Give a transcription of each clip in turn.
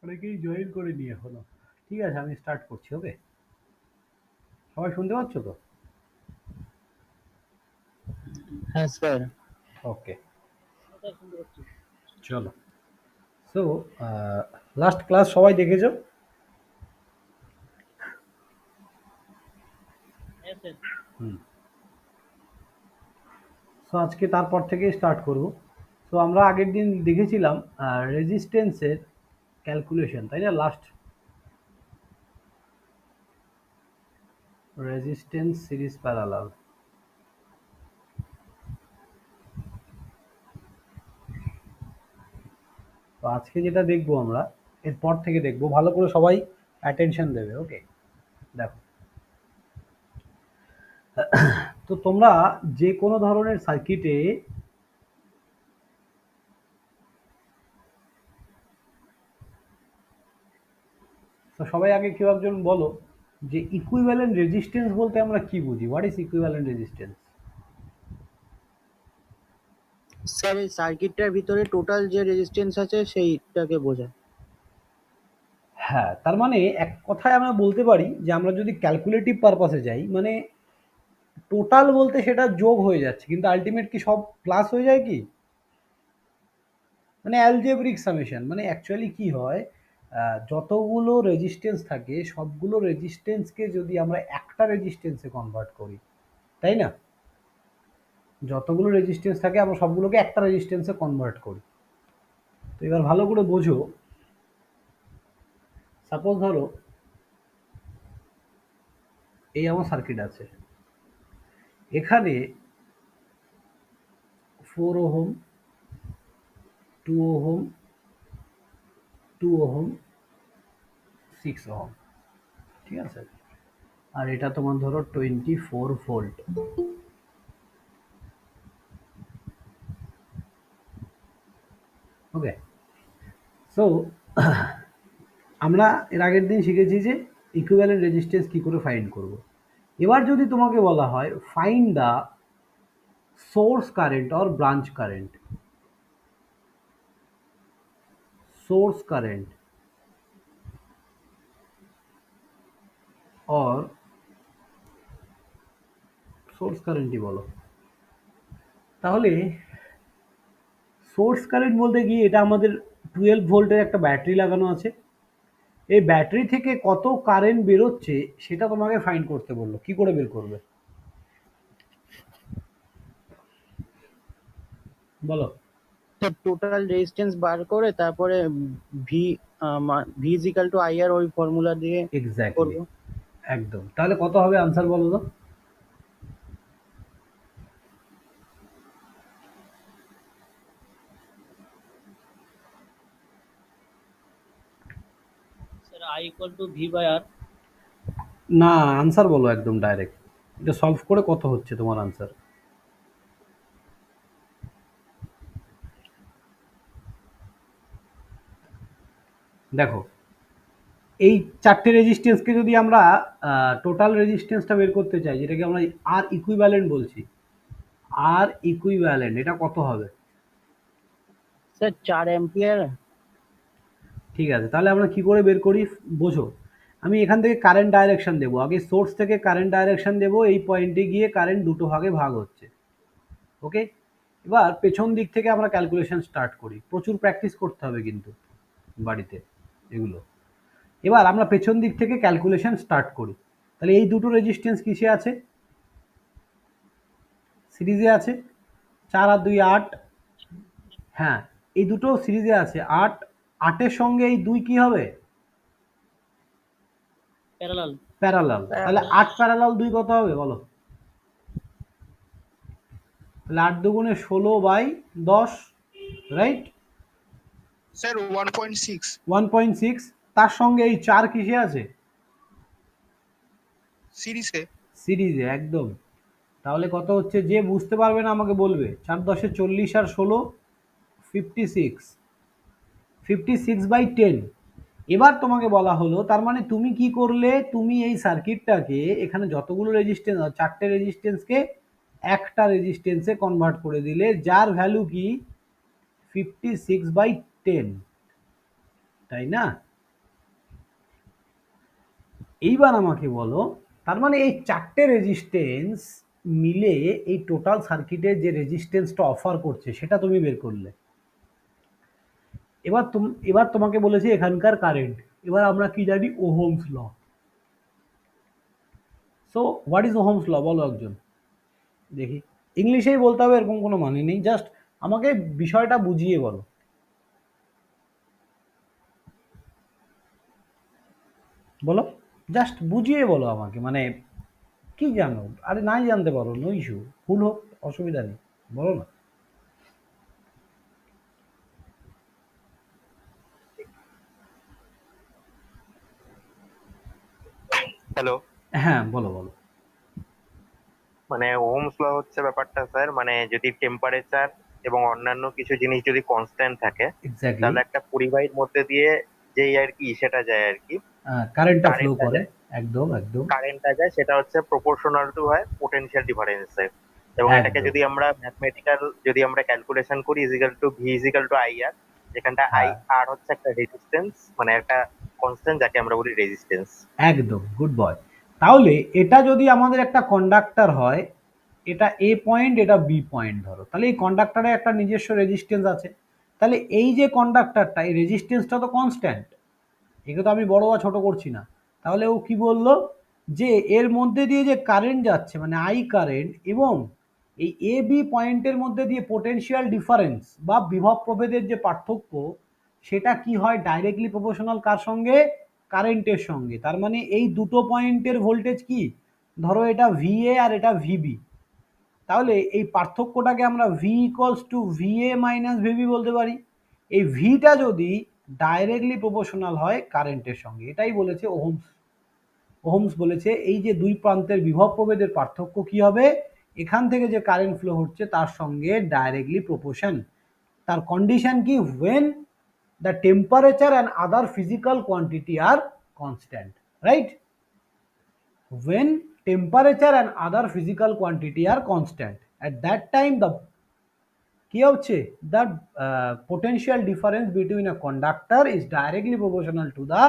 অনেকেই জয়েন করে নিয়ে এখনো। ঠিক আছে, আমি স্টার্ট করছি। ওকে, সবাই শুনতে পাচ্ছ তো? হ্যাঁ স্যার। ওকে, চলো। সো লাস্ট ক্লাস সবাই দেখেছো? হুম। সো আজকে তারপর থেকে স্টার্ট করব। সো আমরা আগের দিন দেখেছিলাম রেজিস্ট্যান্সের ক্যালকুলেশন, তাই না? Last resistance series parallel. তো আজকে যেটা দেখবো আমরা, এরপর থেকে দেখবো, ভালো করে সবাই অ্যাটেনশন দেবে। ওকে, দেখো। তো তোমরা যে কোনো ধরনের সার্কিটে তো সবাই আগে কেউ একজন বলো যে ইকুইভ্যালেন্ট রেজিস্ট্যান্স বলতে আমরা কি বুঝি? What is equivalent resistance? Sir এই সার্কিটটার ভিতরে টোটাল যে রেজিস্ট্যান্স আছে সেইটাকে বোঝায়। হ্যাঁ, তার মানে এক কথায় আমরা বলতে পারি যে আমরা যদি ক্যালকুলেটিভ পারপাসে যাই, মানে টোটাল বলতে সেটা যোগ হয়ে যাচ্ছে, কিন্তু আলটিমেট কি সব প্লাস হয়ে যায় কি? মানে অ্যালজেব্রিক সামেশন, মানে অ্যাকচুয়ালি কি হয়, যতগুলো রেজিস্ট্যান্স থাকে সবগুলো রেজিস্ট্যান্সকে যদি আমরা একটা রেজিস্ট্যান্সে কনভার্ট করি, তাই না? যতগুলো রেজিস্ট্যান্স থাকে আমরা সবগুলোকে একটা রেজিস্ট্যান্সে কনভার্ট করি। তো এবার ভালো করে বোঝো, সাপোজ ধরো এই আমার সার্কিট আছে, এখানে 4 ওহম, 2 ওহম, 2 ওহম, 6 ওহম, ঠিক আছে? আর এটা তোমার ধরো 24 ভোল্ট। ওকে, সো আমরা এর আগের দিন শিখেছি যে ইকুইভ্যালেন্ট রেজিস্ট্যান্স কি করে ফাইন্ড করব। এবার যদি তোমাকে বলা হয় find the source current or branch current, source current or source কারেন্টই বলো, তাহলে সোর্স কারেন্ট বলতে কি, এটা আমাদের 12 ভোল্টের একটা ব্যাটারি লাগানো আছে, এই ব্যাটারি থেকে কত কারেন্ট বেরোচ্ছে সেটা তোমাকে ফাইন্ড করতে বললো। কি করে বের করবে বলো? স্যার টোটাল রেজিস্ট্যান্স বার করে তারপরে V V is equal to I R ওই ফর্মুলা দিয়ে এক্স্যাক্টলি, করব। একদম। তাহলে কত হবে আনসার বলো তো? Sir I equal to V by R। না, আনসার বলো একদম ডাইরেক্ট। এটা সলভ করে কত হচ্ছে তোমার আনসার? দেখো, এই চারটে রেজিস্ট্যান্সকে যদি আমরা টোটাল রেজিস্ট্যান্সটা বের করতে চাই, যেটাকে আমরা আর ইকুইভ্যালেন্ট বলছি, আর ইকুইভ্যালেন্ট এটা কত হবে? Sir 4 ampere. ঠিক আছে, তাহলে আমরা কি করে বের করি বোঝো। আমি এখান থেকে কারেন্ট ডাইরেকশন দেবো, আগে সোর্স থেকে কারেন্ট ডাইরেকশন দেবো, এই পয়েন্টে গিয়ে কারেন্ট দুটো ভাগে ভাগ হচ্ছে। ওকে, এবার পেছন দিক থেকে আমরা ক্যালকুলেশন স্টার্ট করি, প্রচুর প্র্যাকটিস করতে হবে কিন্তু বাড়িতে এগুলো। এবার আমরা পেছন দিক থেকে ক্যালকুলেশন স্টার্ট করি। তাহলে এই দুটো রেজিস্ট্যান্স কিসে আছে? সিরিজে আছে, 4 আর 2 8। হ্যাঁ, এই দুটো সিরিজে আছে 8, 8-এর সঙ্গে এই 2 কি হবে? প্যারালাল। প্যারালাল। তাহলে 8 প্যারালাল 2 কত হবে বলো? তাহলে 8 দুগুণে 16/10, রাইট? স্যার 1.6 1.6। তার সঙ্গে এই 4 কিসে আছে? সিরিজে। সিরিজে, একদম। তাহলে কত হচ্ছে? যে বুঝতে পারবে না আমাকে বলবে। 4 × 10 = 40 আর 16 56, 56/10। এবার তোমাকে বলা হলো, তার মানে তুমি কি করলে, তুমি এই সার্কিটটাকে এখানে যতগুলো রেজিস্ট্যান্স, চারটে রেজিস্ট্যান্সকে একটা রেজিস্ট্যান্সে কনভার্ট করে দিলে, যার ভ্যালু কি 56/10, তাই না? এইবার আমাকে বলো, তার মানে এই চারটে রেজিস্ট্যান্স মিলে এই টোটাল সার্কিটের যে রেজিস্ট্যান্সটা অফার করছে সেটা তুমি বের করলে। এবার তোমাকে বলেছে এখানকার কারেন্ট। এবার আমরা কি জানি? Ohm's law. So what is Ohm's law বলো একজন দেখি। ইংলিশেই বলতে হবে এরকম কোনো মানে নেই, জাস্ট আমাকে বিষয়টা বুঝিয়ে বলো। বলো, জাস্ট বুঝিয়ে বলো আমাকে, মানে কি জানো? আরে নাই জানতে পারো, নো ইস্যু, ভুল হোক, অসুবিধা নেই, বলো না। হ্যালো। হ্যাঁ বলো বলো। মানে ওহমস ল হচ্ছে ব্যাপারটা স্যার, মানে যদি টেম্পারেচার এবং অন্যান্য কিছু জিনিস যদি কনস্ট্যান্ট থাকে এক্স্যাক্টলি। তাহলে একটা পরিবাহীর মধ্যে দিয়ে যেই আর কি সেটা যায় আর কি, কারেন্টটা ফ্লো কারেন্টটা করে। যায় একদম একদম কারেন্টটা যায় সেটা হচ্ছে প্রপোর্শনাল টু হয় পোটেনশিয়াল ডিফারেন্সের। এবং এটাকে একদম। যদি আমরা ম্যাথমেটিক্যাল যদি আমরা ক্যালকুলেশন করি is equal to V is equal to I R, যেখানটা আই হ্যাঁ আর হচ্ছে একটা রেজিস্ট্যান্স, মানে একটা কনস্ট্যান্ট যাকে আমরা বলি রেজিস্ট্যান্স। একদম, গুড বয়। তাহলে এটা যদি আমাদের একটা কন্ডাক্টর হয়, এটা এ পয়েন্ট, এটা বি পয়েন্ট ধরো, তাহলে এই কন্ডাক্টরে একটা নিজস্ব রেজিস্ট্যান্স আছে। তাহলে এই যে কন্ডাক্টরটা, এই রেজিস্ট্যান্সটা তো কনস্ট্যান্ট, একে তো আমি বড় বা ছোট করছি না। তাহলে ও কি বললো? যে এর মধ্যে দিয়ে যে কারেন্ট যাচ্ছে, মানে আই কারেন্ট, এবং এই এ বি পয়েন্টের মধ্যে দিয়ে পোটেনশিয়াল ডিফারেন্স বা বিভব প্রভেদের যে পার্থক্য, সেটা কি হয়? ডাইরেক্টলি প্রপোর্শনাল কার সঙ্গে? কারেন্টের সঙ্গে। তার মানে এই দুটো পয়েন্টের ভোল্টেজ কি? ধরো এটা ভিএ আর এটা ভিবি। তাহলে এই পার্থক্যটাকে আমরা V equals to V A minus V B বলতে পারি। এই ভিটা যদি ডাইরেক্টলি প্রপোর্শনাল হয় কারেন্টের সঙ্গে, এটাই বলেছে ওহমস। ওহমস বলেছে এই যে দুই প্রান্তের বিভব প্রভেদের পার্থক্য কি হবে? এখান থেকে যে কারেন্ট ফ্লো হচ্ছে তার সঙ্গে ডাইরেক্টলি প্রপোর্শন। তার কন্ডিশন কি? when the temperature and other physical quantity are constant, right? When temperature and other physical quantity are constant, at that time the কি হচ্ছে? the potential difference between a conductor is directly proportional to the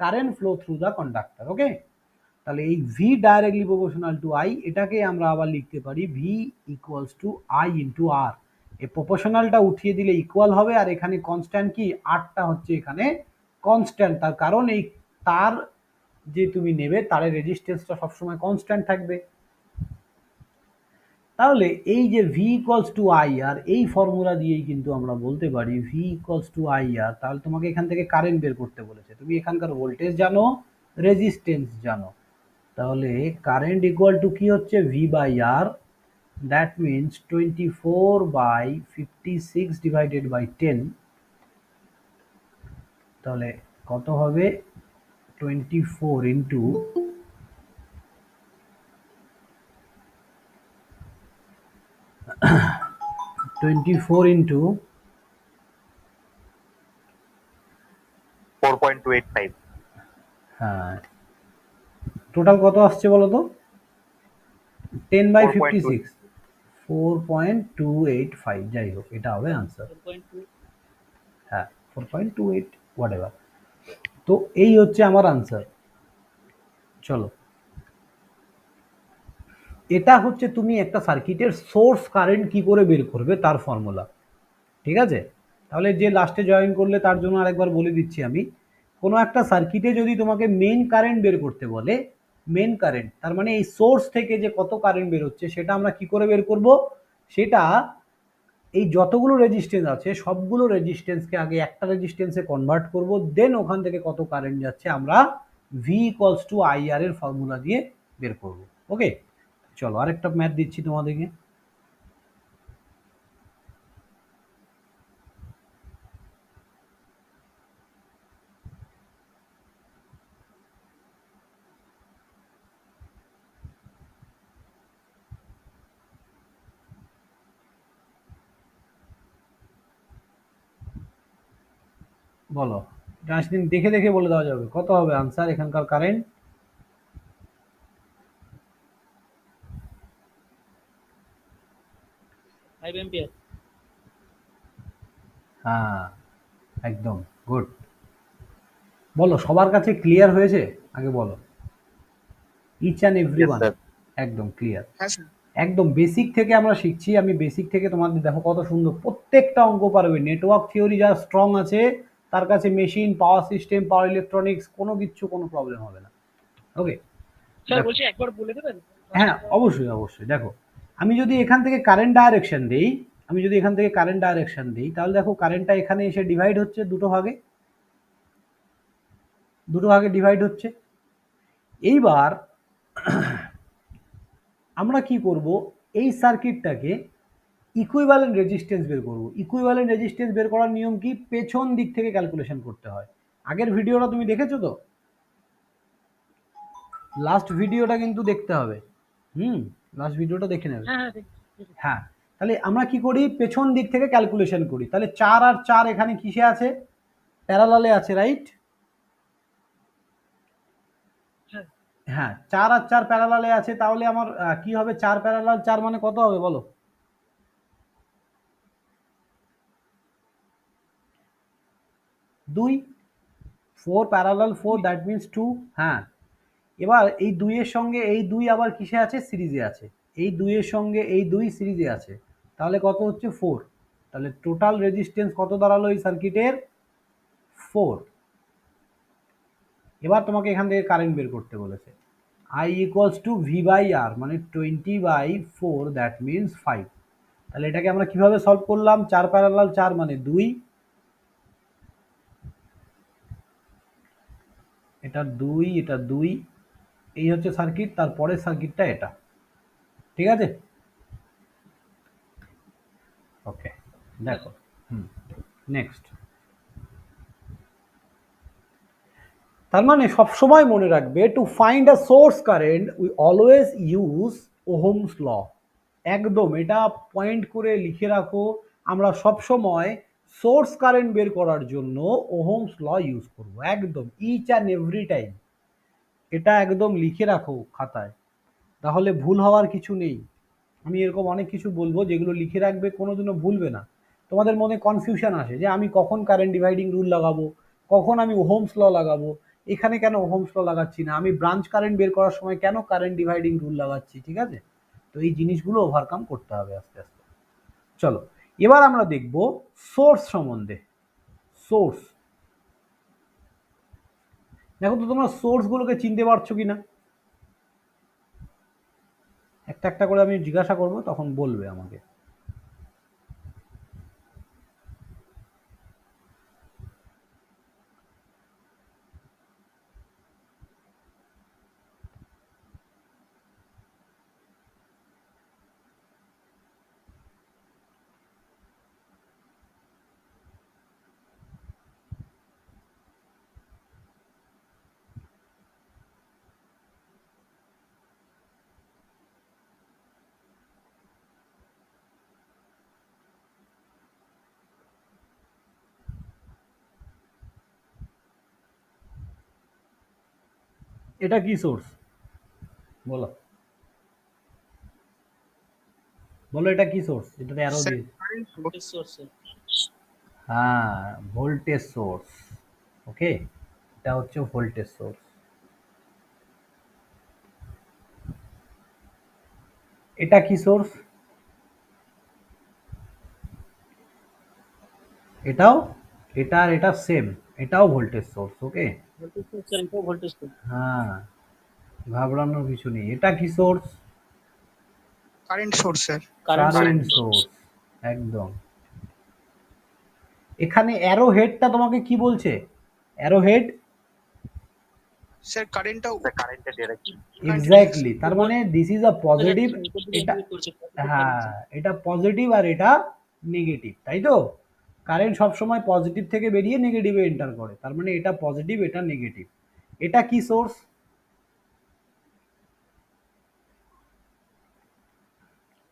current flow through the conductor. Okay, তাহলে এই V directly proportional to I, এটাকে আমরা আবার লিখতে পারি V equals to I into R. এই প্রপোর্শনালটা উঠিয়ে দিলে ইকুয়াল হবে, আর এখানে কনস্ট্যান্ট কি? আরটা হচ্ছে এখানে কনস্ট্যান্ট, তার কারণ এই তার যে তুমি নেবে তারের রেজিস্ট্যান্সটা সবসময় কনস্ট্যান্ট থাকবে। তাহলে এই যে ভি ইকুয়ালস টু আই আর, এই ফর্মুলা দিয়েই কিন্তু আমরা বলতে পারি ভি ইকুয়ালস টু আই আর। তাহলে তোমাকে এখান থেকে কারেন্ট বের করতে বলেছে, তুমি এখানকার ভোল্টেজ জানো, রেজিস্ট্যান্স জানো, তাহলে কারেন্ট ইকুয়াল টু কি হচ্ছে? V by R. That means 24/56 divided by 10। তাহলে কত হবে? 24 ইন্টু 24 ইন্টু 4.285। হ্যাঁ, টোটাল কত আসছে বলো তো? 10/56, 4.285, যাই হোক এটা হবে আনসার। 4.2। হ্যাঁ, 4.28 হোয়াট এভার। তো এই হচ্ছে আমার আনসার। চলো, এটা হচ্ছে তুমি একটা সার্কিটের সোর্স কারেন্ট কি করে বের করবে তার ফর্মুলা। ঠিক আছে? তাহলে যে লাস্টে জয়েন করলে তার জন্য আরেকবার বলে দিচ্ছি আমি। কোনো একটা সার্কিটে যদি তোমাকে মেন কারেন্ট বের করতে বলে, মেন কারেন্ট তার মানে এই সোর্স থেকে যে কত কারেন্ট বের হচ্ছে সেটা আমরা কি করে বের করব? সেটা এই যতগুলো রেজিস্ট্যান্স আছে সবগুলো রেজিস্ট্যান্সকে আগে একটা রেজিস্ট্যান্সে কনভার্ট করব, দেন ওখান থেকে কত কারেন্ট যাচ্ছে আমরা ভি ইকুয়ালস টু আই আর এর ফর্মুলা দিয়ে বের করব। ওকে, চলো আরেকটা ম্যাথ দিচ্ছি তোমাদেরকে। বলো, ট্রান্সমিট দেখে দেখে বলে দেওয়া যাবে কত হবে আনসার এখানকার কারেন্ট। 5 एम्पियर। হ্যাঁ, একদম গুড। বলো, সবার কাছে ক্লিয়ার হয়েছে? আগে বলো। Each and every one. Sir. একদম ক্লিয়ার, হ্যাঁ স্যার। একদম বেসিক থেকে আমরা শিখছি। আমি বেসিক থেকে তোমাদের দেখো কত সুন্দর প্রত্যেকটা অঙ্ক পারবে। নেটওয়ার্ক থিওরি যারা স্ট্রং আছে তার কাছে machine, power system, power electronics কোনো প্রবলেম হবে না। ওকে, স্যার বলছি একবার বলে দেবেন? হ্যাঁ অবশ্যই অবশ্যই। দেখো আমি যদি এখান থেকে কারেন্ট ডাইরেকশন দেই, তাহলে দেখো কারেন্টটা এখানে এসে ডিভাইড হচ্ছে দুটো ভাগে, ডিভাইড হচ্ছে। এইবার আমরা কি করব, এই সার্কিটটাকে ইকুইভ্যালেন্ট রেজিস্ট্যান্স বের করব। ইকুইভ্যালেন্ট রেজিস্ট্যান্স বের করার নিয়ম কি, পেছন দিক থেকে ক্যালকুলেশন করতে হয়। আগের ভিডিওটা তুমি দেখেছো তো? লাস্ট ভিডিওটা কিন্তু দেখতে হবে। লাস্ট ভিডিওটা দেখে নেবে। হ্যাঁ হ্যাঁ, তাহলে আমরা কি করি, পেছন দিক থেকে ক্যালকুলেশন করি। তাহলে 4 আর 4 এখানে কিসে আছে, প্যারালালে আছে, রাইট? হ্যাঁ 4 আর 4 প্যারালালে আছে। তাহলে আমার কি হবে, 4 প্যারালাল 4 মানে কত হবে বলো? 2। 4 প্যারালাল 4 দ্যাট মিনস 2। হ্যাঁ, এবার এই 2 এর সঙ্গে এই 2 আবার কিসে আছে, সিরিজে আছে। এই 2 এর সঙ্গে এই 2 সিরিজে আছে, তাহলে কত হচ্ছে 4। তাহলে টোটাল রেজিস্ট্যান্স কত দাঁড়ালো এই সার্কিটের, 4। এবার তোমাকে এখান থেকে কারেন্ট বের করতে বলেছে। I equals to V by R, মানে 20/4 দ্যাট মিনস 5। তাহলে এটাকে আমরা কিভাবে সলভ করলাম, 4 প্যারালাল 4 মানে 2, এটা 2, এটা 2, এই হচ্ছে সার্কিট। তারপরের সার্কিটটা এটা, ঠিক আছে? ওকে, দেখো নেক্সট। তার মানে সবসময় মনে রাখবে, to find a source current we always use Ohm's law. একদম এটা পয়েন্ট করে লিখে রাখো, আমরা সবসময় সোর্স কারেন্ট বের করার জন্য ওহমস ল ইউজ করব, একদম ইচ অ্যান্ড এভরি টাইম। এটা একদম লিখে রাখো খাতায়, তাহলে ভুল হওয়ার কিছু নেই। আমি এরকম অনেক কিছু বলবো যেগুলো লিখে রাখবে, কোনোদিনও ভুলবে না। তোমাদের মনে কনফিউশন আসে যে আমি কখন কারেন্ট ডিভাইডিং রুল লাগাবো, কখন আমি ওহমস ল লাগাবো, এখানে কেন ওহমস ল লাগাচ্ছি না, আমি ব্রাঞ্চ কারেন্ট বের করার সময় কেন কারেন্ট ডিভাইডিং রুল লাগাচ্ছি, ঠিক আছে? তো এই জিনিসগুলো ওভারকাম করতে হবে আস্তে আস্তে। চলো এবার আমরা দেখব সোর্স সম্বন্ধে। সোর্স, দেখো তো তোমরা সোর্সগুলোকে চিনতে পারছো কিনা? একটা একটা করে আমি জিজ্ঞাসা করবো, তখন বলবে আমাকে। এটা কি সোর্স বলো, বলো এটা কি সোর্স, এটা অ্যারো স্যার দিয়ে। Current voltage source. হ্যাঁ, ভোল্টেজ সোর্স। ওকে, এটা হচ্ছে ভোল্টেজ সোর্স। এটা কি সোর্স, এটাও, এটা আর এটা সেম, এটাও ভোল্টেজ সোর্স। ওকে, ভোল্টেজ সোর্স স্যার, এটাও ভোল্টেজ সোর্স। হ্যাঁ ঘাবড়ানোর কিছু নেই। এটা কি source, current source sir. Current source, একদম। এখানে অ্যারো হেডটা তোমাকে কি বলছে, অ্যারো হেড, স্যার কারেন্টটাও কারেন্টের ডিরেকশন। এক্স্যাক্টলি। তার মানে দিস ইজ আ পজিটিভ, এটা হ্যাঁ এটা পজিটিভ আর এটা নেগেটিভ, তাই তো? কারেন্ট সবসময় পজিটিভ থেকে বেরিয়ে নেগেটিভে এন্টার করে, তার মানে এটা পজিটিভ, এটা নেগেটিভ। এটা কি সোর্স,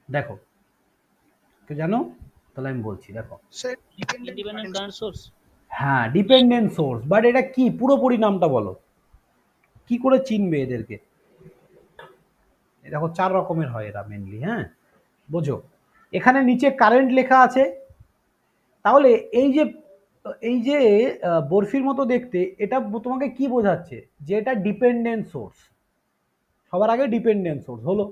দেখো তো জানো, তাহলে আমি বলছি, দেখো। Sir independent current source. হ্যাঁ ডিপেন্ডেন্ট সোর্স, বাট এটা কি পুরোপুরি নামটা বলো, কি করে চিনবে এদেরকে? দেখো 4 রকমের হয় এরা মেনলি, হ্যাঁ বোঝো। এখানে নিচে কারেন্ট লেখা আছে, তাহলে এই যে বরফির মতো দেখতে, এটা তোমাকে কি বোঝাচ্ছে, যে এটা ডিপেন্ডেন্ট সোর্স। সবার আগে ডিপেন্ডেন্ট সোর্স হলো।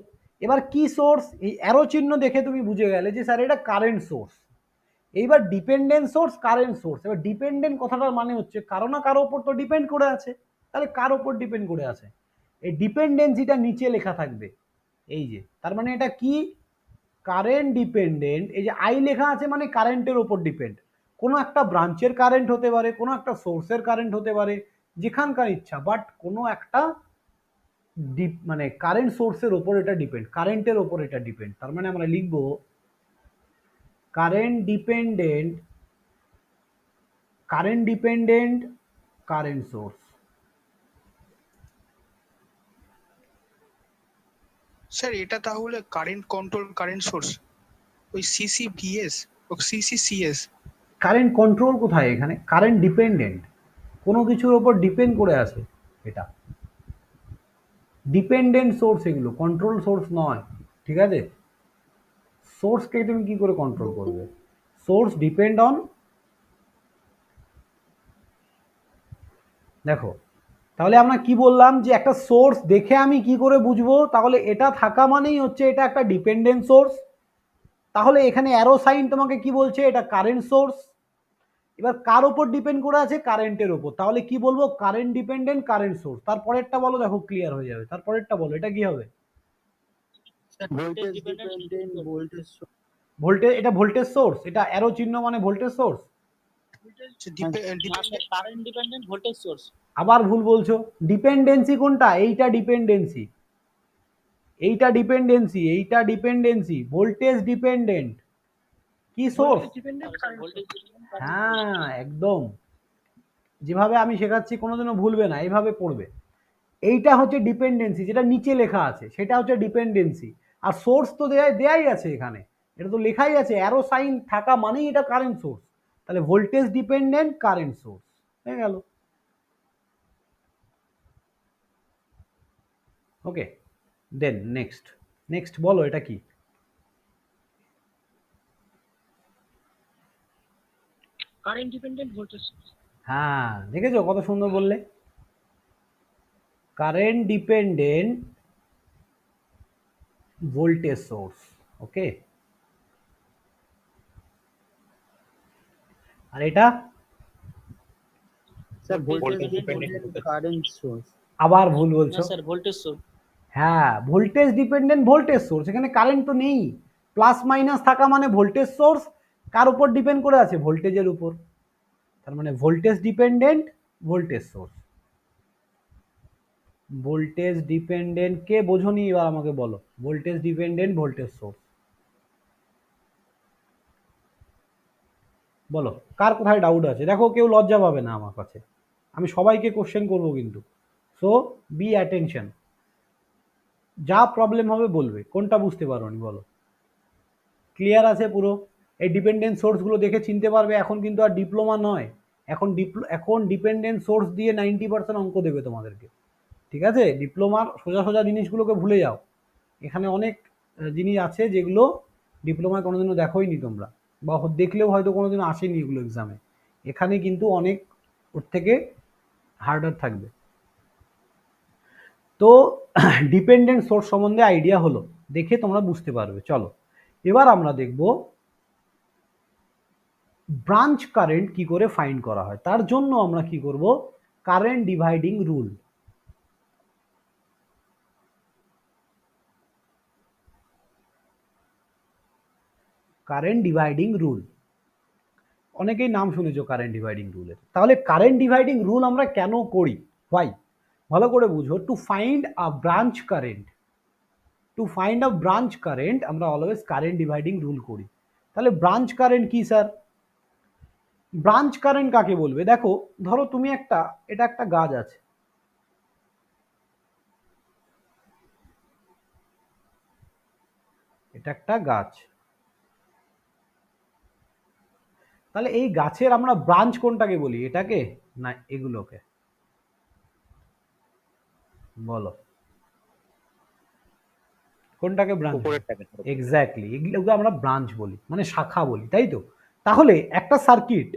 এবার কি সোর্স, এই অ্যারো চিহ্ন দেখে তুমি বুঝে গেলে যে স্যার এটা কারেন্ট সোর্স। এইবার ডিপেন্ডেন্ট সোর্স, কারেন্ট সোর্স। এবার ডিপেন্ডেন্ট কথাটার মানে হচ্ছে কারো না কারো ওপর তো ডিপেন্ড করে আছে। তাহলে কার ওপর ডিপেন্ড করে আছে? এই ডিপেন্ডেন্সিটা নিচে লেখা থাকবে, এই যে। তার মানে এটা কি? Current dependent. এই যে আই লেখা আছে মানে কারেন্টের ওপর ডিপেন্ড। কোনো একটা ব্রাঞ্চের কারেন্ট হতে পারে, কোনো একটা সোর্সের কারেন্ট হতে পারে, যেখানকার ইচ্ছা, বাট কোনো একটা মানে কারেন্ট সোর্সের ওপর এটা ডিপেন্ড, কারেন্টের ওপর এটা ডিপেন্ড। তার মানে আমরা লিখব current dependent, current dependent current source. Sir এটা তাহলে কারেন্ট কন্ট্রোল কারেন্ট সোর্স, ওই সিসিভিএস ও সিসিসিএস। কারেন্ট কন্ট্রোল কোথায় এখানে? কারেন্ট ডিপেন্ডেন্ট, কোনো কিছুর ওপর ডিপেন্ড করে আছে এটা। ডিপেন্ডেন্ট সোর্স এগুলো, কন্ট্রোল সোর্স নয়, ঠিক আছে? সোর্সকে তুমি কি করে কন্ট্রোল করবে? সোর্স ডিপেন্ড অন, দেখো তাহলে আমরা কি বললাম যে একটা সোর্স দেখে আমি কি করে বুঝবো? তাহলে এটা থাকা মানেই হচ্ছে এটা একটা ডিপেন্ডেন্ট সোর্স। তাহলে এখানে অ্যারো সাইন তোমাকে কি বলছে? এটা কারেন্ট সোর্স। এবার কার ওপর ডিপেন্ড করে আছে? কারেন্টের ওপর। তাহলে কি বলবো? Current dependent current source. তারপরেরটা বলো, দেখো ক্লিয়ার হয়ে যাবে। তারপরেরটা বলো, এটা কি হবে? Voltage dependent voltage source. Voltage, এটা ভোল্টেজ সোর্স, এটা অ্যারো চিহ্ন মানে voltage source. Current dependent voltage source. আবার ভুল বলছো। ডিপেন্ডেন্সি কোনটা? এইটা ডিপেন্ডেন্সি, এইটা ডিপেন্ডেন্সি, এইটা ডিপেন্ডেন্সি। ভোল্টেজ ডিপেন্ডেন্ট কি সোর্স? হ্যাঁ একদম, যেভাবে আমি শেখাচ্ছি কোনোদিনও ভুলবে না, এইভাবে পড়বে। এইটা হচ্ছে ডিপেন্ডেন্সি, যেটা নিচে লেখা আছে সেটা হচ্ছে ডিপেন্ডেন্সি। আর সোর্স তো দেয়াই আছে এখানে, এটা তো লেখাই আছে, অ্যারো সাইন থাকা মানেই এটা কারেন্ট সোর্স। তাহলে ভোল্টেজ ডিপেন্ডেন্ট কারেন্ট সোর্স হয়ে গেল। ওকে, দেন নেক্সট, নেক্সট বলো এটা কি? Current dependent voltage source. হ্যাঁ দেখেছো কত সুন্দর বললে, কারেন্ট ডিপেন্ডেন্ট ভোল্টেজ সোর্স। ওকে, আর এটা sir voltage Voltage dependent dependent current source. আবার ভুল না বলছো। Sir voltage source. হ্যাঁ ভোল্টেজ ডিপেন্ডেন্ট ভোল্টেজ সোর্স, এখানে কারেন্ট তো নেই। প্লাস মাইনাস থাকা মানে ভোল্টেজ সোর্স। কার উপর ডিপেন্ড করে আছে? ভোল্টেজের উপর। তার মানে voltage dependent voltage source. Voltage dependent কে বোঝনি? এবার আমাকে বলো, ভোল্টেজ ডিপেন্ডেন্ট ভোল্টেজ সোর্স বলো, কার কোথায় ডাউট আছে? দেখো কেউ লজ্জা পাবে না আমার কাছে, আমি সবাইকে কোশ্চেন করবো কিন্তু। সো বি অ্যাটেনশন, যা প্রবলেম হবে বলবে, কোনটা বুঝতে পারোনি বলো। ক্লিয়ার আছে পুরো? এই ডিপেন্ডেন্ট সোর্সগুলো দেখে চিনতে পারবে। এখন কিন্তু আর ডিপ্লোমা নয়, এখন ডিপেন্ডেন্ট সোর্স দিয়ে 90% অঙ্ক দেবে তোমাদেরকে, ঠিক আছে? ডিপ্লোমার সোজা সোজা জিনিসগুলোকে ভুলে যাও। এখানে অনেক জিনিস আছে যেগুলো ডিপ্লোমায় কোনোদিনও দেখোইনি তোমরা, বা দেখলেও হয়তো কোনোদিনও আসেনি এগুলো এক্সামে। এখানে কিন্তু অনেক ওর থেকে হার্ডার থাকবে। তো ডিপেন্ডেন্ট সোর্স সম্বন্ধে আইডিয়া হলো, দেখে তোমরা বুঝতে পারবে। চলো এবার আমরা দেখব ব্রাঞ্চ কারেন্ট কি করে ফাইন্ড করা হয়। তার জন্য আমরা কি করব? Current dividing rule. Current dividing rule, অনেকেই নাম শুনেছো কারেন্ট ডিভাইডিং রুলের। তাহলে কারেন্ট ডিভাইডিং রুল আমরা কেন করি? হোয়াই? ভালো করে বুঝো। টু ফাইন্ড আ ব্রাঞ্চ কারেন্ট, টু ফাইন্ড আ ব্রাঞ্চ কারেন্ট আমরা অলওয়েজ কারেন্ট ডিভাইডিং রুল করি। তাহলে ব্রাঞ্চ কারেন্ট কি স্যার? ব্রাঞ্চ কারেন্ট কাকে বলবে? দেখো ধরো তুমি এটা একটা গাছ আছে, এটা একটা গাছ। তাহলে এই গাছের আমরা ব্রাঞ্চ কোনটাকে বলি? এটাকে না এগুলোকে? বলো কোনটাকে ব্রাঞ্চ? এক্স্যাক্টলি, এগুলোকে আমরা ব্রাঞ্চ বলি, মানে শাখা বলি, তাই তো? তাহলে একটা সার্কিট,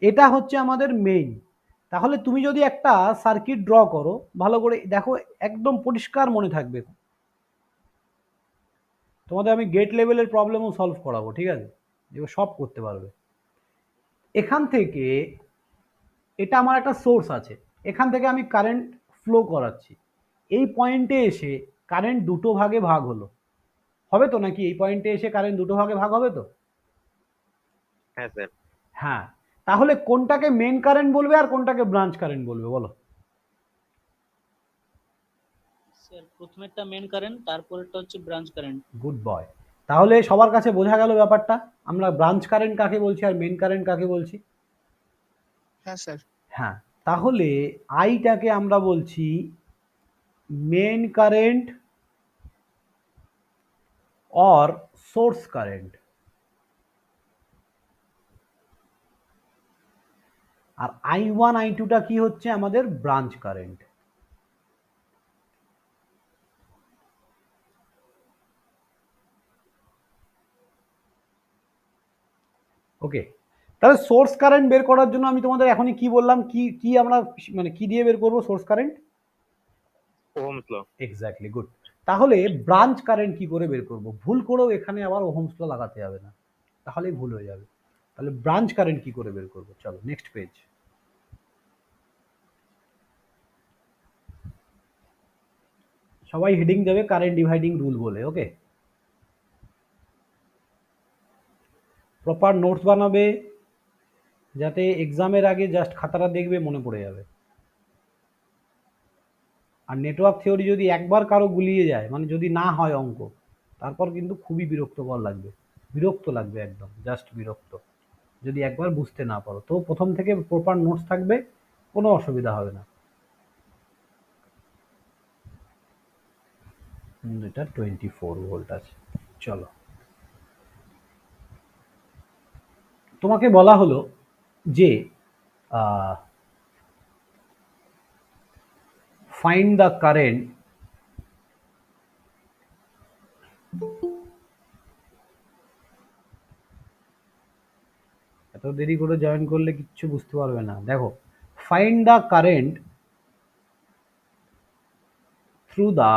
এটা হচ্ছে আমাদের মেইন। তাহলে তুমি যদি একটা সার্কিট ড্র করো, ভালো করে দেখো, একদম পরিষ্কার মনে থাকবে, তোমাদের আমি গেট লেভেলের প্রবলেমও সলভ করাবো, ঠিক আছে, এবার সব করতে পারবে। এখান থেকে এটা আমার একটা সোর্স আছে, এখান থেকে আমি কারেন্ট ফ্লো করাচ্ছি, এই পয়েন্টে এসে কারেন্ট দুটো ভাগে ভাগ হলো, হবে তো নাকি? এই পয়েন্টে এসে কারেন্ট দুটো ভাগে ভাগ হবে তো? হ্যাঁ স্যার। হ্যাঁ, তাহলে কোনটাকে মেন কারেন্ট বলবে আর কোনটাকে ব্রাঞ্চ কারেন্ট বলবে বলো? স্যার প্রথমেরটা মেন কারেন্ট, তারপরেরটা হচ্ছে ব্রাঞ্চ কারেন্ট। Good boy. তাহলে সবার কাছে বোঝা গেল ব্যাপারটা, আমরা ব্রাঞ্চ কারেন্ট কাকে বলছি আর মেন কারেন্ট কাকে বলছি? হ্যাঁ স্যার। হ্যাঁ, তাহলে আইটাকে আমরা বলছি main current or source current, আর I1 I2টা কি হচ্ছে আমাদের ব্রাঞ্চ কারেন্ট। ওকে, তাহলে সোর্স কারেন্ট বের করার জন্য আমি তোমাদের এখনই কি বললাম, কি কি আমরা মানে কি দিয়ে বের করব source current? Ohm's law. Exactly, good. তাহলে ব্রাঞ্চ কারেন্ট কি করে বের করব? ভুল করেও এখানে আবার ওহমস ল লাগাতে যাবে না, তাহলেই ভুল হয়ে যাবে। তাহলে ব্রাঞ্চ কারেন্ট কি করে বের করব? চলো নেক্সট পেজ। সবাই হেডিং দেবে কারেন্ট ডিভাইডিং রুল বলে, ওকে? প্রপার নোটস বানাবে, যাতে এক্সামের আগে জাস্ট খাতাটা দেখবে মনে পড়ে যাবে। আর নেটওয়ার্ক থিওরি যদি একবার কারো গুলিয়ে যায়, মানে যদি না হয় অঙ্ক, তারপর কিন্তু খুবই বিরক্তকর লাগবে, বিরক্ত লাগবে, একদম জাস্ট বিরক্ত, যদি একবার বুঝতে না পারো। তো প্রথম থেকে প্রপার নোটস থাকবে, কোনো অসুবিধা হবে না। এটা 24 ভোল্ট আছে। চলো, তোমাকে বলা হলো যে ফাইন্ড দ্য কারেন্ট এত দেরি করে জয়েন করলে কিচ্ছু বুঝতে পারবে না। দেখো, find the current through the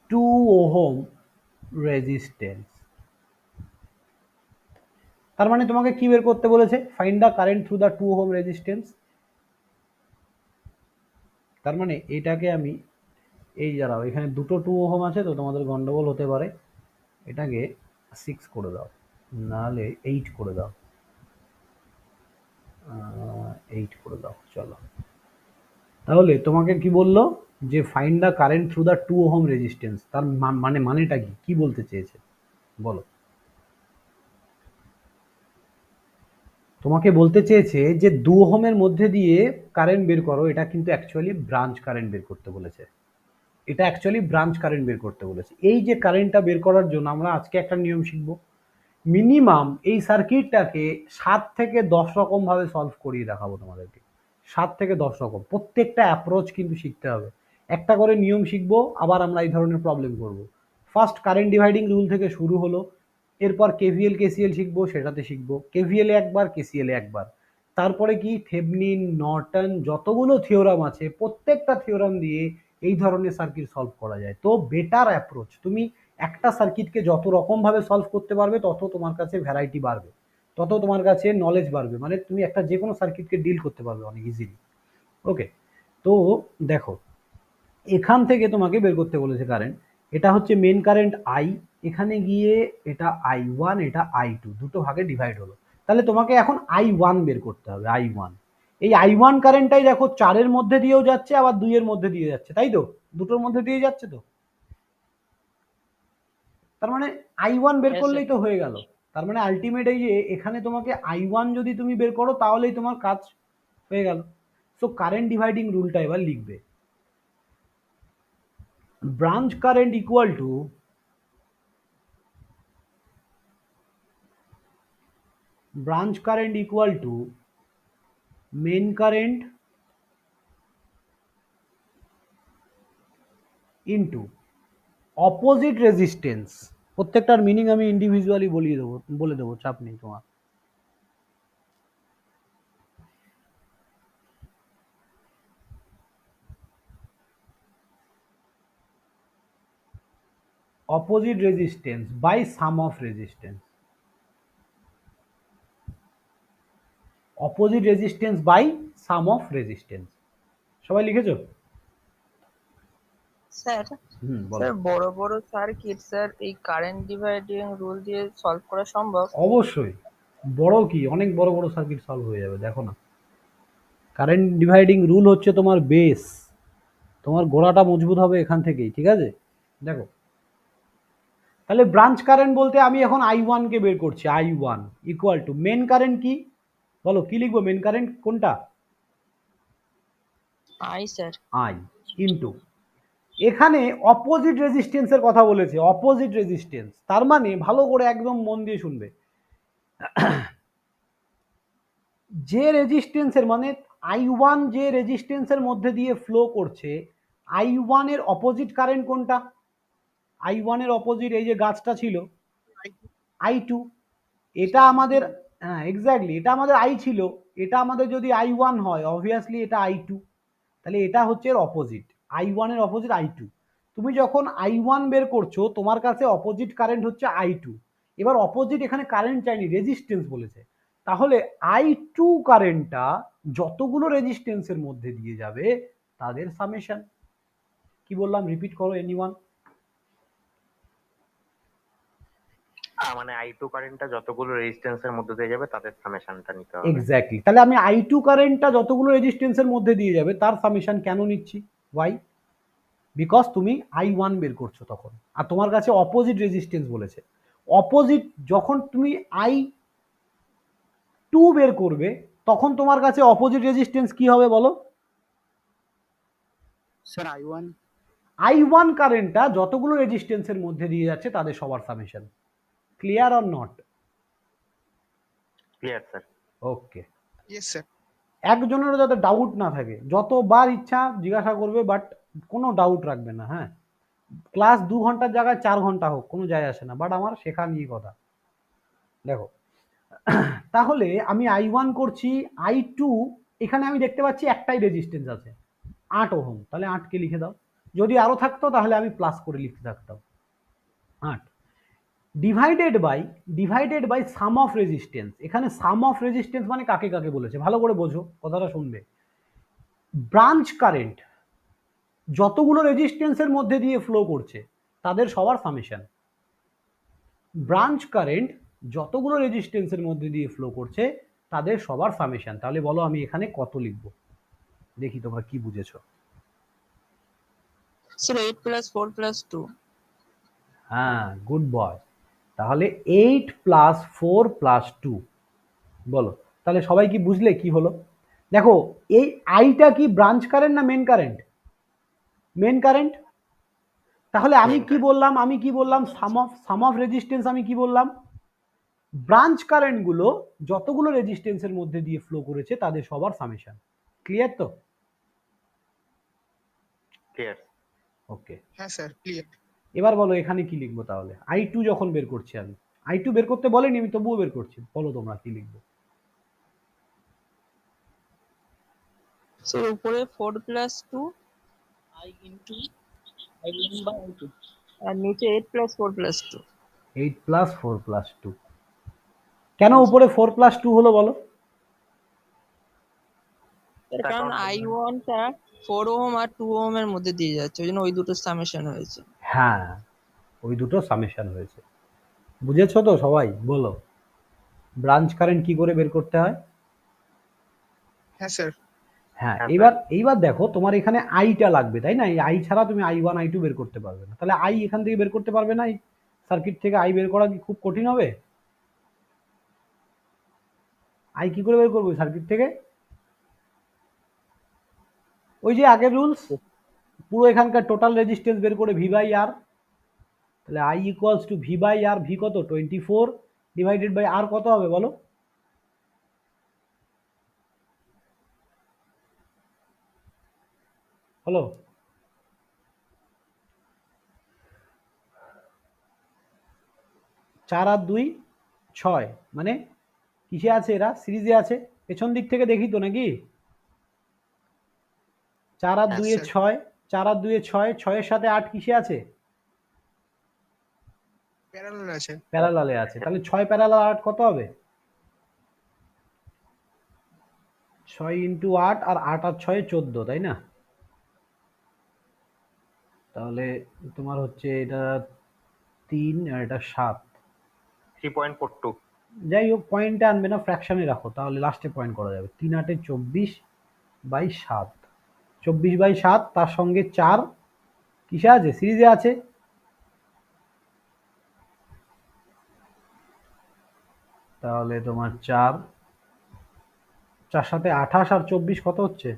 2 ohm resistance. তার মানে তোমাকে কি বের করতে বলেছে? Find the current through the 2 ohm resistance. তার মানে এটাকে আমি, এই দাঁড়াও, এখানে দুটো 2 ওহম আছে তো তোমাদের গন্ডগোল হতে পারে, এটাকে 6 করে দাও, নাহলে 8 করে দাও, 8 করে দাও। চলো, তাহলে তোমাকে কি বললো যে find the current through the 2 ohm resistance, তার মানেটা কি, কি বলতে চেয়েছে বলো? তোমাকে বলতে চেয়েছে যে 2 ওহমের মধ্যে দিয়ে কারেন্ট বের করো, এটা কিন্তু অ্যাকচুয়ালি ব্রাঞ্চ কারেন্ট বের করতে বলেছে, এটা অ্যাকচুয়ালি ব্রাঞ্চ কারেন্ট বের করতে বলেছে। এই যে কারেন্টটা বের করার জন্য আমরা আজকে একটা নিয়ম শিখবো, মিনিমাম এই সার্কিটটাকে 7 থেকে 10 রকম ভাবে সলভ করিয়ে দেখাবো তোমাদেরকে, 7 থেকে 10 রকম, প্রত্যেকটা অ্যাপ্রোচ কিন্তু শিখতে হবে, একটা করে নিয়ম শিখবো, আবার আমরা এই ধরনের প্রবলেম করব। ফার্স্ট কারেন্ট ডিভাইডিং রুল থেকে শুরু হলো, এরপর কেভিএল কেসিএল শিখবো, সেটাতে শিখবো কেভিএল এ একবার, কেসিএল এ একবার, তারপরে কি থেভনিন, নর্টন, যতগুলো থিওরাম আছে প্রত্যেকটা থিওরাম দিয়ে এই ধরনের সার্কিট সলভ করা যায়। তো বেটার অ্যাপ্রোচ, তুমি একটা সার্কিটকে যত রকম ভাবে সলভ করতে পারবে তত তোমার কাছে ভ্যারাইটি বাড়বে, তত তোমার কাছে নলেজ বাড়বে, মানে তুমি একটা যে কোনো সার্কিটকে ডিল করতে পারবে অনেক ইজিলি। ওকে, তো দেখো, এখান থেকে তোমাকে বের করতে বলেছে কারেন্ট, এটা হচ্ছে মেন কারেন্ট আই, এখানে গিয়ে এটা I1, এটা I2, দুটো ভাগে ডিভাইড হলো, তাহলে তোমাকে এখন I1 বের করতে হবে, I1। এই I1 কারেন্টটাই দেখো 4-এর মধ্যে দিয়েও যাচ্ছে, আবার 2-এর মধ্যে দিয়ে যাচ্ছে, তাই তো? দুটোর মধ্যে দিয়ে যাচ্ছে তো, তার মানে I1 বের Yes, করলেই sir. তো হয়ে গেল। তার মানে আলটিমেট এই যে এখানে তোমাকে I1 যদি তুমি বের করো তাহলেই তোমার কাজ হয়ে গেল। সো কারেন্ট ডিভাইডিং রুলটা এবার লিখবে, branch current equal to main current into opposite resistance. প্রত্যেকটার মিনিং আমি ইন্ডিভিজুয়ালি বলে দেবো, চাপ নেই তোমার। Opposite resistance by sum of resistance, opposite resistance by sum of resistance. সবাই লিখেছো? স্যার বলো। স্যার বড় বড় সার্কিট স্যার এই কারেন্ট ডিভাইডিং রুল দিয়ে সলভ করা সম্ভব? অবশ্যই, বড় কি অনেক বড় বড় সার্কিট সলভ হয়ে যাবে। দেখো না, কারেন্ট ডিভাইডিং রুল হচ্ছে তোমার বেস, তোমার গোড়াটা মজবুত হবে এখান থেকেই, ঠিক আছে? দেখো, তাহলে ব্রাঞ্চ কারেন্ট বলতে আমি এখন I1 কে বের করছি। I1 equal to main current কি, বলো কি লিখবো? মেন কারেন্ট কোনটা? I sir. I ইন্টু, এখানে অপোজিট রেজিস্ট্যান্সের কথা বলেছে, অপোজিট রেজিস্ট্যান্স, তার মানে ভালো করে একদম মন দিয়ে শুনবে, যে রেজিস্ট্যান্সের মানে I1 যে রেজিস্ট্যান্সের মধ্যে দিয়ে ফ্লো করছে, I1 এর অপোজিট কারেন্ট কোনটা? I1 এর অপোজিট এই যে গাছটা ছিল I2, এটা আমাদের, হ্যাঁ এক্স্যাক্টলি, এটা আমাদের I ছিল, এটা আমাদের যদি I1 হয় অবভিয়াসলি এটা I2, তাহলে এটা হচ্ছে এর অপোজিট, I1 এর অপোজিট I2। তুমি যখন I1 বের করছো তোমার কাছে অপোজিট কারেন্ট হচ্ছে I2, এবার অপোজিট এখানে কারেন্ট চাইনি, রেজিস্ট্যান্স বলেছে, তাহলে I2 কারেন্টটা যতগুলো রেজিস্ট্যান্সের মধ্যে দিয়ে যাবে তাদের সামেশন। কি বললাম রিপিট করো এনিওয়ান? মানে I2 কারেন্টটা যতগুলো রেজিস্ট্যান্সের মধ্যে দিয়ে যাবে তাদের সামেশনটা নিতে হবে। এক্স্যাক্টলি, তাহলে আমি I2 কারেন্টটা যতগুলো রেজিস্ট্যান্সের মধ্যে দিয়ে যাবে তার সামেশন কেন নিচ্ছি? ওয়াই? বিকজ তুমি I1 বের করছো তখন, আর তোমার কাছে অপোজিট রেজিস্ট্যান্স বলেছে। অপোজিট যখন তুমি I2 বের করবে তখন তোমার কাছে অপোজিট রেজিস্ট্যান্স কি হবে বলো? Sir I1। I1 কারেন্টটা যতগুলো রেজিস্ট্যান্সের মধ্যে দিয়ে যাচ্ছে তাদের সবার summation. Clear or not? Clear sir. Okay, yes sir. একজনেরও যাতে ডাউট না থাকে, যতবার ইচ্ছা জিজ্ঞাসা করবে বাট কোনো ডাউট রাখবে না, হ্যাঁ? ক্লাস 2 ঘন্টার জায়গায় 4 ঘন্টা হোক কোনো যায় আসে না, বাট আমার শেখা নিয়ে কথা। দেখো, তাহলে আমি I1 করছি, I2 এখানে আমি দেখতে পাচ্ছি একটাই রেজিস্ট্যান্স আছে 8 ওহম, তাহলে 8 কে লিখে দাও, যদি আরো থাকতো তাহলে আমি প্লাস করে লিখতে থাকতাম 8 divided by sum of resistance. এখানে সাম অফ রেজিস্ট্যান্স মানে কাকে কাকে বলেছে ভালো করে বোঝো, কথাটা শুনবে। ব্রাঞ্চ কারেন্ট যতগুলো রেজিস্ট্যান্সের মধ্যে দিয়ে ফ্লো করছে তাদের সবার সামেশন। ব্রাঞ্চ কারেন্ট যতগুলো রেজিস্ট্যান্সের মধ্যে দিয়ে ফ্লো করছে তাদের সবার সামেশন। তাহলে বলো আমি এখানে কত লিখব, দেখি তোমরা কি বুঝেছো। Sir 8 plus 4 plus 2। হ্যাঁ, গুড বয়। তাহলে 8 প্লাস 4 প্লাস 2, বলো তাহলে সবাই কি বুঝলে কি হলো? দেখো, এই আইটা কি ব্রাঞ্চ কারেন্ট না মেন কারেন্ট? Main current. তাহলে আমি কি বললাম, সাম অফ রেজিস্ট্যান্স আমি কি বললাম? ব্রাঞ্চ কারেন্ট গুলো যতগুলো রেজিস্ট্যান্সের মধ্যে দিয়ে ফ্লো করেছে তাদের সবার সামেশন। ক্লিয়ার তো? ক্লিয়ার। ওকে, হ্যাঁ স্যার ক্লিয়ার। এবার বলো এখানে কি লিখবো তাহলে? I2 যখন বের করছি, আমি I2 বের করতে বলেনি, আমি তবুও বের করছি, বলো তোমরা কি লিখবো? স্যার উপরে 4 plus 2 I into I1 by I2। আর নিচে 8 প্লাস 4 প্লাস 2। 8 প্লাস 4 প্লাস 2, কেন উপরে 4 প্লাস 2 হলো বলো? তার কারণ I1 টা 4 ওহম আর 2 ওহম এর মধ্যে দিয়ে যাচ্ছে, ওই জন্য ওই দুটো সামেশন হয়েছে। হ্যাঁ, ওই দুটো সামেশন হয়েছে। বুঝেছো তো সবাই? বলো ব্রাঞ্চ কারেন্ট কি করে বের করতে হয়? হ্যাঁ স্যার। হ্যাঁ, হ্যাঁ, এইবার দেখো তোমার এখানে আইটা লাগবে তাই না? এই আই ছাড়া তুমি I1 I2 বের করতে পারবে না, তাহলে আই এখান থেকে বের করতে পারবে না, এই সার্কিট থেকে আই বের করা কি খুব কঠিন হবে? আই কি করে বের করবো সার্কিট থেকে? ওই যে আগের রুলস, পুরো এখানকার টোটাল রেজিস্ট্যান্স বের করে ভি বাই আর, তাহলে I equals to V by R, V কত 24 ডিভাইডেড বাই আর কত হবে বলো? হলো 4 আর 2 6, মানে কিসে আছে এরা? সিরিজে আছে। পেছন দিক থেকে দেখি তো নাকি? 4 আর 2 হ্যাঁ, 6, 4 আর 2 6, 6 এর সাথে 8 কিসে আছে? প্যারালাল আছে। প্যারালালে আছে, তাহলে 6 প্যারালাল 8 কত হবে? 6 ইন্টু 8, আর 8 আর 6 14, তাই না? তাহলে তোমার হচ্ছে এটা 3 আর এটা 7। 3.42। যাই হোক, পয়েন্টে আনবে না, ফ্র্যাকশনে রাখো, তাহলে লাস্টে পয়েন্ট করা যাবে। 3 8 24/7, 24/7, তার সঙ্গে 4 কিসে আছে? সিরিজে আছে। তাহলে তোমার 4 4 সাথে 28 আর 24 কত হচ্ছে?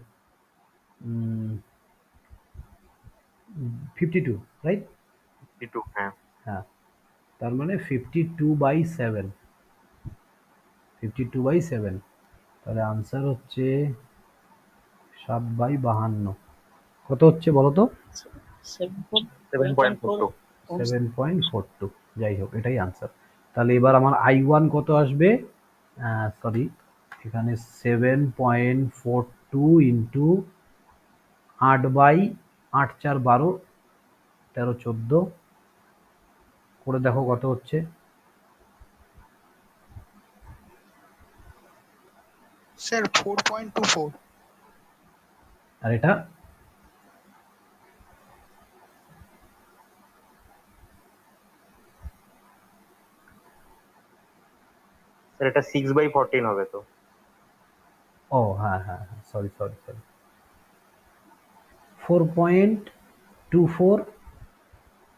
52, রাইট? 52, হ্যাঁ। হ্যাঁ, তার মানে 52/7, 52/7। তাহলে আনসার হচ্ছে 7/52। কত হচ্ছে বলো তো? 7.42। 7.42। যাই হোক, এটাই আনসার। তাহলে এবার আমার I1 কত আসবে? সরি, এখানে 7.42 ইন্টু 8/8 4 12 13 14 করে দেখো কত হচ্ছে। স্যার 4.24। আর এটা স্যার এটা 6/14 হবে তো। ও হ্যাঁ হ্যাঁ হ্যাঁ, সরি সরি সরি, 4.24।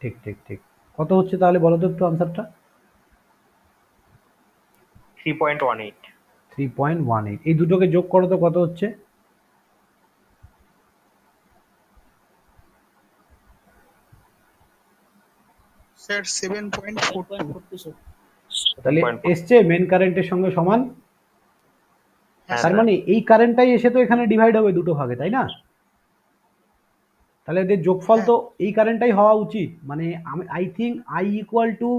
ঠিক ঠিক ঠিক। কত হচ্ছে তাহলে বলো তো একটু আনসারটা? 3.18। 3.18। এই দুটোকে যোগ করো তো কত হচ্ছে? স্যার 7.42। 7.42 তাহলে 7.42। এসছে মেন কারেন্টের সঙ্গে সমান। হ্যাঁ তার স্যার। মানে এই কারেন্টটাই এসে তো এখানে ডিভাইড হবে দুটো ভাগে, তাই না? তাহলে এদের যোগফল হ্যাঁ তো এই কারেন্টটাই হওয়া উচিত, মানে আমি I think I equal two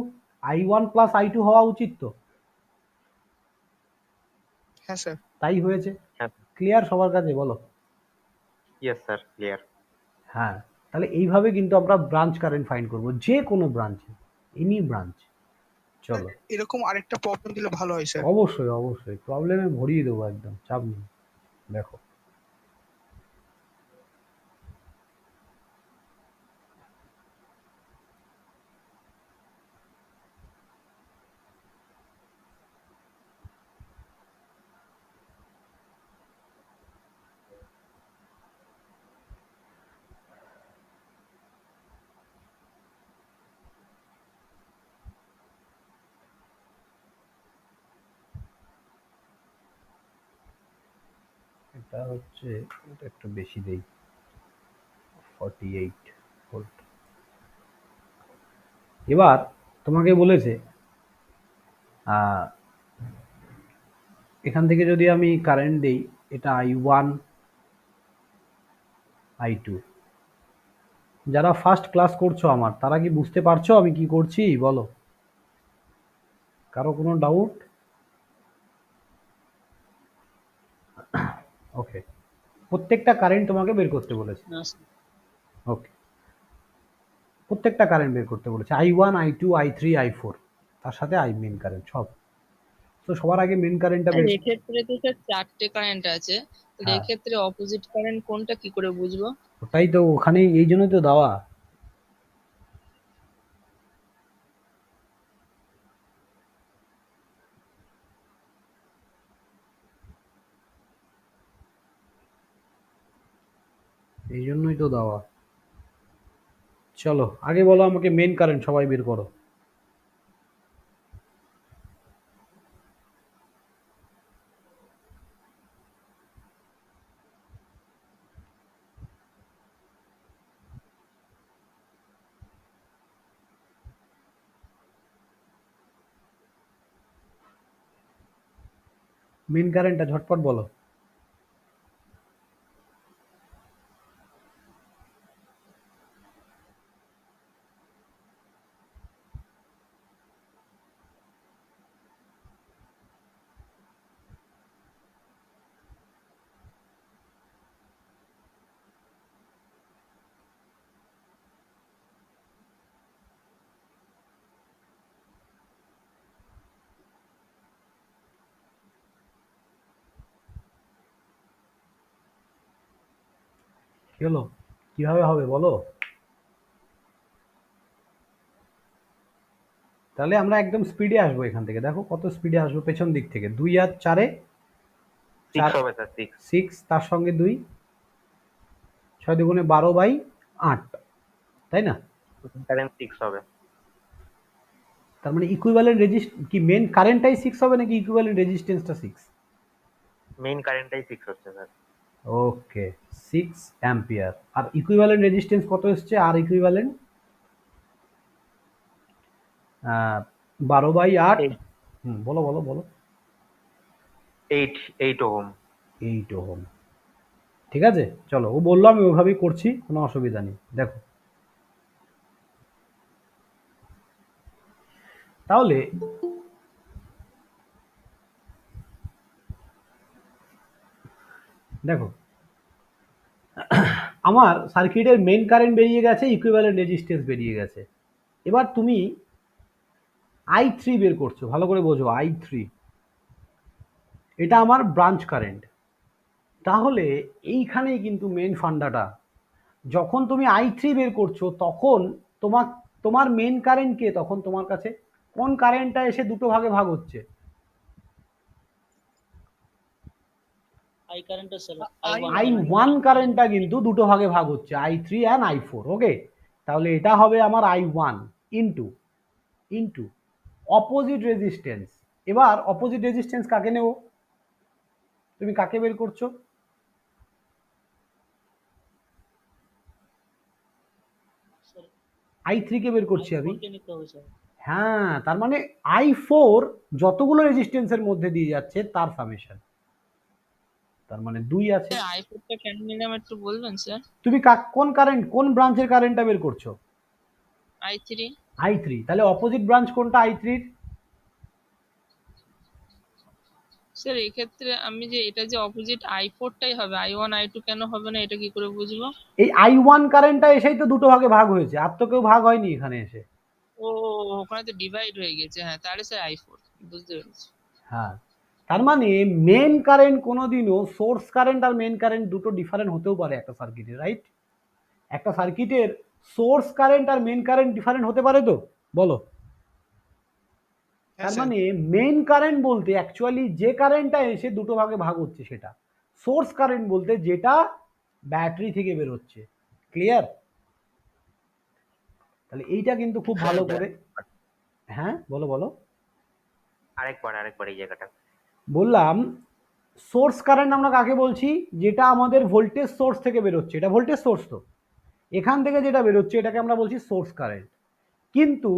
I1 plus I2 হওয়া উচিত তো। হ্যাঁ স্যার। তাই হয়েছে। হ্যাঁ, ক্লিয়ার সবার কাছে বলো? Yes sir, clear. হ্যাঁ, তাহলে এইভাবে কিন্তু আমরা ব্রাঞ্চ কারেন্ট ফাইন্ড করব, যে কোনো ব্রাঞ্চে, এনি ব্রাঞ্চ। চলো, এরকম আরেকটা প্রবলেম দিলে ভালো হয় স্যার। অবশ্যই অবশ্যই প্রবলেমে ভরিয়ে দেবো, একদম চাপ নেই। দেখো, এটা হচ্ছে, এটা একটু বেশি দেই, 48 ভোল্ট। এবার তোমাকে বলেছে এখান থেকে যদি আমি কারেন্ট দেই, এটা I1 I2। যারা ফার্স্ট ক্লাস করছো আমার, তারা কি বুঝতে পারছো আমি কি করছি বলো? কারো কোনো ডাউট? ওকে, প্রত্যেকটা কারেন্ট তোমাকে বের করতে বলেছে। না স্যার। ওকে, প্রত্যেকটা কারেন্ট বের করতে বলেছে, I1 I2 I3 I4, তার সাথে I মেন কারেন্ট সব। তো সবার আগে মেন কারেন্টটা আর বের। এক্ষেত্রে তো স্যার চারটে কারেন্ট আছে, তাহলে হ্যাঁ, এক্ষেত্রে অপোজিট কারেন্ট কোনটা কি করে বুঝবো? ওটাই তো ওখানেই, এই জন্যই তো দেওয়া। এই জন্যই তো দেওয়া। চলো আগে বলো আমাকে মেন কারেন্ট সবাই বের করো। মেন কারেন্টটা ঝটপট বলো। কি হলো, কিভাবে হবে বলো? তাহলে আমরা একদম স্পিডে আসবো এখান থেকে, দেখো কত স্পিডে আসবো পেছন দিক থেকে। 2 আর 4-এ 6 হবে স্যার, 6। 6, তার সঙ্গে 2, 6 দুগুণে 12/8, তাই না? কারেন্ট 6 হবে। তার মানে ইকুইভ্যালেন্ট কি মেন কারেন্টটাই 6 হবে নাকি ইকুইভ্যালেন্ট রেজিস্ট্যান্সটা 6? মেইন কারেন্টটাই 6 হচ্ছে স্যার। ওকে, 6 অ্যাম্পিয়ার। আর ইকুইভ্যালেন্ট রেজিস্ট্যান্স কত এসছে? আর ইকুইভ্যালেন্ট 12/8। বলো বলো বলো। 8 ওহম। 8 ওহম। ঠিক আছে, চলো, ও বললো আমি ওইভাবেই করছি, কোনো অসুবিধা নেই। দেখো তাহলে দেখো আমার সার্কিটের মেইন কারেন্ট বেরিয়ে গেছে, ইকুইভ্যালেন্ট রেজিস্ট্যান্স বেরিয়ে গেছে। এবার তুমি I3 বের করছো, ভালো করে বোঝো। I3 এটা আমার ব্রাঞ্চ কারেন্ট। তাহলে এইখানেই কিন্তু মেন ফান্ডাটা, যখন তুমি I3 বের করছো তখন তোমার মেন কারেন্ট কে? তখন তোমার কাছে কোন কারেন্টটা এসে দুটো ভাগে ভাগ হচ্ছে? আই কারেন্টটা স্যার I1 কারেন্টটা কিন্তু দুটো ভাগে ভাগ হচ্ছে, I3 অ্যান্ড I4। ওকে, তাহলে এটা হবে আমার I1 ইন্টু অপোজিট রেজিস্ট্যান্স। এবার অপোজিট রেজিস্ট্যান্স কাকে নেব? তুমি কাকে বের করছো? স্যার I3 কে বের করছি আমি। I4 কে নিতে হবে স্যার। হ্যাঁ, তার মানে I4 যতগুলো রেজিস্ট্যান্সের মধ্যে দিয়ে যাচ্ছে তার সামেশন, তার মানে 2 আছে। i4 টা কেন নিলাম একটু বলবেন স্যার? তুমি কোন কারেন্ট, কোন ব্রাঞ্চের কারেন্টটা বের করছো? i3। I3, তাহলে অপোজিট ব্রাঞ্চ কোনটা I3 এর? স্যার এক্ষেত্রে আমি যে এটা যে অপোজিট i4 টাই হবে, i1 i2 কেন হবে না এটা কি করে বুঝবো? এই I1 কারেন্টটা এসেই তো দুটো ভাগে ভাগ হয়েছে, আর তো কেউ ভাগ হয়নি এখানে এসে। ও, ওখানে তো ডিভাইড হয়ে গেছে। হ্যাঁ, তাহলে স্যার i4 বুঝতে পেরেছি। হ্যাঁ, তার মানে মেন কারেন্ট কোনোদিনও সোর্স কারেন্ট আর মেন কারেন্ট দুটো ডিফারেন্ট হতেও পারে একটা সার্কিটে, রাইট? একটা সার্কিটের সোর্স কারেন্ট আর মেন কারেন্ট ডিফারেন্ট হতে পারে তো, বলো? হ্যাঁ তার স্যার। মানে মেন কারেন্ট বলতে অ্যাকচুয়ালি যে কারেন্টটা এসে দুটো ভাগে ভাগ হচ্ছে সেটা। সোর্স কারেন্ট বলতে যেটা ব্যাটারি থেকে বেরোচ্ছে। ক্লিয়ার? তাহলে এইটা কিন্তু খুব ভালো করে, হ্যাঁ বলো বলো। আরেকবার এই জায়গাটা। বললাম সোর্স কারেন্ট আমরা কাকে বলছি? যেটা আমাদের ভোল্টেজ সোর্স থেকে বেরোচ্ছে, এটা ভোল্টেজ সোর্স তো, এখান থেকে যেটা বেরোচ্ছে এটাকে আমরা বলছি সোর্স কারেন্ট। কিন্তু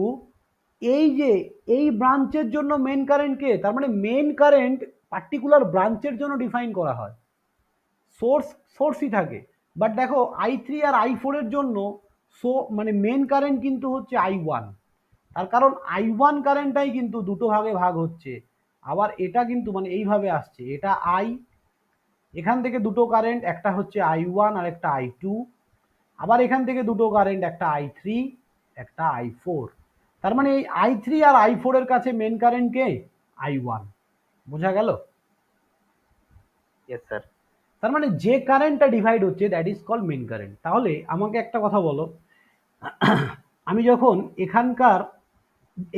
এই যে এই ব্রাঞ্চের জন্য মেন কারেন্ট কে? তার মানে মেন কারেন্ট পার্টিকুলার ব্রাঞ্চের জন্য ডিফাইন করা হয়, সোর্সই থাকে। বাট দেখো I3 আর I4 এর জন্য মানে মেন কারেন্ট কিন্তু হচ্ছে I1, তার কারণ I1 কারেন্টটাই কিন্তু দুটো ভাগে ভাগ হচ্ছে। আবার এটা কিন্তু মানে এইভাবে আসছে, এটা এখান থেকে দুটো কারেন্ট, একটা হচ্ছে I1 আর একটা I2। আবার এখান থেকে দুটো কারেন্ট, একটা I3 একটা I4। তার মানে এই I3 আর I4 এর কাছে মেন কারেন্ট কে? I1। বোঝা গেল? Yes sir. তার মানে যে কারেন্টটা ডিভাইড হচ্ছে that is call main current. তাহলে আমাকে একটা কথা বলো, আমি যখন এখানকার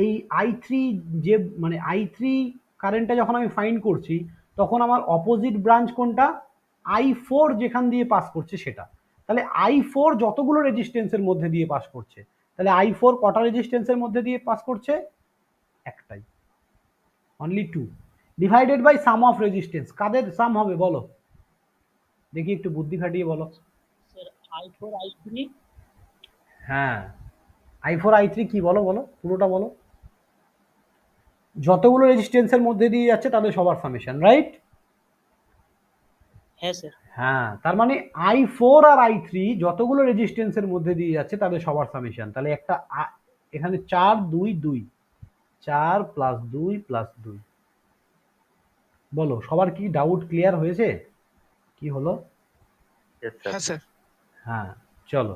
এই I3 যে মানে I3 কারেন্টটা যখন আমি ফাইন্ড করছি তখন আমার অপোজিট ব্রাঞ্চ কোনটা? I4 যেখান দিয়ে পাস করছে সেটা। তাহলে I4 যতগুলো রেজিস্ট্যান্সের মধ্যে দিয়ে পাস করছে, তাহলে I4 কটা রেজিস্ট্যান্সের মধ্যে দিয়ে পাস করছে? একটাই, only 2, divided by sum of resistance. কাদের সাম হবে বলো দেখি, একটু বুদ্ধি খাটিয়ে বলো। স্যার I4 I3 হ্যাঁ, I4 I3 কি বলো বলো, পুরোটা বলো। যতগুলো রেজিস্ট্যান্সের মধ্যে দিয়ে যাচ্ছে তাদের সবার সামেশন, রাইট? হ্যাঁ স্যার। হ্যাঁ, তার মানে I4 আর I3 যতগুলো রেজিস্ট্যান্সের মধ্যে দিয়ে যাচ্ছে তাদের সবার সামেশন। তাহলে একটা এখানে 4 2 2, 4 প্লাস 2 প্লাস 2। বলো সবার কি ডাউট ক্লিয়ার হয়েছে? কি হলো? Yes sir. হ্যাঁ স্যার। হ্যাঁ, চলো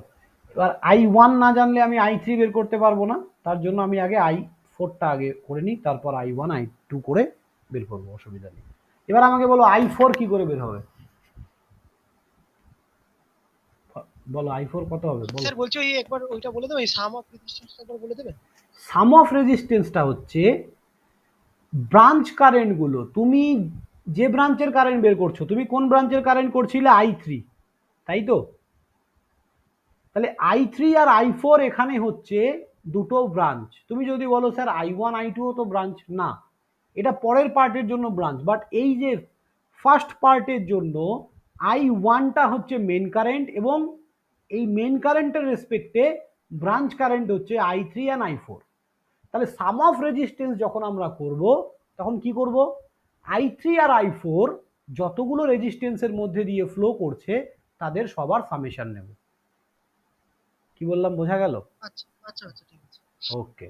এবার I1 না জানলে আমি I3 বের করতে পারবো না, তার জন্য আমি আগে I4টা আগে করে নিই, তারপর I1 I2 করে বের করবো, অসুবিধা নেই। এবার আমাকে বলো I4 কি করে বের হবে? বলো i4 কত হবে বলো। স্যার বলছি ওই একবার ওইটা বলে দেবে, সাম অফ রেজিস্ট্যান্সটা একবার বলে দেবে। সাম অফ রেজিস্ট্যান্সটা হচ্ছে ব্রাঞ্চ কারেন্টগুলো, তুমি যে ব্রাঞ্চের কারেন্ট বের করছো, তুমি কোন ব্রাঞ্চের কারেন্ট করছিলে i3, তাই তো? তাহলে i3 আর i4 এখানে হচ্ছে দুটো ব্রাঞ্চ। তুমি যদি বলো স্যার i1 i2 ও তো ব্রাঞ্চ, না, এটা পরের পার্টের জন্য ব্রাঞ্চ, বাট এই যে ফার্স্ট পার্টের জন্য i1টা হচ্ছে মেন কারেন্ট, এবং এই মেন কারেন্টের রেসপেক্টে ব্রাঞ্চ কারেন্ট হচ্ছে i3 অ্যান্ড i4। তাহলে সাম অফ রেজিস্ট্যান্স যখন আমরা করব তখন কি করব, i3 আর i4 যতগুলো রেজিস্ট্যান্সের মধ্যে দিয়ে ফ্লো করছে তাদের সবার সামেশন নেব। কি বললাম বোঝা গেল? আচ্ছা আচ্ছা আচ্ছা, ঠিক আছে। ওকে,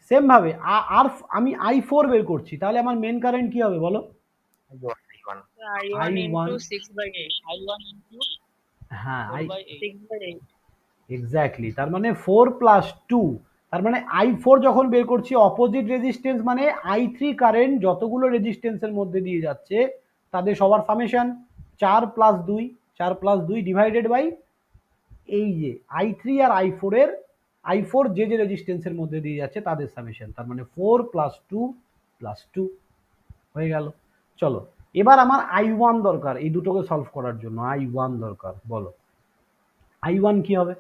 সেম ভাবে আর আমি i4 বের করছি, তাহলে আমার মেন কারেন্ট কি হবে বলো? I1 I1 I1 into 6/8, I1 into হ্যাঁ 4/8, 6/8, এক্স্যাক্টলি, তার মানে 4 প্লাস 2, তার মানে i4 যখন বের করছি অপোজিট রেজিস্ট্যান্স মানে i3 কারেন্ট যতগুলো রেজিস্ট্যান্সের মধ্যে দিয়ে যাচ্ছে তাদের সবার summation 4 plus 2, 4 plus 2 divided by এই যে i3 আর i4 এর, i4 যে যে রেজিস্ট্যান্সের মধ্যে দিয়ে যাচ্ছে তাদের সামেশন, তার মানে 4 প্লাস 2 প্লাস 2 হয়ে গেল। চলো এবার আমার i1 দরকার, এই দুটোকে সলভ করার জন্য i1 দরকার, বলো i1 কি হবে?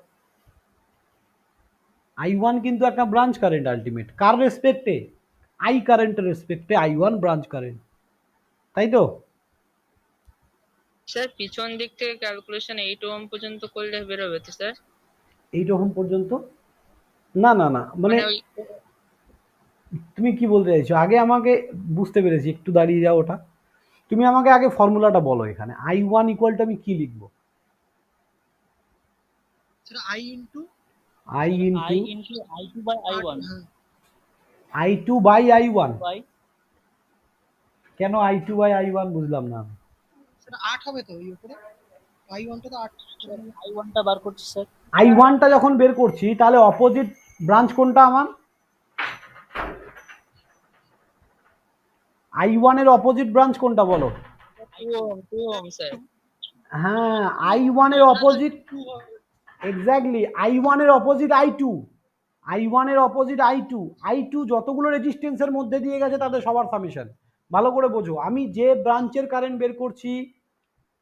i1 কিন্তু একটা ব্রাঞ্চ কারেন্ট আলটিমেট, কার রেসপেক্টে? i কারেন্টের রেসপেক্টে i1 ব্রাঞ্চ কারেন্ট, তাই তো? স্যার পিছন দিক থেকে ক্যালকুলেশন 8 ওহম পর্যন্ত করলে বেরোবে তো স্যার? এইরকম পর্যন্ত? না না না, মানে মানে ওই তুমি কি বলতে চাইছো আগে আমাকে বুঝতে পেরেছি, একটু দাঁড়িয়ে যাও ওটা, তুমি আমাকে আগে ফর্মুলাটা বলো, এখানে i1 ইকুয়াল টু আমি কি লিখবো? Sir I into i I into into I2 by I1 i2 by i1, by কেন i2 বাই i1 বুঝলাম না। স্যার 8 হবে তো ওই উপরে, I1টা তো 8। I1 টা বার করছি স্যার। i1টা যখন বের করছি তাহলে অপোজিট ব্রাঞ্চ কোনটা আমার? i1 এর অপোজিট ব্রাঞ্চ কোনটা বলো? 2 ওহম স্যার। হ্যাঁ i1 এর অপোজিট, এক্স্যাক্টলি i1 এর অপোজিট i2, i1 এর অপোজিট i2, i2 যতগুলো রেজিস্ট্যান্সের মধ্যে দিয়ে গেছে তাদের সবার সামেশন। ভালো করে বোঝো, আমি যে ব্রাঞ্চের কারেন্ট বের করছি,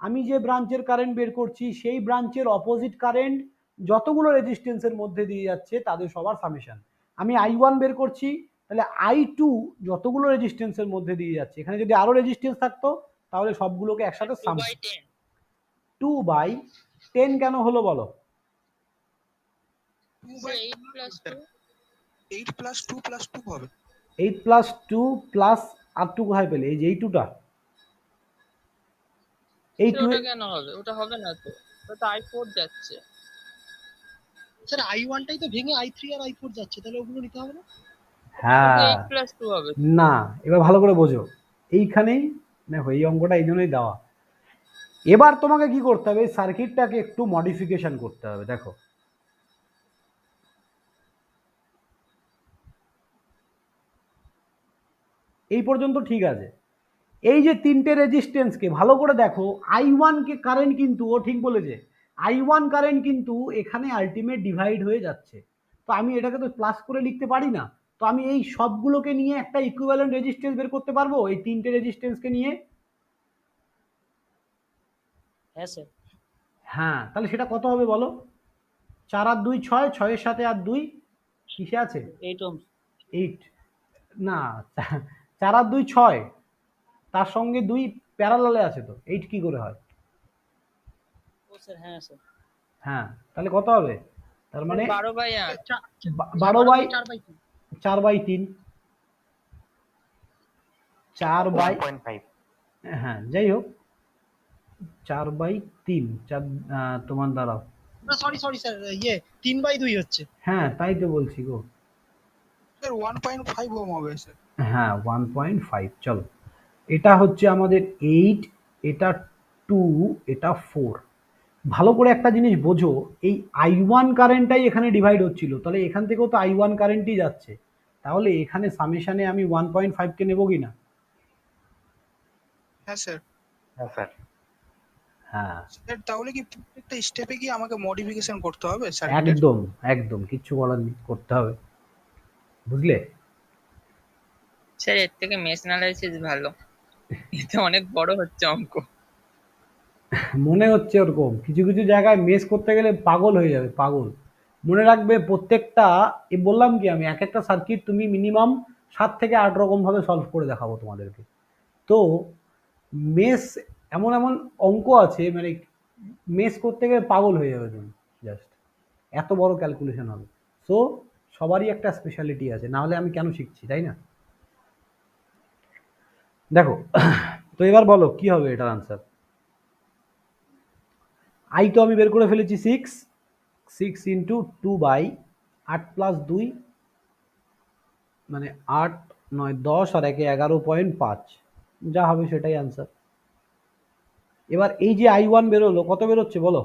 আমি যে ব্রাঞ্চের কারেন্ট বের করছি সেই ব্রাঞ্চের অপোজিট কারেন্ট যতগুলো রেজিস্ট্যান্সের মধ্যে দিয়ে যাচ্ছে তাদের সবার সামেশন। আমি i1 বের করছি, তাহলে i2 যতগুলো রেজিস্ট্যান্সের মধ্যে দিয়ে যাচ্ছে, এখানে যদি আরো রেজিস্ট্যান্স থাকতো তাহলে সবগুলোকে একসাথে 2/10 2/10 কেন হলো বলো? 2 sir by 8 plus 2 8 plus 2 plus 2 হবে। 8 প্লাস 2 প্লাস আর 2 কোথায় পেলে? এই যে এই 2টা, এই স্যার 2 ওটা কেন হবে? ওটা হবে না তো, ওটা i4 যাচ্ছে। স্যার I1টাই তো ভেঙে I3 আর I4 যাচ্ছে, তাহলে ওগুলো নিতে হবে না? হ্যাঁ 8 প্লাস 2 হবে। না, এবার ভালো করে বোঝো, এইখানেই দেখো এই অঙ্কটা এই জন্যই দেওয়া। এবার তোমাকে কি করতে হবে, সার্কিটটাকে একটু মডিফিকেশন করতে হবে। দেখো এই পর্যন্ত ঠিক আছে, এই যে তিনটে রেজিস্ট্যান্সকে ভালো করে দেখো, i1 কে কারেন্ট কিন্তু ও ঠিক বলেছে, i1 কারেন্ট কিন্তু এখানে আলটিমেট ডিভাইড হয়ে যাচ্ছে, তো আমি এটাকে তো প্লাস করে লিখতে পারি না, তো আমি এই সবগুলোকে নিয়ে একটা ইকুইভ্যালেন্ট রেজিস্ট্যান্স বের করতে পারবো এই তিনটে রেজিস্ট্যান্সকে নিয়ে। হ্যাঁ স্যার। হ্যাঁ, তাহলে সেটা কত হবে বলো? 4 আর 2 6, 6-এর সাথে আর 2 কিসে আছে? 8 ohms 8, না 4 আর 2 6, তার সঙ্গে 2 প্যারালালে আছে, তো 8 কি করে হয়? ও স্যার, হ্যাঁ স্যার। হ্যাঁ, তাহলে কত হবে? তার মানে 12/8 12/4/3, 4/3। 1.5 হ্যাঁ যাই হোক 4/3, 4 তোমার দাঁড়াও, না সরি সরি স্যার, 3/2 হচ্ছে। হ্যাঁ তাই তো বলছি গো, স্যার 1.5 ওহম হবে স্যার। হ্যাঁ 1.5। চলো এটা হচ্ছে আমাদের 8, এটা 2, এটা 4। ভালো করে একটা জিনিস বোঝো, এই i1 কারেন্টটাই এখানে ডিভাইড হচ্ছিল, তাহলে এখান থেকেও তো i1 কারেন্টই যাচ্ছে, তাহলে এখানে সামেশনে আমি 1.5 কে নেবো কিনা? হ্যাঁ স্যার। হ্যাঁ স্যার। হ্যাঁ, স্যার তাহলে কি প্রত্যেকটা স্টেপে কি আমাকে মডিফিকেশন করতে হবে সার্কিটের? একদম একদম কিচ্ছু করার নেই, করতে হবে, বুঝলে? স্যার এর থেকে মেশ অ্যানালাইসিস ভালো, এতে অনেক বড় হচ্ছে অঙ্ক। মনে হচ্ছে ওরকম, কিছু কিছু জায়গায় মেস করতে গেলে পাগল হয়ে যাবে, পাগল। মনে রাখবে প্রত্যেকটা, বললাম কি আমি, এক একটা সার্কিট তুমি মিনিমাম 7 থেকে 8 রকম ভাবে সলভ করে দেখাবো তোমাদেরকে। তো মেস, এমন এমন অঙ্ক আছে, মানে মেস করতে গেলে পাগল হয়ে যাবে তুমি, জাস্ট এত বড় ক্যালকুলেশন হবে। সো সবারই একটা স্পেশালিটি আছে, না হলে আমি কেন শিখছি, তাই না? দেখো, তো এবার বলো কি হবে এটার আনসার। আই তো আমি বের করে ফেলেছি 6 ইন্টু 2/8 + 2, মানে 8 9 10 আর 1 11.5, যা হবে সেটাই আনসার। এবার এই যে I1 বেরোলো, কত বেরোচ্ছে বলো?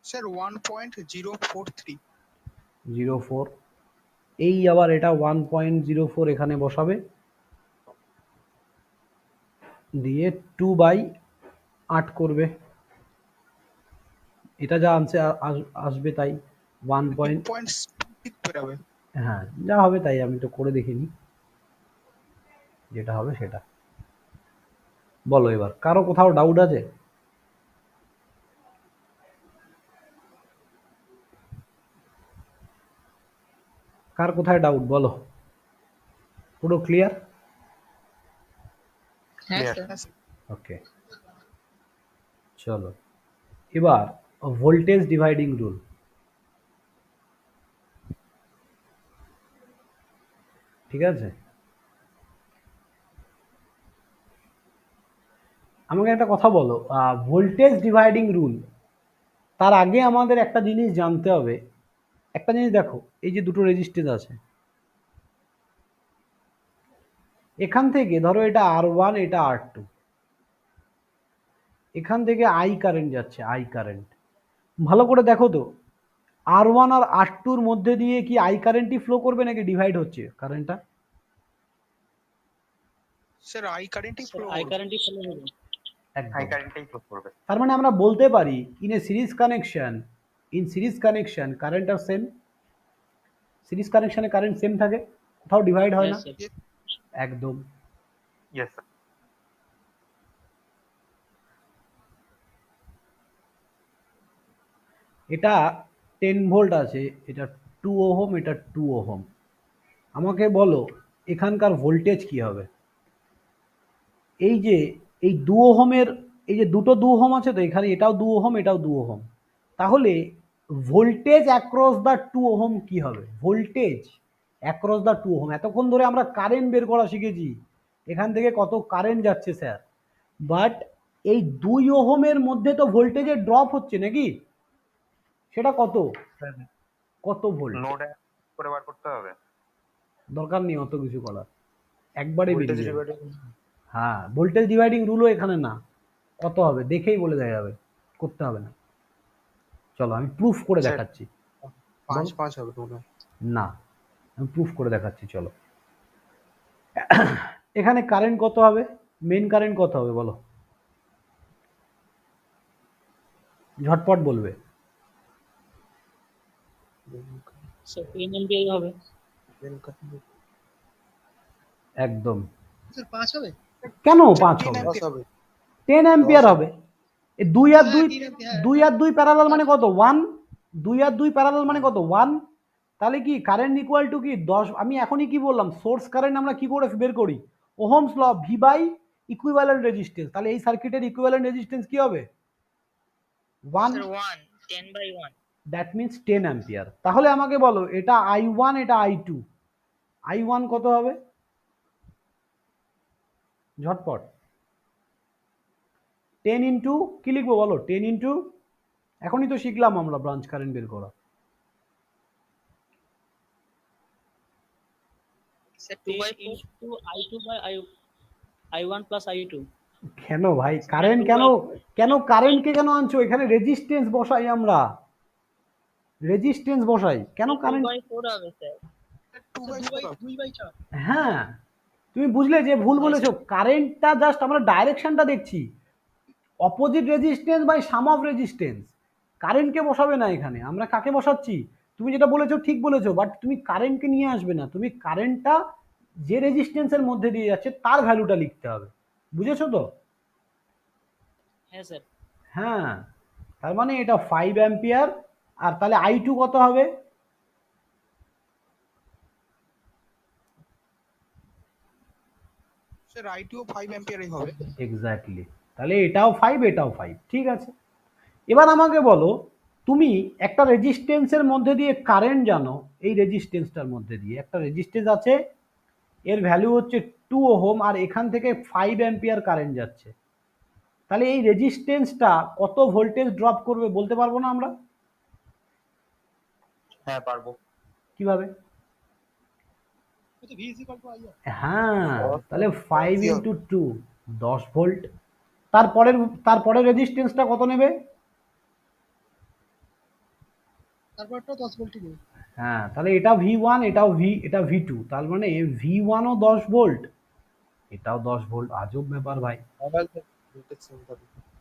স্যার 1.043। 04। এই আবার এটা 1.04 এখানে বসাবে, দিয়ে 2/8 করবে, এটা যা আসবে তাই 1 পয়েন্ট, 8.6 বেরোবে। হ্যাঁ যা হবে তাই, আমি তো করে দেখিনি, যেটা হবে সেটা। বলো এবার, কারো কোথাও ডাউট আছে? কার কোথায় ডাউট বলো? পুরো ক্লিয়ার? হ্যাঁ Clear. স্যার। হ্যাঁ, স্যার। ওকে, চলো এবার ভোল্টেজ ডিভাইডিং রুল। ঠিক আছে, আমাকে একটা কথা বলো, ভোল্টেজ ডিভাইডিং রুল, তার আগে আমাদের একটা জিনিস জানতে হবে। একটা জিনিস দেখো, এই যে দুটো রেজিস্ট্যান্স আছে, এখান থেকে ধরো এটা R1, এটা R2, এখান থেকে আই কারেন্ট যাচ্ছে, আই কারেন্ট। ভালো করে দেখো তো, R1 আর R2 এর মধ্যে দিয়ে কি আই কারেন্টই ফ্লো করবে নাকি ডিভাইড হচ্ছে কারেন্টটা? স্যার আই কারেন্টই স্যার ফ্লো আই করবে। কারেন্টই ফলো হবে। হাই একদম। কারেন্টটাই ফ্লো করবে। তার মানে আমরা বলতে পারি in series connection current are same, series কানেকশনে কারেন্ট সেম থাকে, কোথাও ডিভাইড হয় হ্যাঁ না। স্যার। একদম। Yes sir. এটা 10 ভোল্ট আছে, এটা 2 ওহম, এটা 2 ওহম। আমাকে বলো এখানকার ভোল্টেজ কি হবে? এই যে এই 2 ওহমের, এই যে দুটো 2 ওহম আছে তো এখানে, এটাও 2 ওহম, এটাও 2 ওহম, তাহলে ভোল্টেজ অ্যাক্রস দ্য 2 ওহম কি হবে? ভোল্টেজ অ্যাক্রস দ্য 2 ওহম, এতক্ষণ ধরে আমরা কারেন্ট বের করা শিখেছি, এখান থেকে কত কারেন্ট যাচ্ছে স্যার, বাট এই 2 ওহমের মধ্যে তো ভোল্টেজের ড্রপ হচ্ছে নাকি, সেটা কত, কত ভোল্ট? নোড করে বার করতে হবে। দরকার নেই অত কিছু করার, একবারে ভোল্টেজ বেরিয়ে যাবে। ডিভাইডার। হ্যাঁ, ভোল্টেজ ডিভাইডিং রুলও এখানে না, কত হবে দেখেই বলে দেওয়া যাবে, করতে হবে না। চলো আমি প্রুফ করে স্যার, দেখাচ্ছি। 5 হবে মনে হয়। না, আমি প্রুফ করে দেখাচ্ছি, চলো। এখানে কারেন্ট কত হবে, মেন কারেন্ট কত হবে বলো, ঝটপট বলবে। স্যার 10 এমপিআই হবে। একদম। স্যার 5 হবে? কেন 5 10 হবে? 10 হবে। 10 অ্যাম্পিয়ার হবে। এই 2 আর 2, হ্যাঁ, 10 অ্যাম্পিয়ার, 2 আর 2 প্যারালাল মানে কত 1, 2 আর 2 প্যারালাল মানে কত 1, তাহলে কি কারেন্ট ইকুয়াল টু কি 10। আমি এখনই কি বললাম, সোর্স কারেন্ট আমরা কি করে বের করি, Ohm's law, V by equivalent resistance. তাহলে এই সার্কিটের ইকুইভ্যালেন্ট রেজিস্ট্যান্স কি হবে 1, স্যার 1 10/1। That means 10 ampere. তাহলে আমাকে বলো এটা I1, এটা I2, I1 কত হবে ঝটপট, 10 ইন্টু কি লিখবো বলো, 10 ইন্টু, এখনই তো শিখলাম আমরা ব্রাঞ্চ কারেন্ট বের করা। Sir 10 2/4। Into I2 by I1 plus I2। কেন ভাই কারেন্ট, কেন কেন কারেন্টকে কেন আনছো এখানে, রেজিস্ট্যান্স বসাই আমরা, রেজিস্ট্যান্স বসাই, কেন কারেন্ট? 2/4 হবে স্যার। 2/4। হ্যাঁ, তুমি বুঝলে যে ভুল হ্যাঁ, বলেছো, কারেন্টটা জাস্ট আমরা ডাইরেকশনটা দেখছি, opposite resistance by sum of resistance. কারেন্টকে বসাবে না এখানে, আমরা কাকে বসাচ্ছি? তুমি যেটা বলেছো ঠিক বলেছো, বাট তুমি কারেন্টকে নিয়ে আসবে না, তুমি কারেন্টটা যে রেজিস্ট্যান্সের মধ্যে দিয়ে যাচ্ছে তার ভ্যালুটা লিখতে হবে। বুঝেছো তো? হ্যাঁ স্যার। হ্যাঁ, তার মানে এটা 5 অ্যাম্পিয়ার। আর তাহলে I2 কত হবে? স্যার I2 ও 5 অ্যাম্পিয়ারই হবে। এক্স্যাক্টলি, তাহলে এটাও 5 এটাও 5, ঠিক আছে। এবার আমাকে বলো, তুমি একটা রেজিস্ট্যান্সের মধ্যে দিয়ে কারেন্ট জানো, এই রেজিস্ট্যান্সটার মধ্যে দিয়ে একটা রেজিস্ট্যান্স আছে, এর ভ্যালু হচ্ছে 2 ওহম, আর এখান থেকে 5 অ্যাম্পিয়ার কারেন্ট যাচ্ছে। তাহলে এই রেজিস্ট্যান্সটা কত ভোল্টেজ ড্রপ করবে বলতে পারবো না আমরা? হ্যাঁ পারবো। কিভাবে? তো V is equal to IR। হ্যাঁ, তাহলে 5 ইন্টু 2 10 ভোল্ট। তারপরের রেজিস্ট্যান্সটা কত নেবে? তারপরটা 10 ভোল্টই নেই। হ্যাঁ, তাহলে এটা V1, এটা V2, তার মানে V1 ও 10 ভোল্ট, এটাও 10 ভোল্ট। আজব ব্যাপার ভাই।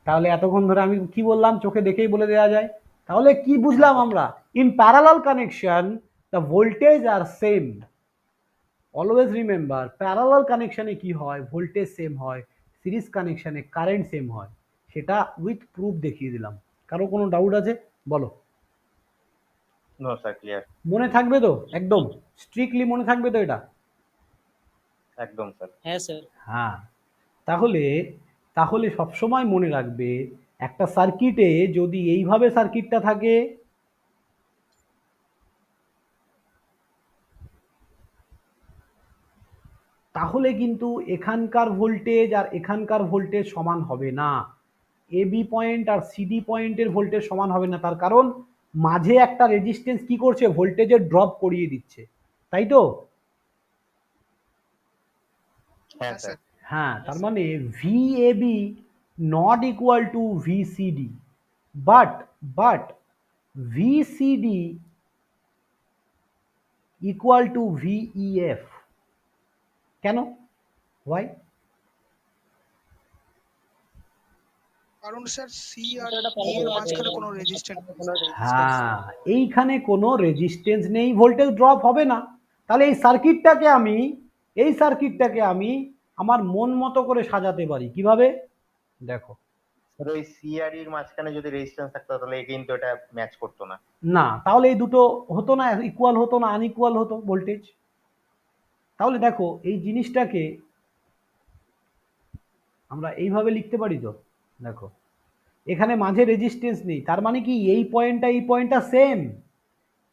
তাহলে এতক্ষণ ধরে আমি কি বললাম চোখে দেখেই বলে দেওয়া যায়। তাহলে কি বুঝলাম আমরা? In parallel connection the voltage are same. Always remember, parallel কানেকশনে কি হয়? ভোল্টেজ সেম হয়, সিরিজ কানেকশনে কারেন্ট সেম হয়। সেটা উইথ প্রুফ দেখিয়ে দিলাম। কারো কোনো ডাউট আছে? বলো। No sir, clear. মনে থাকবে তো? একদম স্ট্রিক্টলি মনে থাকবে তো এটা? একদম স্যার। হ্যাঁ স্যার। হ্যাঁ, তাহলে তাহলে সবসময় মনে রাখবে, একটা সার্কিটে যদি এইভাবে সার্কিটটা থাকে, তাহলে কিন্তু এখানকার ভোল্টেজ আর এখানকার ভোল্টেজ সমান হবে না। A B point R CD পয়েন্টের ভোল্টেজ সমান হবে না, তার কারণ মাঝে একটা রেজিস্ট্যান্স কি করছে? ভোল্টেজের ড্রপ করিয়ে দিচ্ছে, তাই তো? হ্যাঁ স্যার। হ্যাঁ, তার মানে VAB not equal to VCD, but VCD equal to VEF. কেন? ওয়াই? কারণ স্যার সি আর এটা ই এর parallel মাঝখানে আছে। কোনো রেজিস্ট্যান্স হ্যাঁ, এইখানে কোনো রেজিস্ট্যান্স নেই, ভোল্টেজ ড্রপ হবে না। তাহলে এই সার্কিটটাকে আমি আমার মন মতো করে সাজাতে পারি। কিভাবে? দেখো, স্যার ওই সি আর এর মাঝখানে যদি রেজিস্ট্যান্স থাকতো তাহলে কিন্তু এটা ম্যাচ করতো না। না, তাহলে এই দুটো হতো না, ইকুয়াল হতো না, আনইকুয়াল হতো ভোল্টেজ। তাহলে দেখো, এই জিনিসটাকে আমরা এইভাবে লিখতে পারি তো। দেখো, এখানে মাঝে রেজিস্ট্যান্স নেই, তার মানে কি এই পয়েন্টটা সেম।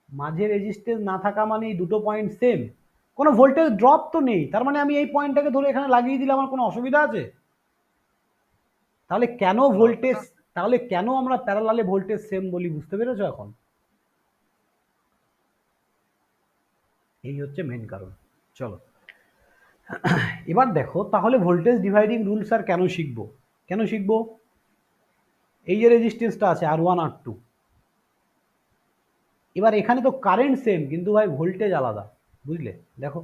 মাঝে রেজিস্ট্যান্স না থাকা মানে এই দুটো পয়েন্ট সেম, কোনো ভোল্টেজ ড্রপ তো নেই, তার মানে আমি এই পয়েন্টটাকে ধরে এখানে লাগিয়ে দিলে আমার কোনো অসুবিধা আছে? তাহলে কেন ভোল্টেজ, তাহলে কেন আমরা প্যারালালে ভোল্টেজ সেম বলি? বুঝতে পেরেছো এখন? এই হচ্ছে মেন কারণ। চলো এবার দেখো, তাহলে ভোল্টেজ ডিভাইডিং রুলস আর কেন শিখবো? এই যে রেজিস্ট্যান্সটা আছে R1 R2, এবার এখানে তো কারেন্ট সেম কিন্তু ভাই ভোল্টেজ আলাদা, বুঝলে? দেখো,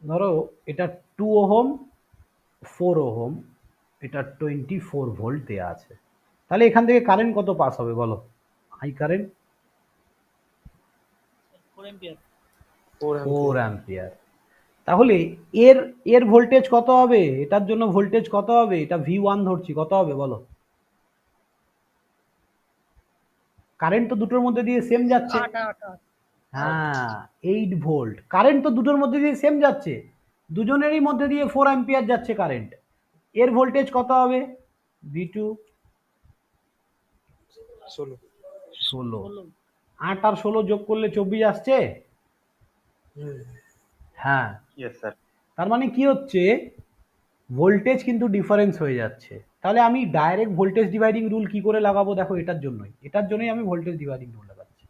ধরো এটা 2 ওহম 4 ওহম, এটা 24 ভোল্ট দেওয়া আছে। তাহলে এখান থেকে কারেন্ট কত পাস হবে বলো? I current 4 ampere. 4 অ্যাম্পিয়ার। তাহলে এর এর ভোল্টেজ কত হবে? এটার জন্য ভোল্টেজ কত হবে? এটা V1 ধরছি, কত হবে বলো? কারেন্ট তো দুটোর মধ্যে দিয়ে সেম যাচ্ছে। 8 হ্যাঁ, 8 ভোল্ট। কারেন্ট তো দুটোর মধ্যে দিয়ে সেম যাচ্ছে, দুজনেরই মধ্যে দিয়ে 4 অ্যাম্পিয়ার যাচ্ছে কারেন্ট। এর ভোল্টেজ কত হবে? V2 16। 8 আর 16 যোগ করলে 24 আসছে। হ্যাঁ, ইয়েস স্যার। তার মানে কি হচ্ছে? ভোল্টেজ কিন্তু ডিফারেন্স হয়ে যাচ্ছে। তাহলে আমি ডাইরেক্ট ভোল্টেজ ডিভাইডিং রুল কি করে লাগাবো? দেখো, এটার জন্যই আমি ভোল্টেজ ডিভাইডিং রুল লাগাচ্ছি।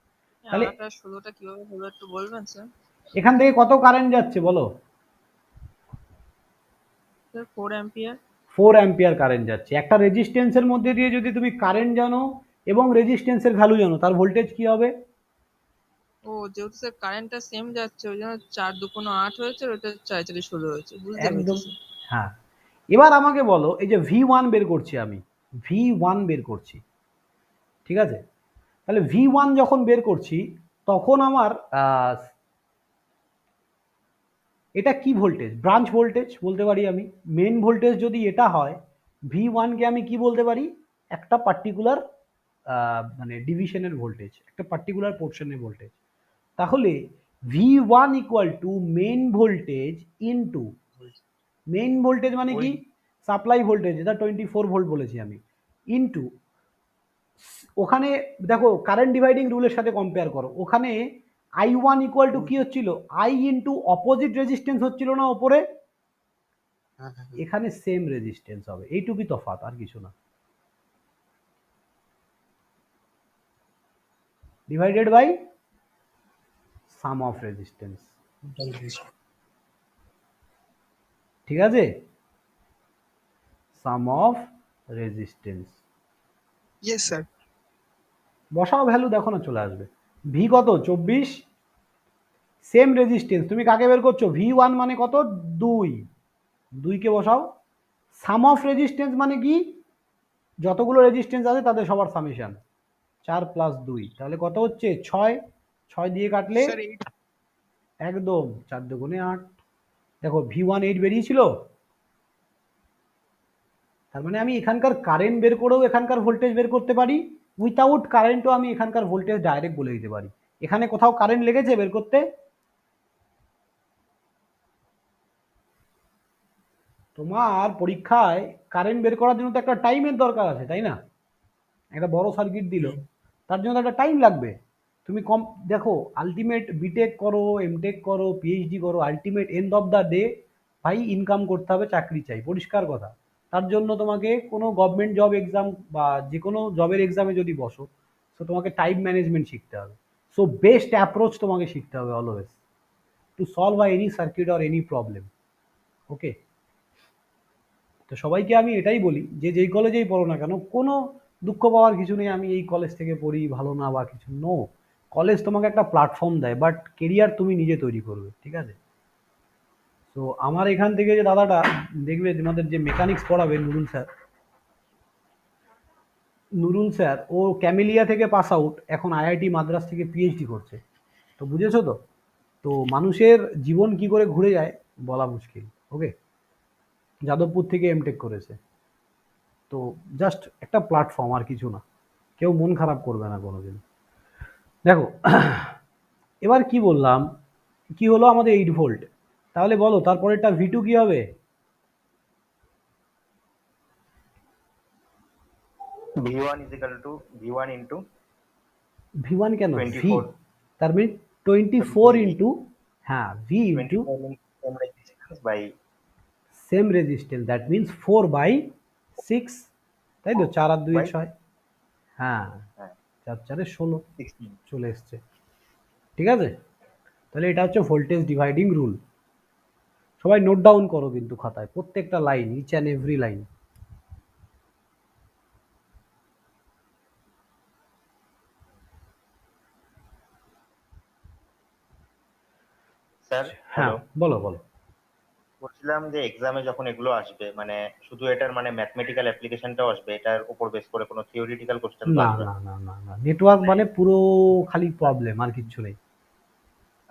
তাহলে 8 আর 16টা কিভাবে হলো একটু বলবেন স্যার? এখান থেকে কত কারেন্ট যাচ্ছে বলো? Sir 4 ampere. 4 অ্যাম্পিয়ার কারেন্ট যাচ্ছে। একটা রেজিস্ট্যান্সের মধ্যে দিয়ে যদি তুমি কারেন্ট জানো এবং রেজিস্ট্যান্সের ভ্যালু জানো, তার ভোল্টেজ কি হবে? যেহেতু স্যার কারেন্টটা সেম যাচ্ছে ওই জন্য 4 2 8 হয়েছে আর ওটা 4 4 16 হয়েছে বুঝতে পেরেছি একদম স্যার। হ্যাঁ। এবার আমাকে বলো, এই যে V1 বের করছি আমি, V1 বের করছি, ঠিক আছে? তাহলে V1 যখন বের করছি তখন আমার এটা কি ভোল্টেজ? ব্রাঞ্চ ভোল্টেজ বলতে পারি আমি। মেন ভোল্টেজ যদি এটা হয়, V1 কে আমি কি বলতে পারি? একটা পার্টিকুলার মানে ডিভিশনের ভোল্টেজ, একটা পার্টিকুলার পোর্শনের ভোল্টেজ। তাহলে V1 equal to main voltage into, main voltage মানে কি? সাপ্লাই ভোল্টেজ, যেটা 24 ভোল্ট বলেছি আমি, ইনটু ওখানে দেখো কারেন্ট ডিভাইডিং রুলের সাথে কম্পেয়ার করো, ওখানে I1 ইকুয়াল টু কি হচ্ছিল? I ইনটু অপোজিট রেজিস্ট্যান্স হচ্ছিল না ওপরে? এখানে সেম রেজিস্ট্যান্স হবে, এইটুকুই তফাৎ, আর কিছু না। Divided by sum of resistance, ঠিক আছে? Sum of resistance yes sir. বসাও ভ্যালু, দেখো না চলে আসবে। ভি কত? 24। সেম রেজিস্ট্যান্স তুমি কাকে বের করছো? V1 মানে কত? 2, 2 কে বসাও। সাম অফ রেজিস্ট্যান্স মানে কি? যতগুলো রেজিস্ট্যান্স আছে তাদের সবার সামেশন, 4 প্লাস 2, তাহলে কত হচ্ছে? 6, 6 দিয়ে কাটলে স্যার একদম 4 দুগুণে 8। দেখো V1 8 বেরিয়েছিল, তার মানে আমি এখানকার কারেন্ট বের করেও এখানকার ভোল্টেজ বের করতে পারি, উইথাউট কারেন্টও আমি এখানকার ভোল্টেজ ডাইরেক্ট বলে দিতে পারি। এখানে কোথাও কারেন্ট লেগেছে বের করতে? তোমার পরীক্ষায় কারেন্ট বের করার জন্য তো একটা টাইমের দরকার আছে, তাই না? একটা বড় সার্কিট দিল, তার জন্য তো একটা টাইম লাগবে। তুমি কম দেখো, আলটিমেট বিটেক করো, এমটেক করো, পিএইচডি করো, ultimate end of the day ভাই ইনকাম করতে হবে, চাকরি চাই, পরিষ্কার কথা। তার জন্য তোমাকে কোনো গভর্নমেন্ট জব এক্সাম বা যে কোনো জবের এক্সামে যদি বসো, তো তোমাকে টাইম ম্যানেজমেন্ট শিখতে হবে। সো বেস্ট অ্যাপ্রোচ তোমাকে শিখতে হবে always to solve any circuit or any problem. Okay, তো সবাইকে আমি এটাই বলি যে যেই কলেজেই পড়ো না কেন, কোনো দুঃখ পাওয়ার কিছু নেই আমি এই কলেজ থেকে পড়ি ভালো না বা কিছু, নো। কলেজ তোমাকে একটা প্ল্যাটফর্ম দেয়, বাট কেরিয়ার তুমি নিজে তৈরি করবে, ঠিক আছে? তো আমার এখান থেকে যে দাদাটা দেখবে, তোমাদের যে মেকানিক্স পড়াবে নুরুল স্যার, নুরুল স্যার ও ক্যামেলিয়া থেকে পাস আউট, এখন আইআইটি মাদ্রাস থেকে পিএইচডি করছে। তো বুঝেছো তো? তো মানুষের জীবন কি করে ঘুরে যায় বলা মুশকিল। ওকে, যাদবপুর থেকে এমটেক করেছে। তো জাস্ট একটা প্ল্যাটফর্ম, আর কিছু না। কেউ মন খারাপ করবে না কোনোদিন। দেখো এবার কি বললাম, কি হলো আমাদের 8 ভোল্ট, তাহলে বলো তারপরেরটা V2 কি হবে? V1 is equal to V1 into V1 কেন? V, 24 তার মানে 24 ইন্টু, হ্যাঁ V into 24 into same resistance by same resistance, that means 4/6, তাই তো? 4 আর 2 by 6, হ্যাঁ, হ্যাঁ 4 4 16 16। চলে এসছে, ঠিক আছে? তাহলে এটা হচ্ছে ভোল্টেজ ডিভাইডিং রুল। সবাই নোট ডাউন করো কিন্তু খাতায়, প্রত্যেকটা line, each and every line. Sir হ্যাঁ হ্যালো, বলো বলো। বলছিলাম যে এক্সামে যখন এগুলো আসবে মানে শুধু এটার মানে ম্যাথমেটিক্যাল অ্যাপ্লিকেশনটাও আসবে, এটার উপর বেস করে কোনো থিওরিটিক্যাল কোশ্চেন তো না আসবে না না? না না না, নেটওয়ার্ক মানে পুরো খালি প্রবলেম, আর কিচ্ছু নেই,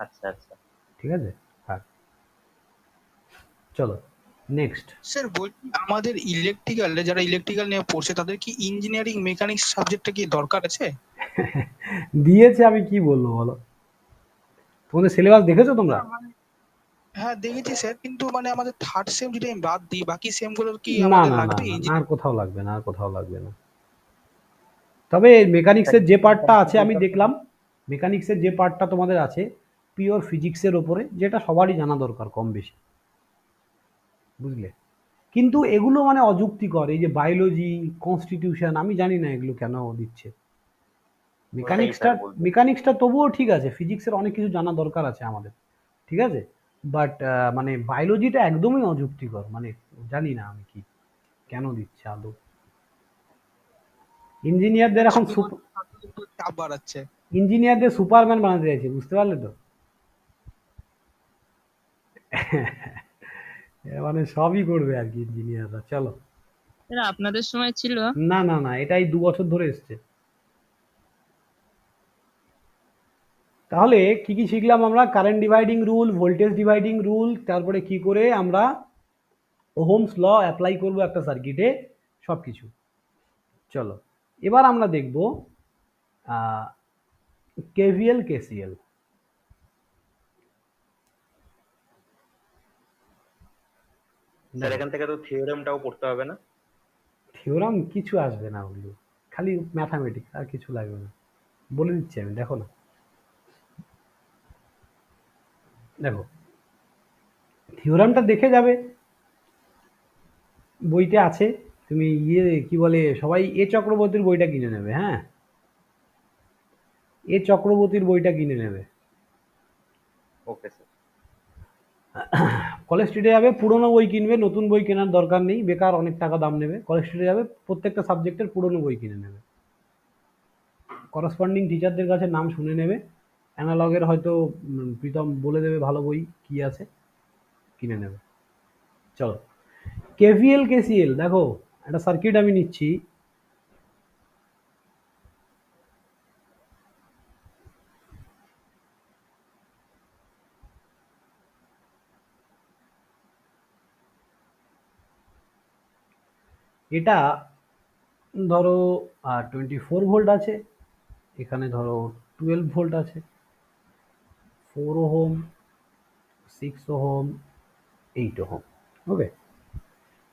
আচ্ছা আচ্ছা। ঠিক আছে? হ্যাঁ, চলো নেক্সট। স্যার বলছি আমাদের ইলেকট্রিক্যালে যারা ইলেকট্রিক্যাল নিয়ে পড়ছে তাদের কি ইঞ্জিনিয়ারিং মেকানিক্স সাবজেক্টটা কি দরকার আছে? দিয়েছে, আমি কি বলবো বলো? তোমাদের সিলেবাস দেখেছো তোমরা? হ্যাঁ দেখেছি স্যার, কিন্তু মানে আমাদের থার্ড সেম যদি আমি বাদ দিই বাকি সেম গুলো কি না আমাদের না না লাগবে না, ইঞ্জিনিয়ারিং? আর কোথাও লাগবে না, আর কোথাও লাগবে না। তবে মেকানিক্সের যে পার্টটা আছে আমি দেখলাম, মেকানিক্সের যে পার্টটা তোমাদের আছে পিওর ফিজিক্সের ওপরে, যেটা সবারই জানা দরকার কম বেশি, বুঝলে? কিন্তু এগুলো মানে অযুক্তিকর, এই যে বায়োলজি, কনস্টিটিউশন, আমি জানি না এগুলো কেন দিচ্ছে। মেকানিক্সটা, স্যার বলতে মেকানিক্সটা তবুও ঠিক আছে, ফিজিক্সের অনেক কিছু জানা দরকার আছে আমাদের, ঠিক আছে? বাট মানে বায়োলজিটা একদমই অযুক্তিকর, মানে জানি না আমি কি কেন দিচ্ছে আদৌ। ইঞ্জিনিয়ারদের এখন শুধুমাত্র একটু চাপ বাড়াচ্ছে। ইঞ্জিনিয়ারদের সুপারম্যান বানাতে চাইছে, বুঝতে পারলে তো? মানে সবই করবে আর কি ইঞ্জিনিয়াররা। চলো। স্যার আপনাদের সময় ছিল? না না না, এটাই 2 বছর ধরে এসছে। তাহলে কি কি শিখলাম আমরা? Current dividing rule, voltage dividing rule, তারপরে কি করে আমরা ওহমস ল অ্যাপ্লাই করব একটা সার্কিটে, সব কিছু। চলো এবার আমরা দেখব কেভিএল কেসিএল। স্যার এখান থেকে তো থিওরেমটাও পড়তে হবে না? থিওরাম কিছু আসবে না, ওগুলো খালি ম্যাথামেটিক্স, আর কিছু লাগবে না, বলে দিচ্ছি আমি। দেখো না, দেখো থিওরামটা দেখে যাবে, বইতে আছে। তুমি কি বলে, সবাই এ চক্রবর্তীর বইটা কিনে নেবে। হ্যাঁ, এ চক্রবর্তীর বইটা কিনে নেবে। Okay sir. কলেজ স্ট্রিটে যাবে, পুরনো বই কিনবে, নতুন বই কেনার দরকার নেই, বেকার অনেক টাকা দাম নেবে। কলেজ স্ট্রিটে যাবে, প্রত্যেকটা সাবজেক্টের পুরনো বই কিনে নেবে, করসপন্ডিং টিচারদের কাছে নাম শুনে নেবে। অ্যানালগের হয়তো প্রীতম বলে দেবে ভালো বই কি আছে, কিনে নেবে। চলো কেভিএল কেসিএল দেখো, একটা সার্কিট আমি নিচ্ছি। এটা ধরো 24 ভোল্ট আছে, এখানে ধরো 12 ভোল্ট আছে, 4 ওহম, 6 ওহম, 8 ওহম। ওকে,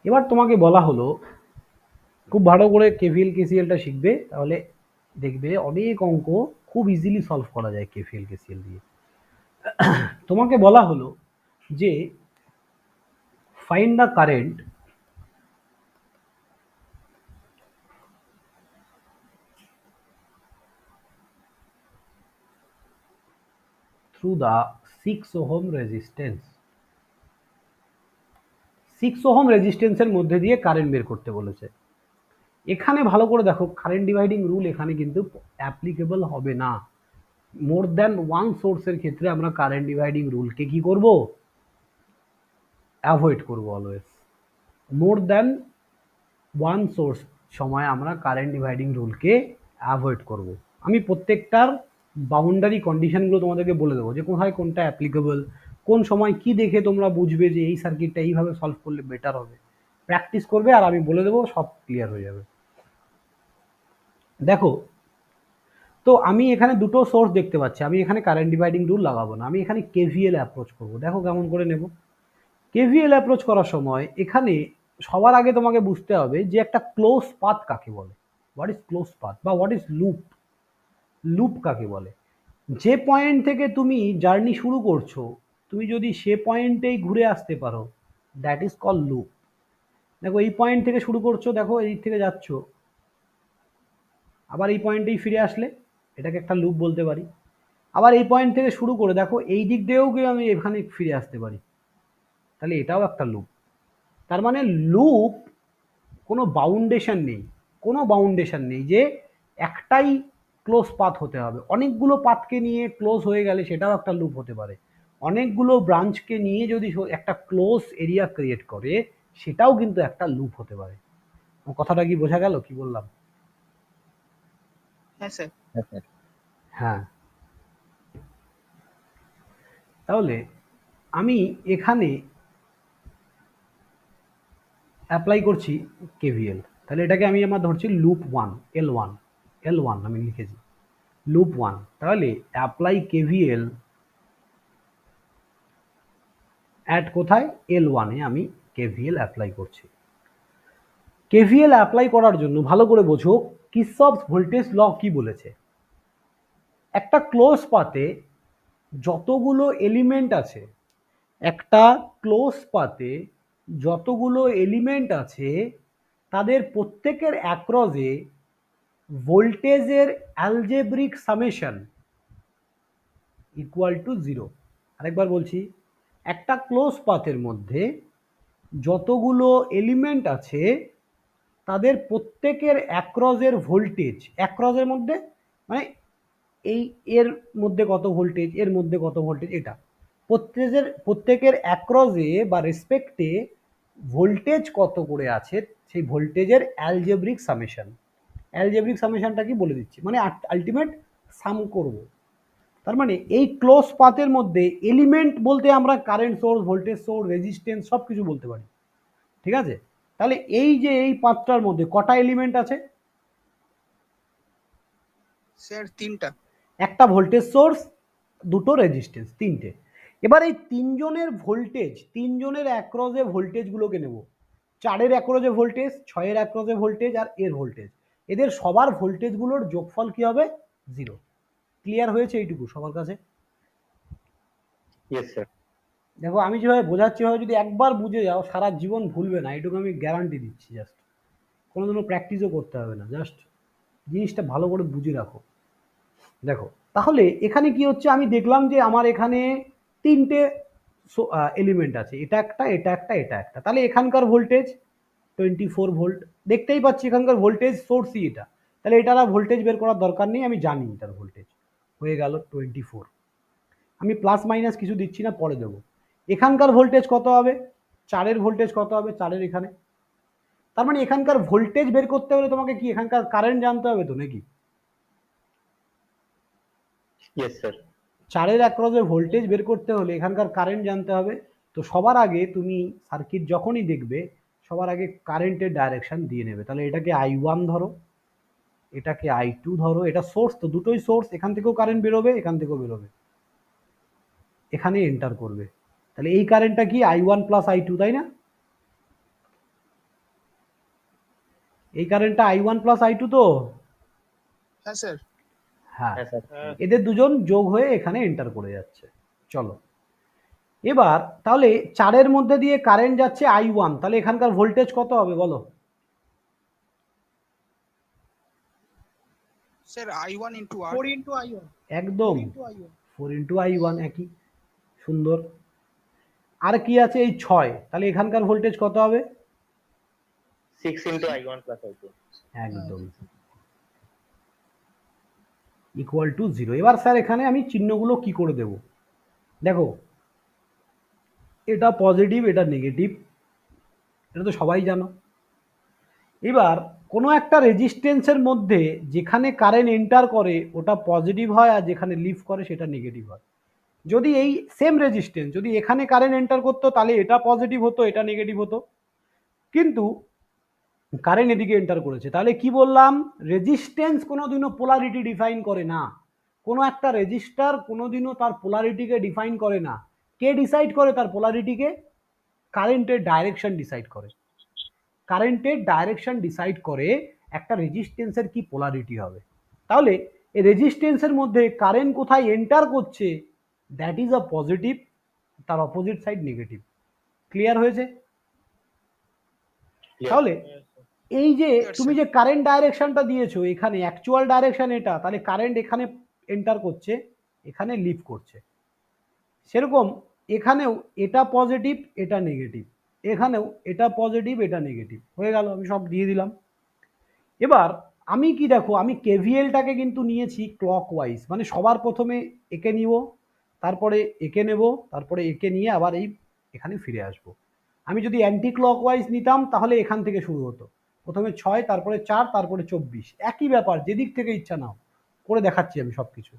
এবার তোমাকে বলা হলো খুব ভালো করে কেভিএল কেসিএলটা শিখবে, তাহলে দেখবে অনেক অঙ্ক খুব ইজিলি সলভ করা যায় কেভিএল কেসিএল দিয়ে। তোমাকে বলা হলো যে find the current through the 6 ohm resistance. 6 ohm রেজিস্ট্যান্সের মধ্যে দিয়ে কারেন্ট বের করতে বলেছে। এখানে ভালো করে দেখো, কারেন্ট ডিভাইডিং রুল এখানে কিন্তু অ্যাপ্লিকেবল হবে না। মোর দ্যান ওয়ান সোর্সের ক্ষেত্রে আমরা কারেন্ট ডিভাইডিং রুলকে কি করব? অ্যাভয়েড করব always. More than one source সময় আমরা কারেন্ট ডিভাইডিং রুলকে অ্যাভয়েড করব। আমি প্রত্যেকটার বাউন্ডারি কন্ডিশনগুলো তোমাদেরকে বলে দেবো, যে কোথায় কোনটা অ্যাপ্লিকেবল, কোন সময় কি দেখে তোমরা বুঝবে যে এই সার্কিটটা এইভাবে সলভ করলে বেটার হবে। প্র্যাকটিস করবে আর আমি বলে দেবো, সব ক্লিয়ার হয়ে যাবে। দেখো, তো আমি এখানে দুটো সোর্স দেখতে পাচ্ছি, আমি এখানে কারেন্ট ডিভাইডিং রুল লাগাবো না, আমি এখানে কেভিএল অ্যাপ্রোচ করব। দেখো কেমন করে নেব। কেভিএল অ্যাপ্রোচ করার সময় এখানে সবার আগে তোমাকে বুঝতে হবে যে একটা ক্লোজ পাথ কাকে বলে। হোয়াট ইজ ক্লোজ পাথ বা হোয়াট ইজ লুপ? লুপ কাকে বলে? যে পয়েন্ট থেকে তুমি জার্নি শুরু করছো, তুমি যদি সে পয়েন্টেই ঘুরে আসতে পারো, দ্যাট ইজ কল লুপ। দেখো এই পয়েন্ট থেকে শুরু করছো, দেখো এই দিক থেকে যাচ্ছ, আবার এই পয়েন্টেই ফিরে আসলে, এটাকে একটা লুপ বলতে পারি। আবার এই পয়েন্ট থেকে শুরু করে দেখো এই দিক দিয়েও গিয়ে আমি এখানে ফিরে আসতে পারি, তাহলে এটাও একটা লুপ। তার মানে লুপ কোনো বাউন্ডেশন নেই, কোনো বাউন্ডেশন নেই যে একটাই ক্লোজ পাথ হতে হবে। অনেকগুলো পাথকে নিয়ে ক্লোজ হয়ে গেলে সেটাও একটা লুপ হতে পারে। অনেকগুলো ব্রাঞ্চকে নিয়ে যদি একটা ক্লোজ এরিয়া ক্রিয়েট করে, সেটাও কিন্তু একটা লুপ হতে পারে। কথাটা কি বোঝা গেল কি বললাম? হ্যাঁ স্যার। হ্যাঁ, তাহলে আমি এখানে অ্যাপ্লাই করছি কেভিএল, তাহলে এটাকে আমি আমার ধরছি লুপ 1, L1, L1 আমি লিখেছি লুপ 1। তাহলে অ্যাপ্লাই কেভিএল অ্যাট কোথায়? L1 এ আমি কেভিএল অ্যাপ্লাই করছি। কেভিএল অ্যাপ্লাই করার জন্য ভালো করে বোঝো কিরচফস ভোল্টেজ ল কি বলেছে। একটা ক্লোজ পাথে যতগুলো এলিমেন্ট আছে, একটা ক্লোজ পাথে যতগুলো এলিমেন্ট আছে, তাদের প্রত্যেকের অ্যাক্রসে ভোল্টেজের অ্যালজেব্রিক সামেশন ইকুয়াল টু 0। আরেকবার বলছি, একটা ক্লোজ পাথের মধ্যে যতগুলো এলিমেন্ট আছে, তাদের প্রত্যেকের অ্যাক্রসের ভোল্টেজ, অ্যাক্রসের মধ্যে মানে এই এর মধ্যে কত ভোল্টেজ, এর মধ্যে কত ভোল্টেজ, এটা প্রত্যেকের অ্যাক্রসে বা রেসপেক্টে ভোল্টেজ কত করে আছে সেই ভোল্টেজের অ্যালজেব্রিক সামেশন। অ্যালজেব্রিক সামেশনটা কি বলে দিচ্ছি, মানে আলটিমেট সাম করব। তার মানে এই ক্লোজ পাথের মধ্যে এলিমেন্ট বলতে আমরা current source, voltage source, resistance সব কিছু বলতে পারি, ঠিক আছে? তাহলে এই যে এই পাথটার মধ্যে কটা এলিমেন্ট আছে? স্যার তিনটা। একটা ভোল্টেজ সোর্স, দুটো রেজিস্ট্যান্স, তিনটে। এবার এই তিনজনের ভোল্টেজ, তিনজনের অ্যাক্রসে ভোল্টেজগুলোকে নেব। 4-এর অ্যাক্রসে ভোল্টেজ, 6-এর অ্যাক্রসে ভোল্টেজ আর এর ভোল্টেজ, এদের সবার ভোল্টেজগুলোর যোগফল কি হবে? 0। ক্লিয়ার হয়েছে এইটুকু সবার কাছে? Yes sir. দেখো আমি যেভাবে বোঝাচ্ছি এভাবে যদি একবার বুঝে যাও সারা জীবন ভুলবে না, এইটুকু আমি গ্যারান্টি দিচ্ছি। জাস্ট কোনোদিনও প্র্যাকটিসও করতে হবে না, জাস্ট জিনিসটা ভালো করে বুঝে রাখো। দেখো তাহলে এখানে কি হচ্ছে, আমি দেখলাম যে আমার এখানে তিনটে এলিমেন্ট আছে, এটা একটা, এটা একটা, এটা একটা। তাহলে এখানকার ভোল্টেজ 24 ভোল্ট, দেখতেই পাচ্ছি এখানকার ভোল্টেজ সোর্সই এটা। তাহলে এটার আর ভোল্টেজ বের করার দরকার নেই, আমি জানি এটার ভোল্টেজ হয়ে গেল 24। আমি প্লাস মাইনাস কিছু দিচ্ছি না, পরে দেবো। এখানকার ভোল্টেজ কত হবে? 4-এর ভোল্টেজ কত হবে? 4-এর এখানে। তার মানে এখানকার ভোল্টেজ বের করতে হলে তোমাকে কি এখানকার কারেন্ট জানতে হবে তো নাকি? Yes sir. 4-এর অ্যাক্রসে ভোল্টেজ বের করতে হলে এখানকার কারেন্ট জানতে হবে। তো সবার আগে তুমি সার্কিট যখনই দেখবে সবার আগে কারেন্টের ডাইরেকশন দিয়ে নেবে। তাহলে এটাকে I1 ধরো, এটাকে I2 ধরো। এটা সোর্স তো, দুটোই সোর্স, এখান থেকেও কারেন্ট বেরোবে, এখান থেকেও বেরোবে, এখানে এন্টার করবে। তাহলে এই কারেন্টটা কি? I1 প্লাস I2, তাই না? এই কারেন্টটা I1 প্লাস I2 তো? হ্যাঁ স্যার। হ্যাঁ, হ্যাঁ স্যার। এদের দুজন যোগ হয়ে এখানে এন্টার করে যাচ্ছে। চলো এবার তাহলে 4-এর মধ্যে দিয়ে কারেন্ট যাচ্ছে I1, তাহলে এখানকার ভোল্টেজ কত হবে বলো? স্যার I1 ইন্টু আর। 4 ইন্টু I1, একদম 4 ইন্টু I1। 4 ইন্টু I1, একই, সুন্দর। আর কি আছে? এই 6, তাহলে এখানকার ভোল্টেজ কত হবে? 6 ইন্টু I1 প্লাস I2। একদম ইকুয়াল টু 0। এবার স্যার এখানে আমি চিহ্নগুলো কি করে দেব? দেখো এটা পজিটিভ, এটা নেগেটিভ, এটা তো সবাই জানো। এবার কোনো একটা রেজিস্ট্যান্সের মধ্যে যেখানে কারেন্ট এন্টার করে ওটা পজিটিভ হয়, আর যেখানে লিভ করে সেটা নেগেটিভ হয়। যদি এই সেম রেজিস্ট্যান্স যদি এখানে কারেন্ট এন্টার করতো তাহলে এটা পজিটিভ হতো, এটা নেগেটিভ হতো। কিন্তু কারেন্ট এদিকে এন্টার করেছে, তাহলে কি বললাম? রেজিস্ট্যান্স কোনোদিনও পোলারিটি ডিফাইন করে না। কোনো একটা রেজিস্টার কোনোদিনও তার পোলারিটিকে ডিফাইন করে না। কে ডিসাইড করে তার পোলারিটিকে? কারেন্টের ডাইরেকশন ডিসাইড করে। কারেন্টের ডাইরেকশন ডিসাইড করে একটা রেজিস্ট্যান্সের কি পোলারিটি হবে। তাহলে এই রেজিস্ট্যান্সের মধ্যে কারেন্ট কোথায় এন্টার করছে দ্যাট ইজ আ পজিটিভ, তার অপোজিট সাইড নেগেটিভ। ক্লিয়ার হয়েছে? তাহলে এই যে তুমি যে কারেন্ট ডাইরেকশনটা দিয়েছো এখানে অ্যাকচুয়াল ডাইরেকশন এটা, তাহলে কারেন্ট এখানে এন্টার করছে, এখানে লিভ করছে। সেরকম এখানেও এটা পজিটিভ, এটা নেগেটিভ, এখানেও এটা পজিটিভ, এটা নেগেটিভ, হয়ে গেল, আমি সব দিয়ে দিলাম। এবার আমি কি দেখো, আমি কেভিএলটাকে কিন্তু নিয়েছি ক্লকওয়াইজ, মানে সবার প্রথমে একে নিব, তারপরে একে নেব, তারপরে একে নিয়ে আবার এখানে ফিরে আসব। আমি যদি অ্যান্টি ক্লকওয়াইজ নিতাম তাহলে এখান থেকে শুরু হতো, প্রথমে 6, তারপরে 4, তারপরে 24, একই ব্যাপার, যেদিক থেকে ইচ্ছা নাও করে দেখাচ্ছি আমি সব কিছু।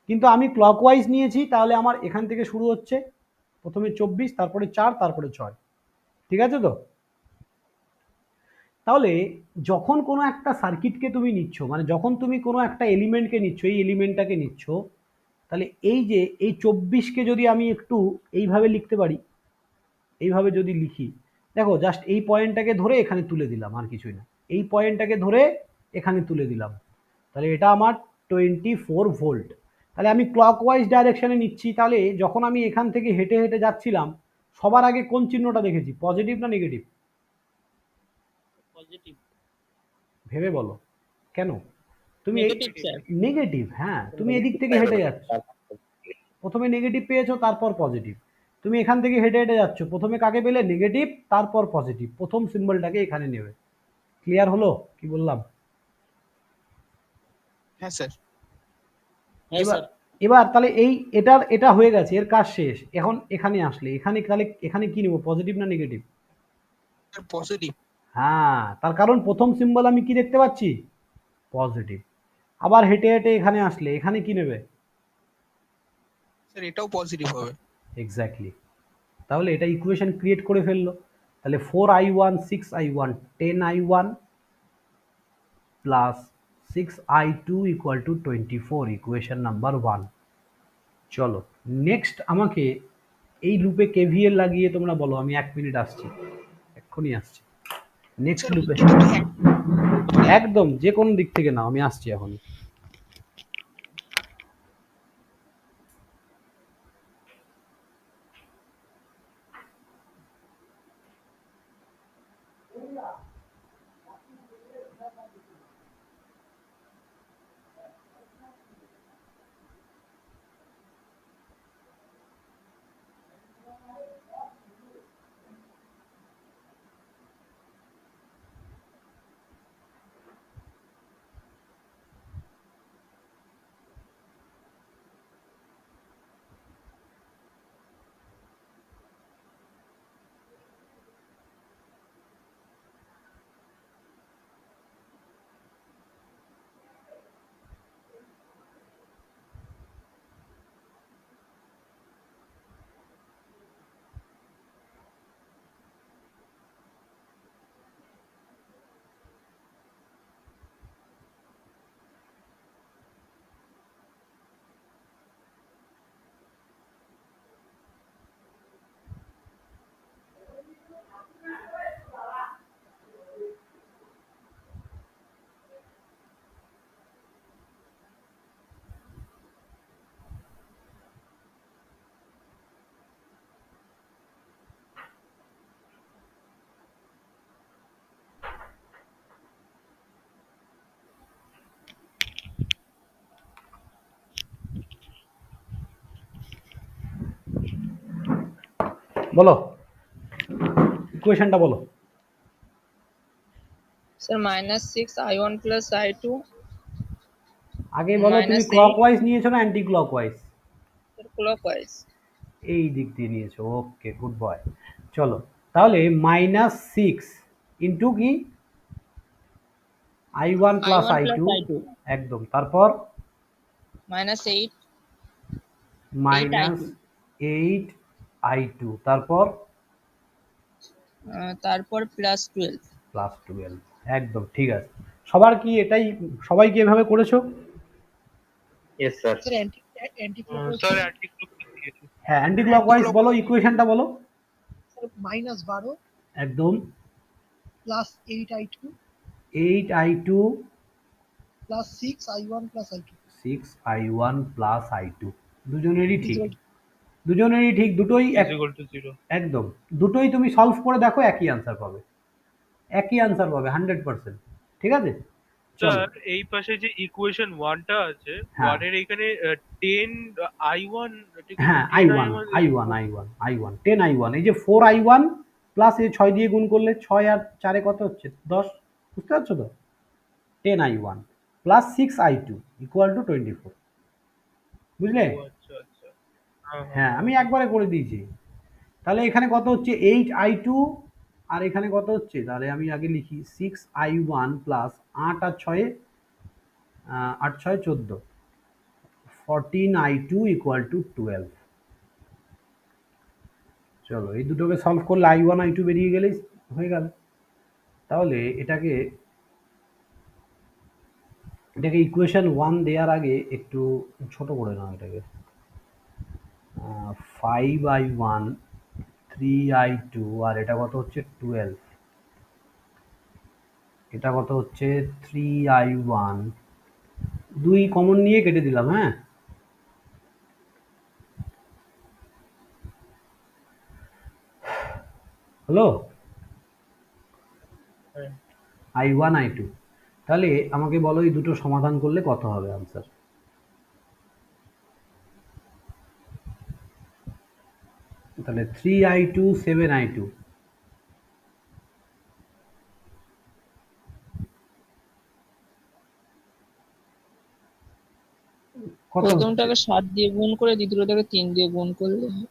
কিন্তু আমি ক্লকওয়াইজ নিয়েছি, তাহলে আমার এখান থেকে শুরু হচ্ছে, প্রথমে 24, তারপরে 4, তারপরে 6। ঠিক আছে তো? তাহলে যখন কোনো একটা সার্কিটকে তুমি নিচ্ছ, মানে যখন তুমি কোনো একটা এলিমেন্টকে নিচ্ছ, এই এলিমেন্টটাকে নিচ্ছ, তাহলে এই যে এই 24কে যদি আমি একটু এইভাবে লিখতে পারি, এইভাবে যদি লিখি, দেখো জাস্ট এই পয়েন্টটাকে ধরে এখানে তুলে দিলাম, আর কিছুই না, এই পয়েন্টটাকে ধরে এখানে তুলে দিলাম, তাহলে এটা আমার 24 ভোল্ট। তাহলে আমি ক্লকওয়াইজ ডাইরেকশনে নিচ্ছি, তাহলে যখন আমি এখান থেকে হেঁটে হেঁটে যাচ্ছিলাম সবার আগে কোন চিহ্নটা দেখেছি, পজিটিভ না নেগেটিভ? পজিটিভ। ভেবে বলো কেন? তুমি নেগেটিভ স্যার। নেগেটিভ, হ্যাঁ, তুমি এদিক থেকে হেঁটে যাচ্ছ, প্রথমে নেগেটিভ পেয়েছো তারপর পজিটিভ। তুমি এখান থেকে হেঁটে হেঁটে যাচ্ছ, প্রথমে কাকে পেলে? নেগেটিভ, তারপর পজিটিভ, প্রথম সিম্বলটাকে এখানে নেবে। ক্লিয়ার হলো কি বললাম? হ্যাঁ স্যার। হ্যাঁ এবার স্যার। এবার তাহলে এটা হয়ে গেছে, এর কাজ শেষ। এখন এখানে আসলে তাহলে এখানে কি নেব, পজিটিভ না নেগেটিভ? Sir positive. হ্যাঁ, তার কারণ প্রথম সিম্বল আমি কি দেখতে পাচ্ছি, পজিটিভ। আবার হেঁটে হেঁটে এখানে আসলে এখানে কি নেবে? স্যার এটাও পজিটিভ হবে। এক্স্যাক্টলি। তাহলে এটা ইকুয়েশন ক্রিয়েট করে ফেললো। তাহলে 4i1 6i1 10i1 plus 6i2 equal to 24, equation number 1। চলো নেক্সট আমাকে এই লুপে কেভিএল লাগিয়ে তোমরা বলো, আমি 1 মিনিট আসছি, এক্ষুনি আসছি। নেক্সট স্যার লুপে এটা কি একদম যে কোনো দিক থেকে নাও, আমি আসছি এখন। বলো ইকুয়েশনটা বলো। স্যার -6i1 + i2 আগে বলো তুমি -8 ক্লকওয়াইজ নিয়েছো না অ্যান্টি ক্লকওয়াইজ? ক্লকওয়াইজ। এই দিক দিয়ে নিয়েছো, ওকে গুড বয়। চলো তাহলে -6 ইন্টু কি, i1 plus i1 i2, + i2 একদম। তারপর -8 মাইনাস 8i2, 8i2, তারপর তারপর +12। +12, একদম ঠিক আছে। সবার কি এটাই, সবাই কি এভাবে করেছো? Yes sir. Sir anti anti clockwise sir anti clockwise দিয়েছে। হ্যাঁ অ্যান্টি ক্লকওয়াইজ বলো, ইকুয়েশনটা বলো। স্যার -12 একদম। Plus 8i2 8i2 plus 6i1 plus i2 6i1 plus i2, দুজনেরই ঠিক, ইকুয়াল দুজনেরই ঠিক, দুটোই ইজ ইকুয়াল টু 0। একদম। দুটোই তুমি সলভ করে দেখো, একই আনসার পাবে, একই আনসার পাবে 100%। ঠিক আছে চলো। স্যার এই পাশে যে ইকুয়েশন 1টা আছে, হ্যাঁ 1 এর এখানে 10 i1, এটা কি হ্যাঁ 10 i1 i1? i1 i1 i1 10i1, এই যে 4i1 প্লাস এই 6 দিয়ে গুণ করলে 6 আর 4 কত হচ্ছে 10, বুঝতে পারছো তো? 10i1 plus 6i2 equal to 24, বুঝলে? ও আচ্ছা আচ্ছা। হ্যাঁ হ্যাঁ হ্যাঁ আমি একবারে করে দিয়েছি। তাহলে এখানে কত হচ্ছে 8i2, আর এখানে কত হচ্ছে, তাহলে আমি আগে লিখি 6i1 plus 8 R 6, 8 6 14, 14i2 equal to 12। চলো এই দুটোকে সলভ করলে i1 i2 বেরিয়ে গেলেই হয়ে গেল। তাহলে এটাকে ইকুয়েশন 1 দেওয়ার আগে একটু ছোট করে নাও এটাকে। 5i1 3i2, আর এটা কত হচ্ছে 12, এটা কত হচ্ছে 3i1, 2 কমন নিয়ে কেটে দিলাম। হ্যাঁ হলো হ্যাঁ। i1 i2। তাহলে আমাকে বলো এই দুটো সমাধান করলে কত হবে আনসার? তাহলে 3i2 7i2, কত হচ্ছে? প্রথমটাকে 7 দিয়ে গুণ করে দ্বিতীয়টাকে 3 দিয়ে গুণ করলে হয়।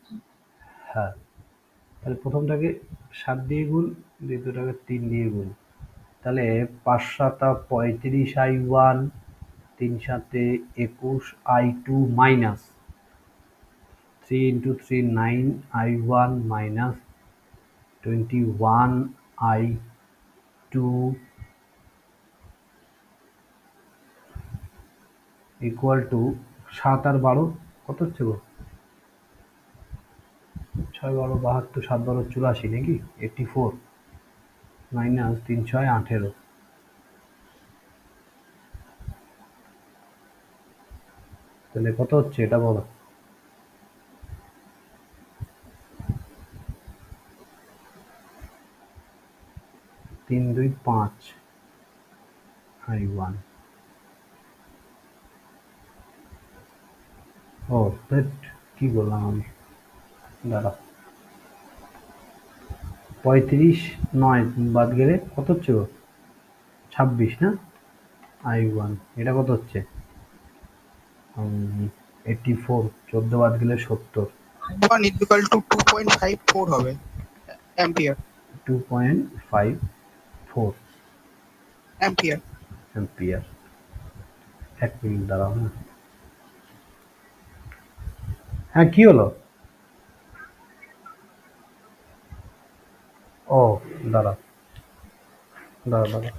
হ্যাঁ, তাহলে প্রথমটাকে 7 দিয়ে গুণ, দ্বিতীয়টাকে 3 দিয়ে গুণ। তাহলে 5 7 35 I1, 3 7 21 I2 minus 3 into 3 9 I1 minus 21 I2 equal to 7 আর 12 কত হচ্ছে গো? 6 12 72, 7 12 84 নাকি? 84 মাইনাস 3 6 18। তাহলে কত হচ্ছে এটা বলো? 3 2 5 I1। ও ধ্যাৎ, কি বললাম আমি, দাঁড়া। 35 9 বাদ গেলে কত হচ্ছে গো? 26 না? I1 এটা কত হচ্ছে? 84, 14 বাদ গেলে 70, I1 equal to 2.54 হবে অ্যাম্পিয়ার 2.54 অ্যাম্পিয়ার। অ্যাম্পিয়ার। 1 মিনিট দাঁড়াও না। হ্যাঁ, কি হলো? ও দাঁড়া দাঁড়া দাঁড়া।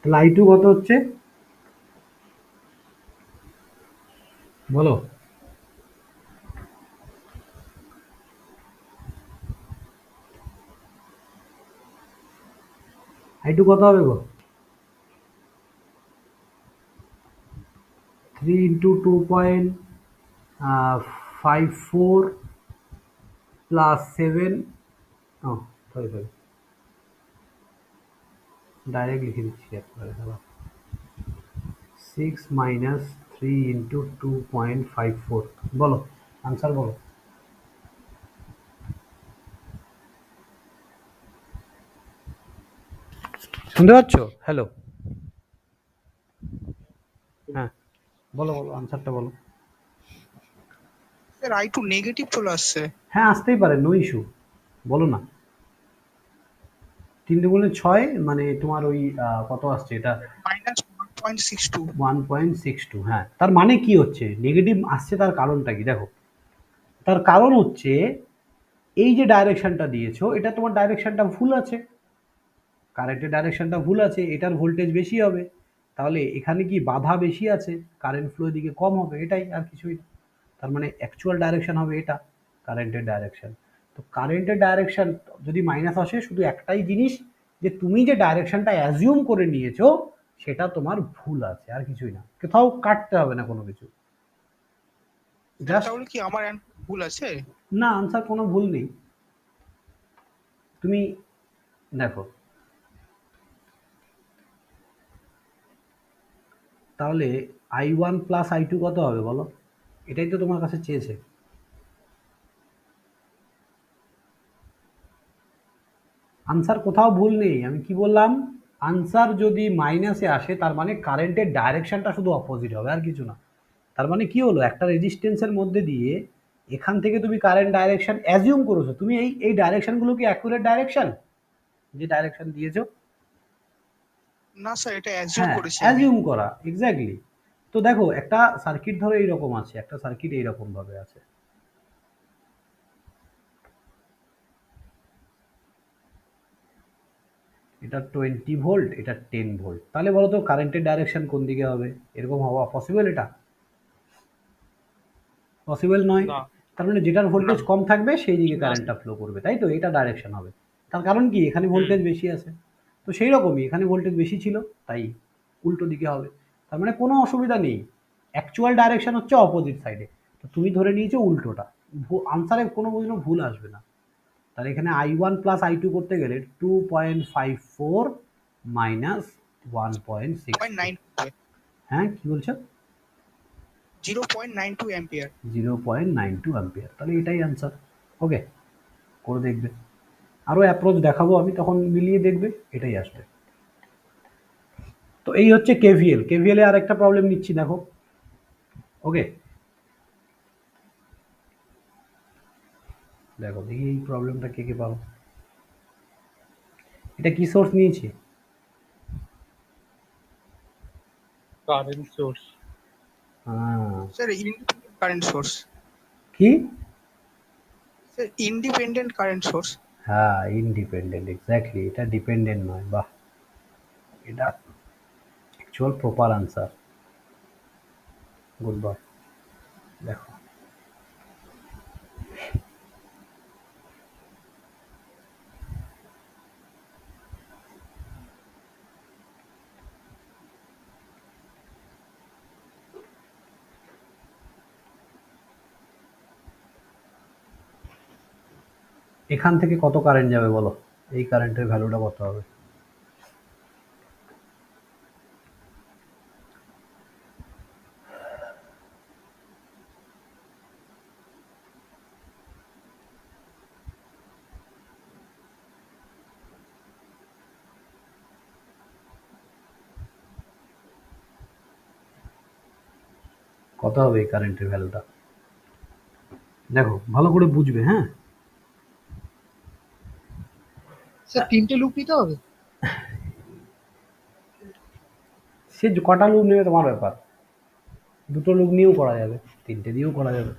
তাহলে I2 কত হচ্ছে বলো? I2 কত হবে গো? 3 into 2.54 plus 7, oh sorry sorry, direct লিখে দিচ্ছি একবারে, দাঁড়াও। 6 minus 3 into 2.54, বলো আনসার বলো। শুনতে পাচ্ছ? হ্যালো, হ্যাঁ বলো বলো আনসারটা বলো। স্যার I2 নেগেটিভ চলে আসছে। হ্যাঁ, আসতেই পারে, নো ইস্যু, বলো না। 3 দুগুণে 6, মানে তোমার ওই কত আসছে এটা? মাইনাস 1.62। 1.62। হ্যাঁ, তার মানে কি হচ্ছে নেগেটিভ আসছে? তার কারণটা কি দেখো। তার কারণ হচ্ছে এই যে ডাইরেকশনটা দিয়েছো, এটা তোমার ডাইরেকশনটা ভুল আছে, কারেন্টের ডাইরেকশনটা ভুল আছে, এটার ভোল্টেজ বেশি হবে, তাহলে এখানে কি বাধা বেশি আছে, কারেন্ট ফ্লো দিকে কম হবে, এটাই আর কিছুই না। তার মানে অ্যাকচুয়াল ডাইরেকশন হবে এটা, কারেন্টের ডাইরেকশন। তো কারেন্টের ডাইরেকশন যদি মাইনাস আসে, শুধু একটাই জিনিস, যে তুমি যে ডাইরেকশনটা অ্যাজিউম করে নিয়েছো সেটা তোমার ভুল আছে, আর কিছুই না। কোথাও কাটতে হবে না কোনো কিছু, জাস্ট। তাহলে কি আমার ভুল আছে? না, আনসার কোনো ভুল নেই। তুমি দেখো, তাহলে I1 প্লাস I2 কত হবে বলো? এটাই তো তোমার কাছে চেয়েছে। আনসার কোথাও ভুল নেই। আমি কি বললাম? আনসার যদি মাইনাসে আসে তার মানে কারেন্টের ডাইরেকশনটা শুধু অপোজিট হবে, আর কিছু না। তার মানে কি হলো, একটা রেজিস্ট্যান্সের মধ্যে দিয়ে এখান থেকে তুমি কারেন্ট ডাইরেকশন অ্যাজিউম করেছো। তুমি এই ডাইরেকশনগুলো কি অ্যাকুরেট ডাইরেকশন যে ডাইরেকশন দিয়েছো? না স্যার, এটা অ্যাজিউম হ্যাঁ, করেছি আমি। অ্যাজিউম করা, এক্স্যাক্টলি। তো দেখো, একটা সার্কিট ধরো এইরকম আছে, একটা সার্কিট এইরকম ভাবে আছে। এটা 20 ভোল্ট, এটা 10 ভোল্ট। তাহলে বলো তো কারেন্টের ডাইরেকশন কোন দিকে হবে? এরকম হওয়া পসিবল? এটা পসিবল নয়। না। তার মানে যেটার ভোল্টেজ কম থাকবে সেই দিকে না। কারেন্টটা ফ্লো করবে, তাই তো? এটা ডাইরেকশন হবে। তার কারণ কি, এখানে ভোল্টেজ বেশি আছে। তো সেই রকমই এখানে ভোল্টেজ বেশি ছিল, তাই উল্টো দিকে হবে, তার মানে কোনো অসুবিধা নেই। অ্যাকচুয়াল ডাইরেকশন হচ্ছে অপোজিট সাইডে, তো তুমি ধরে নিয়েছো উল্টোটা, আনসারে কোনো ভুল আসবে না। তাহলে এখানে I1 প্লাস I2 করতে গেলে 2.54 মাইনাস 1.6। 0.9 হ্যাঁ কি বলছো? 0.92 অ্যাম্পিয়ার। 0.92 অ্যাম্পিয়ার, তাহলে এটাই অ্যান্সার। ওকে, করে দেখবে, আরও অ্যাপ্রোচ দেখাবো আমি, তখন মিলিয়ে দেখবে, এটাই আসবে। তো এই হচ্ছে কেভিএল। কেভিএল এ আর একটা প্রবলেম নিচ্ছি, দেখো। ওকে, দেখো দেখি এই প্রবলেমটা কে কে পাবো। এটা কি সোর্স নিয়েছি? Current source. Sir independent current source. কি? Sir independent current source. হ্যাঁ, ইন্ডিপেন্ডেন্ট, এক্স্যাক্টলি, এটা ডিপেন্ডেন্ট নয়। বাহ, এটা actual proper answer. Good boy. দেখো এখান থেকে কত কারেন্ট যাবে বলো, এই কারেন্টের ভ্যালুটা কত হবে? কত হবে এই কারেন্টের ভ্যালুটা? দেখো ভালো করে বুঝবে, হ্যাঁ। স্যার 3টে লুপ নিতে হবে? সে কটা লুপ নেবে তোমার ব্যাপার, 2টো লুপ নিয়েও করা যাবে, 3টে দিয়েও করা যাবে।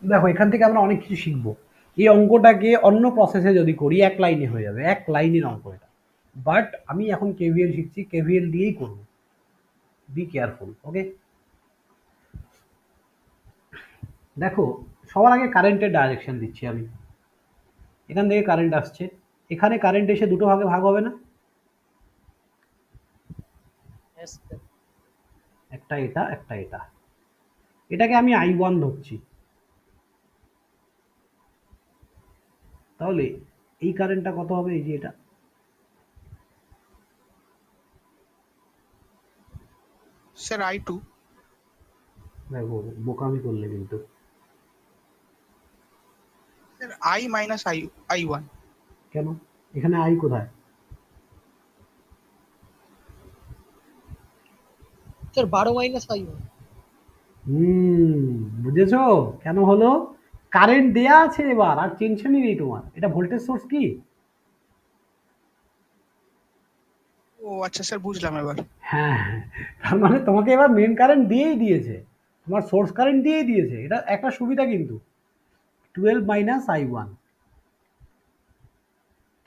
দেখো এখান থেকে আমরা অনেক কিছু শিখবো। এই অঙ্কটাকে অন্য প্রসেসে যদি করি 1 লাইনে হয়ে যাবে, 1 লাইনের অঙ্ক এটা। বাট আমি এখন কেভিএল শিখছি, কেভিএল দিয়েই করবো, বি কেয়ারফুল। ওকে, দেখো সবার আগে কারেন্টের ডাইরেকশন দিচ্ছি আমি। এখান থেকে কারেন্ট আসছে, এখানে কারেন্ট এসে দুটো ভাগে ভাগ হবে না? Yes, sir. একটা এটা, একটা এটা। এটাকে আমি I1 ধরছি, তাহলে এই কারেন্টটা কত হবে? এই যে এটা, স্যার I2। দেখো বোকামি করলে কিন্তু। Sir I minus I1। কেন? এখানে আই কোথায়? Sir 12 minus I1। বুঝেছো কেন হলো? কারেন্ট দেয়া আছে এবার, আর টেনশনই নেই তোমার। এটা ভোল্টেজ সোর্স কি? ও আচ্ছা স্যার, বুঝলাম এবার। হ্যাঁ, তার মানে তোমাকে এবার মেন কারেন্ট দিয়েই দিয়েছে, তোমার সোর্স কারেন্ট দিয়েই দিয়েছে। এটা একটা সুবিধা কিন্তু, 12 মাইনাস I1।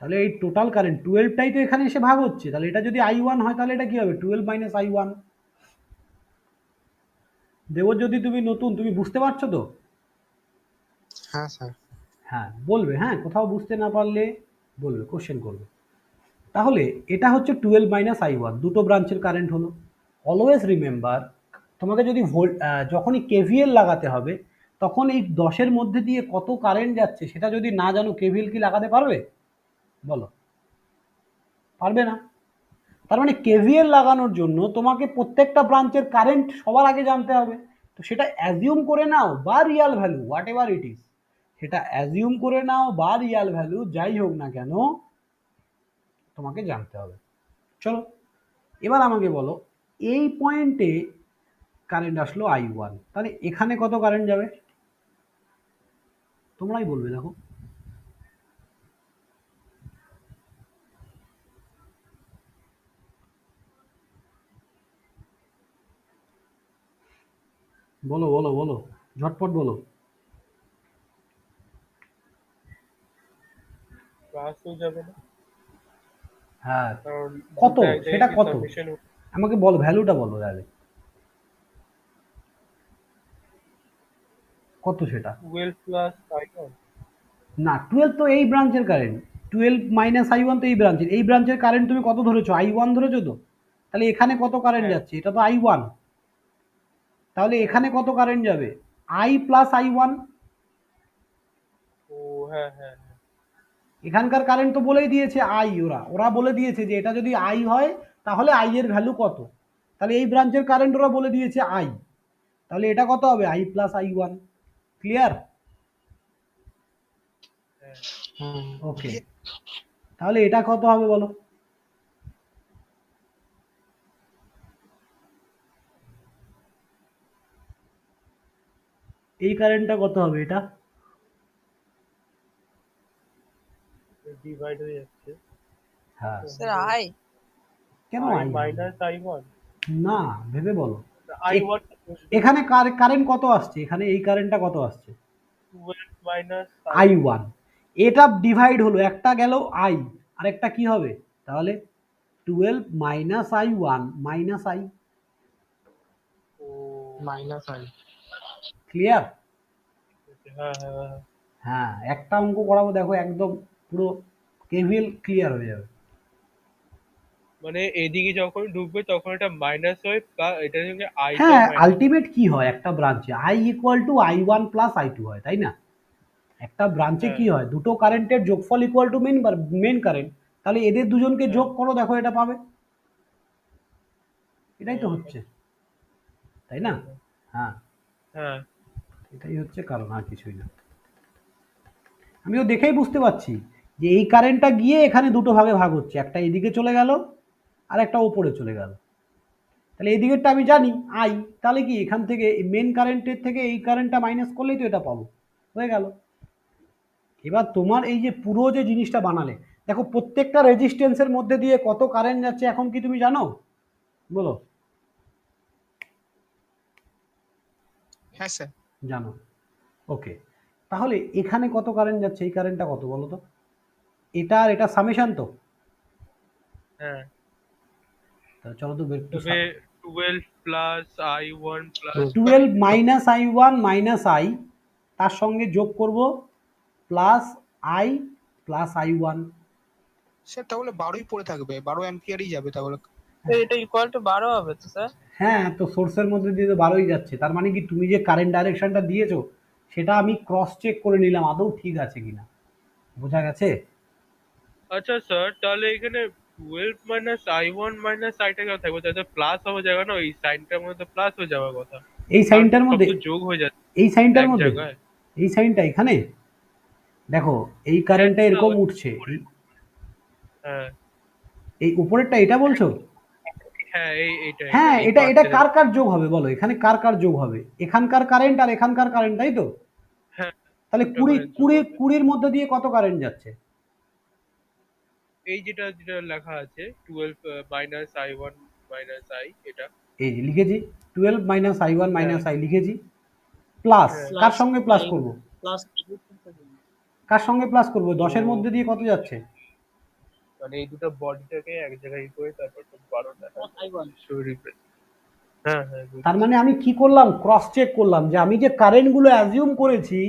তাহলে এই টোটাল কারেন্ট 12টাই তো এখানে এসে ভাগ হচ্ছে, তাহলে এটা যদি I1 হয় তাহলে এটা কি হবে? 12 মাইনাস I1। দেবজ্যোতি তুমি নতুন, তুমি বুঝতে পারছো তো? হ্যাঁ স্যার। হ্যাঁ বলবে, হ্যাঁ কোথাও বুঝতে না পারলে বলবে, কোশ্চেন করবে। তাহলে এটা হচ্ছে 12 মাইনাস I1, দুটো ব্রাঞ্চের কারেন্ট হলো। অলওয়েজ রিমেম্বার, তোমাকে যদি যখনই কেভিএল লাগাতে হবে, তখন এই 10-এর মধ্যে দিয়ে কত কারেন্ট যাচ্ছে সেটা যদি না জানো, কেভিএল কি লাগাতে পারবে? বলো, পারবে না। তার মানে কেভিএল লাগানোর জন্য তোমাকে প্রত্যেকটা ব্রাঞ্চের কারেন্ট সবার আগে জানতে হবে। তো সেটা অ্যাজিউম করে নাও বা Real value, what ever it is, সেটা অ্যাজিউম করে নাও বা রিয়াল ভ্যালু, যাই হোক না কেন তোমাকে জানতে হবে। চলো এবার আমাকে বলো, এই পয়েন্টে কারেন্ট আসলো I1, তাহলে এখানে কত কারেন্ট যাবে? তোমরাই বলবে, দেখো। বলো বলো বলো, ঝটপট বলো। ক্লাস হয়ে যাবে না, হ্যাঁ, কারণ কত সেটা কত? সাবমিশন আমাকে বলো, ভ্যালুটা বলো তাহলে, কত সেটা? 12 প্লাস I1। না, 12 তো এই ব্রাঞ্চের কারেন্ট, 12 মাইনাস I1 তো এই ব্রাঞ্চের কারেন্ট তুমি কত ধরেছো? I1 ধরেছো তো? তাহলে এখানে কত কারেন্ট হ্যাঁ। যাচ্ছে? এটা তো I1। তাহলে এখানে কত কারেন্ট যাবে? I plus I1। ও হ্যাঁ হ্যাঁ হ্যাঁ। এখানকার কারেন্ট তো বলেই দিয়েছে আই, ওরা বলে দিয়েছে যে এটা যদি আই হয় তাহলে আই এর ভ্যালু কত। তাহলে এই ব্রাঞ্চের কারেন্ট ওরা বলে দিয়েছে আই, তাহলে এটা কত হবে? I plus I1। ক্লিয়ার? ওকে, তাহলে এটা কত হবে বলো? এই কারেন্টটা কত হবে এটা? ডিভাইড হয়ে যাচ্ছে। হ্যাঁ, sir I can I I? Minus I1। না, ভেবে বলো। I1 এখানে কারেন্ট কত আসছে? এখানে এই কারেন্টটা কত আসছে? 12 মাইনাস I1। এটা ডিভাইড হলো, একটা গেল আই, আর একটা কি হবে তাহলে? 12 মাইনাস I1 মাইনাস আই। ও মাইনাস আই। ক্লিয়ার? হ্যাঁ হ্যাঁ হ্যাঁ। হ্যাঁ, একটা অঙ্ক করাবো, দেখো একদম পুরো কেভিএল ক্লিয়ার হয়ে যাবে। মানে এদিকে যখন ঢুকবে তখন এটা মাইনাস হয়, এটার সঙ্গে আইটাও হ্যাঁ, মাইনাস। আলটিমেট কি হয় একটা ব্রাঞ্চে? I equal two I1 plus I2 হয়, তাই না? একটা ব্রাঞ্চে হ্যাঁ। কি হয়? দুটো কারেন্টের যোগফল ইকুয়াল টু মেন কারেন্ট। তাহলে এদের দুজনকে হ্যাঁ। যোগ করো, দেখো এটা পাবে। এটাই তো হচ্ছে, তাই না? হ্যাঁ, হ্যাঁ এটাই হচ্ছে কারণ, আর কিছুই না। আমিও দেখেই বুঝতে পারছি যে এই কারেন্টটা গিয়ে এখানে দুটো ভাগে ভাগ হচ্ছে, একটা এদিকে চলে গেল আর একটা ওপরে চলে গেল। তাহলে এই দিকেরটা আমি জানি আই, তাহলে কি এখান থেকে মেন কারেন্টের থেকে এই কারেন্টটা মাইনাস করলেই তো এটা পাবো, হয়ে গেল। এবার তোমার এই যে পুরো যে জিনিসটা বানালে, দেখো প্রত্যেকটা রেজিস্ট্যান্সের মধ্যে দিয়ে কত কারেন্ট যাচ্ছে এখন কি তুমি জানো? বলো। হ্যাঁ স্যার। জানো, ওকে। তাহলে এখানে কত কারেন্ট যাচ্ছে? এই কারেন্টটা কত বলো তো? এটা আর এটা সামেশন তো। হ্যাঁ। তাহলে চলো তো একটু তবে 12 plus I1 plus 12 minus I1 minus I, তার সঙ্গে যোগ করব plus I plus I1। Sir তাহলে 12ই পড়ে থাকবে, 12 অ্যাম্পিয়ারই যাবে তাহলে। এটা ইকুয়াল টু 12 হবে তো স্যার? হ্যাঁ, তো সোর্সের মধ্যে দিয়ে তো 12ই যাচ্ছে, তার মানে কি তুমি যে কারেন্ট ডাইরেকশনটা দিয়েছো সেটা আমি ক্রস চেক করে নিলাম আদৌ ঠিক আছে কিনা। বোঝা গেছে? আচ্ছা স্যার, তাহলে এখানে 12 মাইনাস I1 মাইনাস আইটা কেন থাকবে? তাহলে প্লাস হবে জায়গা না, ওই সাইনটার মধ্যে প্লাস হয়ে যাওয়ার কথা। এই সাইনটার সব মধ্যে, তো যোগ হয়ে যাচ্ছে এই সাইনটার এক মধ্যে, জায়গায়। এই সাইনটা এখানে দেখো, এই কারেন্টটা না, এরকম ওই উঠছে, হ্যাঁ এই উপরেরটা এটা বলছো? হ্যাঁ এইটা হ্যাঁ, এই এটা এটা পাঁচটা কার কার যোগ হবে বলো? এখানে কার কার যোগ হবে? এখানকার কারেন্ট আর এখানকার কারেন্ট, তাই তো? হ্যাঁ তাহলে দুটো 20 current যোগ 20 হবে। 20-র মধ্যে দিয়ে কত কারেন্ট যাচ্ছে? এই যেটা যেটা লেখা আছে 12 মাইনাস I1 মাইনাস আই, এটা। এই যে লিখেছি 12 মাইনাস I1 হ্যাঁ মাইনাস আই লিখেছি, প্লাস হ্যাঁ কার প্লাস সঙ্গে প্লাস আই করব? প্লাস কার সঙ্গে প্লাস করব? তো 10-এর মধ্যে দিয়ে কত যাচ্ছে? মানে এই দুটো বডিটাকে এক জায়গায় করে তারপর তো 12টা I1 হ্যাঁ হ্যাঁ তার বুঝেছি। মানে আমি কি করলাম? ক্রস চেক করলাম যে আমি যে কারেন্টগুলো অ্যাজিউম করেছি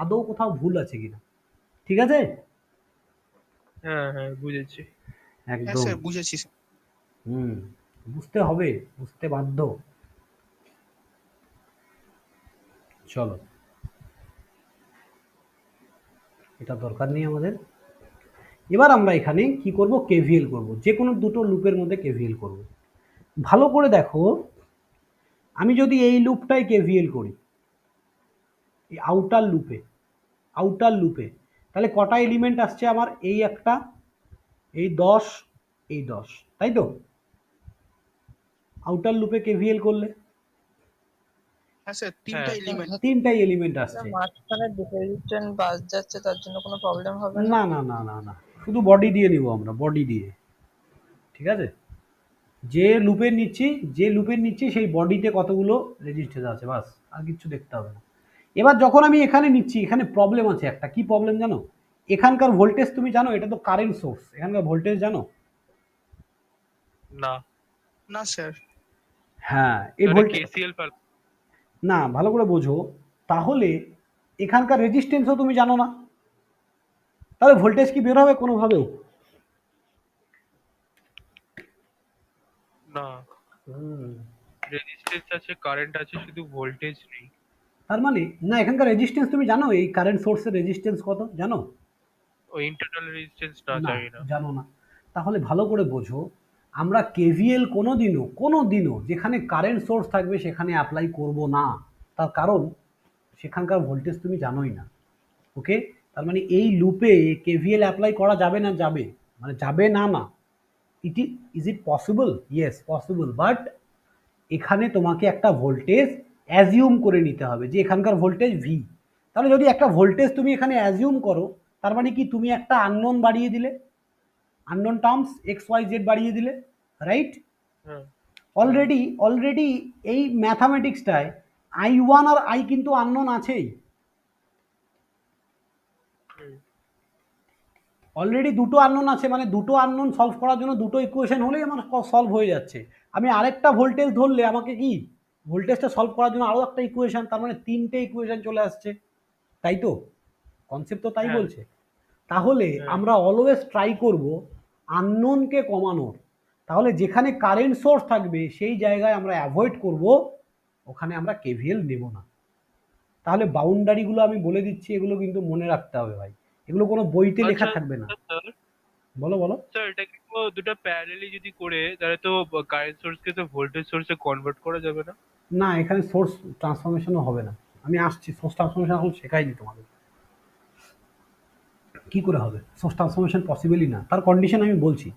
আদৌ কোথাও ভুল আছে কিনা। ঠিক আছে? হ্যাঁ হ্যাঁ বুঝেছি। হ্যাঁ একদম। স্যার বুঝেছি স্যার। হুম, বুঝতে হবে, বুঝতে বাধ্য। চলো, এটা দরকার নেই আমাদের। এবার আমরা এখানে কি করব? কেভিএল করব, যে কোনো দুটো লুপের মধ্যে কেভিএল করব। ভালো করে দেখো, আমি যদি এই লুপটাই কেভিএল করি, এই আউটার লুপে, তাহলে কটা এলিমেন্ট আসছে আমার? এই একটা, এই 10, এই 10, তাই তো? আউটার লুপে কেভিএল করলে হ্যাঁ স্যার, তিনটা হ্যাঁ এলিমেন্ট। তিনটাই এলিমেন্ট আসছে। মাঝখানে দুটো রেজিস্ট্যান্স বাদ যাচ্ছে, তার জন্য কোনো প্রবলেম হবে না? না না না না না, শুধু বডি দিয়ে নিব আমরা, বডি দিয়ে। ঠিক আছে, যে লুপের নিচ্ছি সেই বডিতে কতগুলো রেজিস্ট্যান্স আছে, বাস, আর কিছু দেখতে হবে না। এবার যখন আমি এখানে নিচ্ছি, এখানে প্রবলেম আছে একটা। কি প্রবলেম জানো? এখানকার ভোল্টেজ তুমি জানো? এটা তো কারেন্ট সোর্স, এখানকার ভোল্টেজ জানো? না, না স্যার। হ্যাঁ, এই তাহলে ভোল্টেজ KCL না, ভালো করে বোঝো। তাহলে এখানকার রেজিস্ট্যান্সও তুমি জানো না, তাহলে ভোল্টেজ কি বের হবে কোনোভাবেও? না, হুম। রেজিস্ট্যান্স আছে, কারেন্ট আছে, শুধু ভোল্টেজ নেই। তার মানে না, এখানকার রেজিস্ট্যান্স তুমি জানো, এই কারেন্ট সোর্সের রেজিস্ট্যান্স কত জানো? ওই ইন্টারনাল রেজিস্ট্যান্স না, না, জানি না। জানো না। তাহলে ভালো করে বোঝো, আমরা কেভিএল কোনোদিনও যেখানে কারেন্ট সোর্স থাকবে সেখানে অ্যাপ্লাই করব না। তার কারণ সেখানকার ভোল্টেজ তুমি জানোই না। ওকে? তার মানে এই লুপে কেভিএল অ্যাপ্লাই করা যাবে না, যাবে মানে যাবে না না। Is it possible? Yes possible, but এখানে তোমাকে একটা ভোল্টেজ অ্যাজিউম করে নিতে হবে যে এখানকার ভোল্টেজ ভি। তাহলে যদি একটা ভোল্টেজ তুমি এখানে অ্যাজিউম করো, তার মানে কি তুমি একটা আননোন বাড়িয়ে দিলে, unknown terms X Y Z বাড়িয়ে দিলে, রাইট? হ্যাঁ। অলরেডি এই ম্যাথামেটিক্সটায় আই ওয়ান আর আই কিন্তু আননোন আছেই। হুম। অলরেডি দুটো আননোন আছে, মানে দুটো আননোন সলভ করার জন্য দুটো ইকুয়েশন হলেই আমার সলভ হয়ে যাচ্ছে। আমি আরেকটা ভোল্টেজ ধরলে আমাকে কি ভোল্টেজটা সলভ করার জন্য আরও একটা ইকুয়েশন, তার মানে তিনটে ইকুয়েশন চলে আসছে, তাই তো? কনসেপ্ট তো তাই হ্যাঁ। বলছে। তাহলে হ্যাঁ। আমরা অলওয়েজ ট্রাই করব আননোনকে কমানোর। তাহলে যেখানে কারেন্ট সোর্স থাকবে সেই জায়গায় আমরা অ্যাভয়েড করব, ওখানে আমরা কেভিএল নেব না। তাহলে বাউন্ডারিগুলো আমি বলে দিচ্ছি, এগুলো কিন্তু মনে রাখতে হবে ভাই, এগুলো কোনো বইতে লেখা আচ্ছা থাকবে না। স্যার, বলো বলো। স্যার এটা কি দুটো প্যারালালি যদি করে তাহলে তো কারেন্ট সোর্সকে তো ভোল্টেজ সোর্সে কনভার্ট করা যাবে না? না, এখানে সোর্স ট্রান্সফরমেশনও হবে না। আমি আসছি, সোর্স ট্রান্সফরমেশন এখন শেখাইনি তোমাদের, কি করে হবে সোর্স ট্রান্সফরমেশন, পসিবলই না, তার কন্ডিশন আমি বলছি।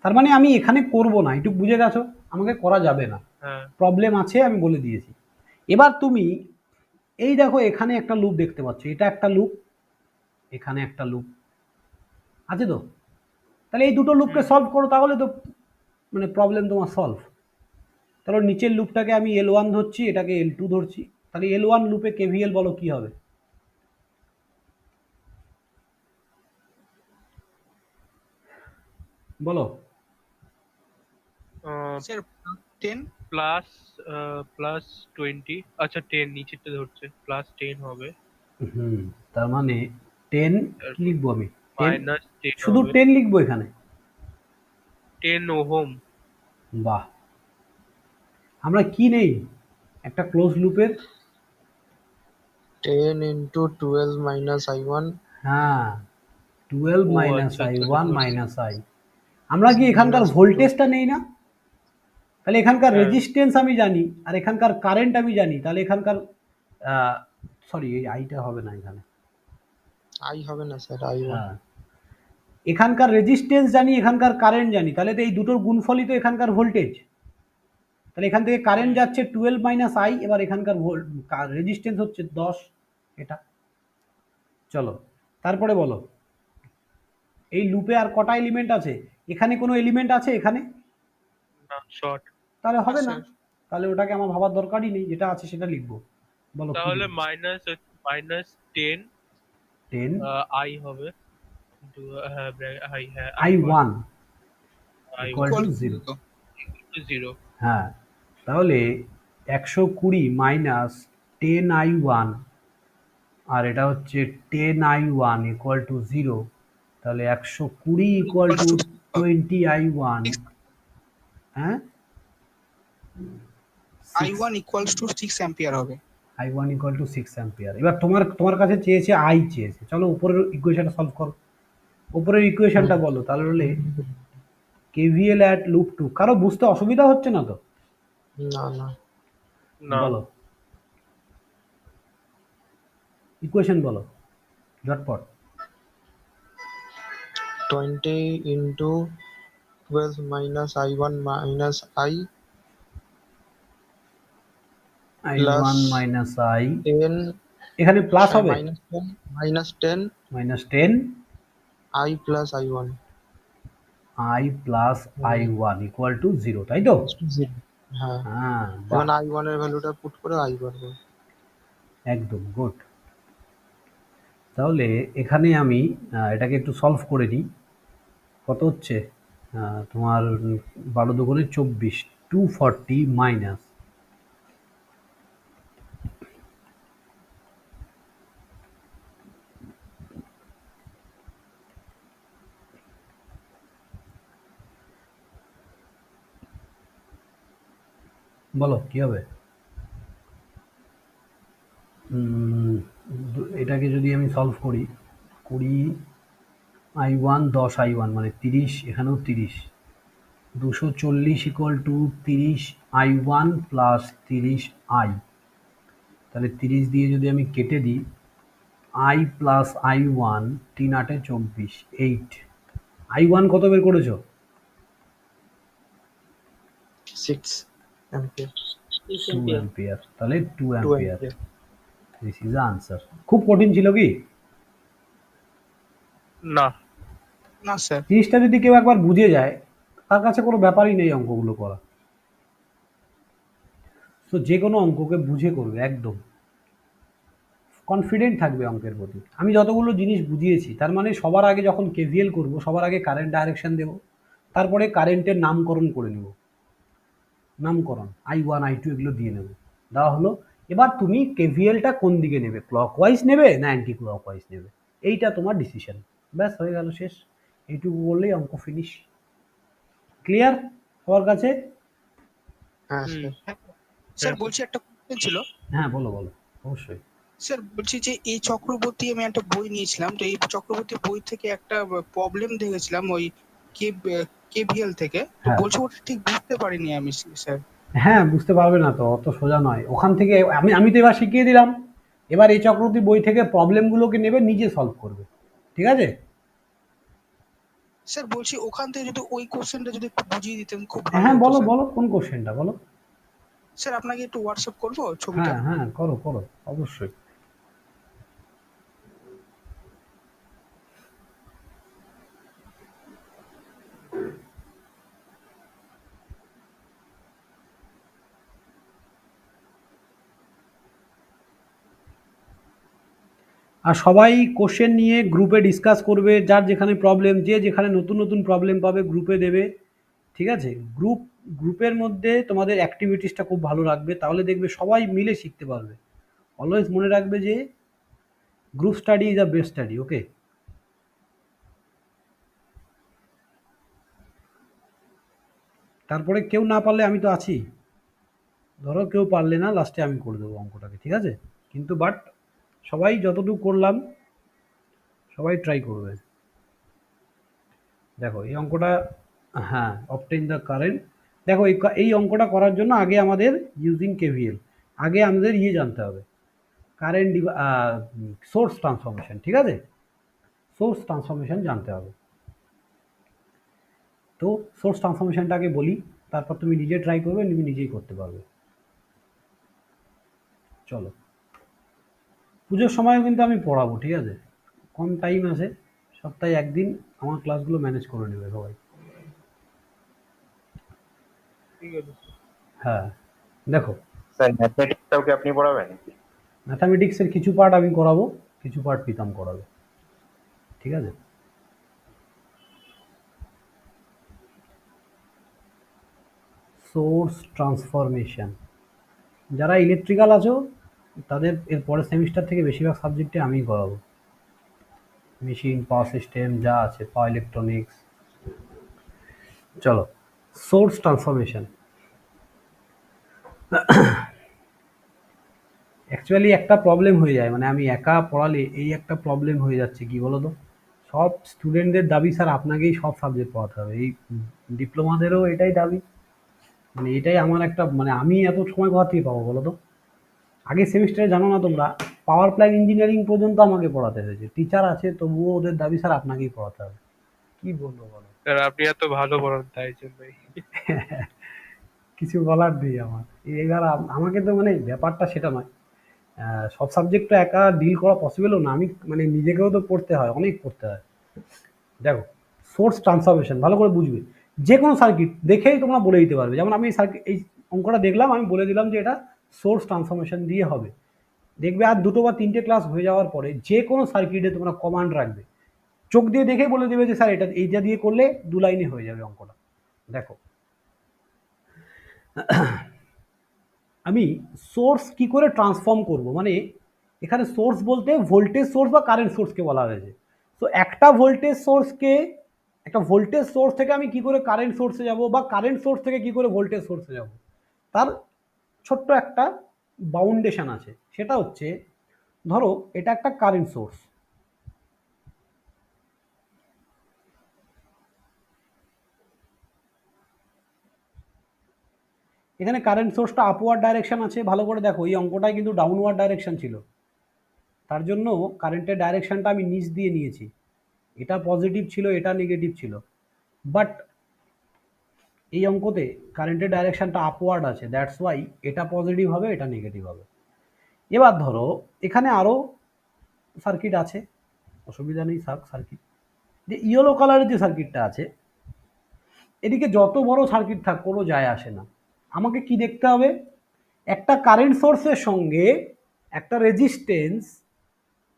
তার মানে আমি এখানে করব না, এটুকু বুঝে গেছো, আমাকে করা যাবে না, হ্যাঁ। প্রবলেম আছে আমি বলে দিয়েছি। এবার তুমি এই দেখো, এখানে একটা লুপ দেখতে পাচ্ছ, এটা একটা লুপ, এখানে একটা লুপ আছে তো। তাহলে এই দুটো লুপকে সলভ করো, তাহলে তো মানে প্রবলেম তোমার সলভ। তাহলে নিচের লুপটাকে আমি L1 ধরছি, এটাকে L2 ধরছি, তাহলে L1 লুপে কেভিএল বলো কি হবে? বলো। স্যার 10 প্লাস প্লাস 20, আচ্ছা 10 নিচেরটা ধরছে, প্লাস 10 হবে। হুম, তার মানে 10 কি লিখবো আমি? 10, মাইনাস 10 শুধু হবে, 10 লিখবো এখানে? 10 ওহম। বাহ, আমরা কি নেই একটা ক্লোজ লুপের? 10 into 12 minus I1 হ্যাঁ, 12 ও মাইনাস আচ্ছা আই আচ্ছা, ওয়ান বুঝতে পারছি। Minus I. আমরা কি এখানকার minus ভোল্টেজটা নেই না? তাহলে এখানকার হ্যাঁ। রেজিস্ট্যান্স আমি জানি, আর এখানকার কারেন্ট আমি জানি, তাহলে এখানকার সরি, এই আইটা হবে না এখানে। I হবে না স্যার, I1 হ্যাঁ, এখানকার রেজিস্ট্যান্স জানি, এখানকার কারেন্ট জানি, তাহলে তো এই দুটোর গুণফলই তো এখানকার ভোল্টেজ। তাহলে এখান থেকে কারেন্ট যাচ্ছে 12 মাইনাস আই, এবার এখানকার রেজিস্ট্যান্স হচ্ছে 10, এটা। চলো তারপরে বলো, এই লুপে আর কটা এলিমেন্ট আছে? এখানে কোনো এলিমেন্ট আছে এখানে? না, শর্ট। তাহলে হবে না, স্যার তাহলে ওটাকে আমার ভাবার দরকারই নেই, যেটা আছে সেটা লিখবো। বলো কি তাহলে লিখবো? মাইনাস মাইনাস 10 10 আই হবে, কিন্তু হ্যাঁ আই, হ্যাঁ I one I equal to 0। 0। হ্যাঁ, তাহলে 120 মাইনাস 10 আই ওয়ান, আর এটা হচ্ছে 10 আই ওয়ান ইকুয়াল টু 0। তাহলে 120 ইকুয়াল টু 20 আই ওয়ান। হ্যাঁ, I1 ইকুয়ালস টু 6 অ্যাম্পিয়ার হবে। I one equal to 6 ampere. এবার তোমার কাছে চেয়েছে আই চেয়েছে, চলো উপরের ইকুয়েশনটা সলভ করো। উপরের ইকুয়েশনটা বলো, তাহলে হলে কেভিএল অ্যাট লুপ 2। কারো বুঝতে অসুবিধা হচ্ছে না তো? না না না। বলো ইকুয়েশন বলো ঝটপট। 20 into 12 minus I1 minus I I Plus one minus I, 10 এখানে প্লাস হবে, minus 10 minus 10 I plus I1 I plus I one equal to 0, তাই তো? হ্যাঁ, হ্যাঁ, এখন I1 এর ভ্যালুটা পুট করে I পারবো। একদম গুড। তাহলে এখানে আমি এটাকে একটু সলভ করে নিই। কত হচ্ছে তোমার 12 দুগুণে 24, 240 মাইনাস বলো কি হবে? এটাকে যদি আমি সলভ করি, 20 I1 10 I1 মানে 30, এখানেও 30, 240 equal to 30 I1 plus 30 I, তাহলে 30 দিয়ে যদি আমি কেটে দিই, I প্লাস I1, 3 8 24, 8, I1 কত বের করেছো? 6 অ্যাম্পিয়ার। 2 অ্যাম্পিয়ার, তাহলে 2 2 ampere, ampere. This is answer. খুব কঠিন ছিল কি না। না স্যার। জিনিসটা? যদি কেউ একবার বুঝে যায় তার কাছে কোনো ব্যাপারই নেই অঙ্কগুলো করা। তো যে কোনো অঙ্ককে বুঝে করবে, একদম কনফিডেন্ট থাকবে অঙ্কের প্রতি। আমি যতগুলো জিনিস বুঝিয়েছি তার মানে সবার আগে যখন কেভিএল করব, সবার আগে কারেন্ট ডাইরেকশন দেব, তারপরে কারেন্টের নামকরণ করে নেব, নামকরণ I1 I2 এগুলো দিয়ে নেব, দেওয়া হলো। এবার তুমি কেভিএলটা কোন দিকে নেবে, ক্লকওয়াইজ নেবে না অ্যান্টি ক্লকওয়াইজ নেবে, এইটা তোমার ডিসিশন। ব্যাস হয়ে গেল, শেষ। এইটুকু বললেই অঙ্ক ফিনিশ। ক্লিয়ার সবার কাছে? হ্যাঁ হুম। স্যার। স্যার বলছি একটা কোশ্চেন ছিল। হ্যাঁ বলো বলো, অবশ্যই। স্যার বলছি যে এই চক্রবর্তী আমি একটা বই নিয়েছিলাম, তো এই চক্রবর্তী বই থেকে একটা প্রবলেম দেখেছিলাম ওই কেভিএল থেকে, তো হ্যাঁ বলছি ওটা ঠিক বুঝতে পারিনি আমি স্যার। হ্যাঁ, বুঝতে পারবে না তো, অত সোজা নয়। ওখান থেকে আমি তো এবার শিখিয়ে দিলাম। এবার এই চক্রবর্তী বই থেকে প্রবলেমগুলোকে নেবে, নিজে সলভ করবে, ঠিক আছে? স্যার বলছি ওখান থেকে যদি ওই কোশ্চেনটা যদি একটু বুঝিয়ে দিতেন খুব ভালো হ্যাঁ হতো বলো স্যার। বলো, কোন কোশ্চেনটা বলো। স্যার আপনাকে একটু হোয়াটসঅ্যাপ করবো ছবিটা? হ্যাঁ হ্যাঁ, করো করো, অবশ্যই। আর সবাই কোশ্চেন নিয়ে গ্রুপে ডিসকাস করবে, যার যেখানে প্রবলেম, যে যেখানে নতুন নতুন প্রবলেম পাবে গ্রুপে দেবে, ঠিক আছে? গ্রুপের মধ্যে তোমাদের অ্যাক্টিভিটিসটা খুব ভালো রাখবে, তাহলে দেখবে সবাই মিলে শিখতে পারবে। অলওয়েজ মনে রাখবে যে group study is a best study, okay? তারপরে কেউ না পারলে আমি তো আছি। ধরো কেউ পারলে না, লাস্টে আমি করে দেবো অঙ্কটাকে, ঠিক আছে? কিন্তু বাট সবাই যতটুকু করলাম সবাই ট্রাই করবে। দেখো এই অঙ্কটা, হ্যাঁ, অবটেইন দ্য কারেন্ট। দেখো এই অঙ্কটা করার জন্য আগে আমাদের ইউজিং কেভিএল, আগে আমাদের জানতে হবে, কারেন্ট সোর্স ট্রান্সফরমেশন, ঠিক আছে? সোর্স ট্রান্সফরমেশন জানতে হবে। তো সোর্স ট্রান্সফরমেশনটা আগে বলি, তারপর তুমি নিজে ট্রাই করবে, তুমি নিজেই করতে পারবে। চলো, পুজোর সময়ও কিন্তু আমি পড়াবো, ঠিক আছে? কম টাইম আছে, সপ্তাহে একদিন আমার ক্লাসগুলো ম্যানেজ করে নেবে সবাই। ঠিক আছে। হ্যাঁ দেখো, স্যার ম্যাথমেটিক্সটাও কি আপনি পড়াবেন? ম্যাথামেটিক্সের কিছু পার্ট আমি করাবো, কিছু পার্ট প্রীতম করাবে, ঠিক আছে? সোর্স ট্রান্সফরমেশন, যারা ইলেকট্রিক্যাল আছো তাদের এর পরের সেমিস্টার থেকে বেশিরভাগ সাবজেক্টে আমিই করাবো, মেশিন, পাওয়ার সিস্টেম যা আছে, পাওয়ার ইলেকট্রনিক্স। চলো, সোর্স ট্রান্সফরমেশন। অ্যাকচুয়ালি একটা প্রবলেম হয়ে যায়, মানে আমি একা পড়ালে এই একটা প্রবলেম হয়ে যাচ্ছে, কি বলো তো? সব স্টুডেন্টদের দাবি স্যার আপনাকেই সব সাবজেক্ট পড়াতে হবে, এই ডিপ্লোমাদেরও এটাই দাবি। মানে এটাই আমার একটা, মানে আমি এত সময় কোথা থেকে পাবো বলো তো? আগের সেমিস্টারে জানো না তোমরা, পাওয়ার প্ল্যান্ট ইঞ্জিনিয়ারিং পর্যন্ত আমাকে পড়াতে হয়েছে। টিচার আছে তবুও ওদের দাবি স্যার আপনাকেই পড়াতে হবে। কি বলবো বলো? স্যার আপনি এত ভালো পড়ান তাই জন্যই। কিছু বলার নেই আমার। এবার আমাকে তো, মানে ব্যাপারটা সেটা নয়, সব সাবজেক্ট তো একা ডিল করা পসিবলও না। আমি মানে নিজেকেও তো পড়তে হয়, অনেক পড়তে হয়। দেখো, সোর্স ট্রান্সফরমেশন ভালো করে বুঝবে। যে কোনো সার্কিট দেখেই তোমরা বলে দিতে পারবে। যেমন আমি এই অঙ্কটা দেখলাম, আমি বলে দিলাম যে এটা সোর্স ট্রান্সফরমেশন দিয়ে হবে। দেখবে আর 2 বা 3টে ক্লাস হয়ে যাওয়ার পরে যে কোনো সার্কিটে তোমরা কমান্ড রাখবে, চোখ দিয়ে দেখে বলে দেবে যে স্যার এটা এইটা দিয়ে করলে 2 লাইনে হয়ে যাবে অঙ্কটা। দেখো, আমি সোর্স কি করে ট্রান্সফর্ম করব, মানে এখানে সোর্স বলতে ভোল্টেজ সোর্স বা কারেন্ট সোর্সকে বলা হয়েছে। তো একটা ভোল্টেজ সোর্স থেকে আমি কি করে কারেন্ট সোর্সে যাব, বা কারেন্ট সোর্স থেকে কি করে ভোল্টেজ সোর্সে যাব, তার ছোট্ট একটা বাউন্ডেশন আছে, সেটা হচ্ছে ধরো এটা একটা কারেন্ট সোর্স, এখানে কারেন্ট সোর্সটা আপওয়ার্ড ডাইরেকশন আছে, ভালো করে দেখো এই অঙ্কটায় কিন্তু ডাউনওয়ার্ড ডাইরেকশন ছিল, তার জন্য কারেন্টের ডাইরেকশনটা আমি নিচ দিয়ে নিয়েছি, এটা পজিটিভ ছিল এটা নেগেটিভ ছিল, বাট এই অঙ্কতে কারেন্টের ডাইরেকশনটা আপওয়ার্ড আছে, দ্যাটস ওয়াই এটা পজিটিভ হবে এটা নেগেটিভ হবে। এবার ধরো এখানে আরও সার্কিট আছে, অসুবিধা নেই, সার্কিট যে ইয়েলো কালারের যে সার্কিটটা আছে, এদিকে যত বড় সার্কিট থাক কোনো যায় আসে না, আমাকে কি দেখতে হবে, একটা কারেন্ট সোর্সের সঙ্গে একটা রেজিস্ট্যান্স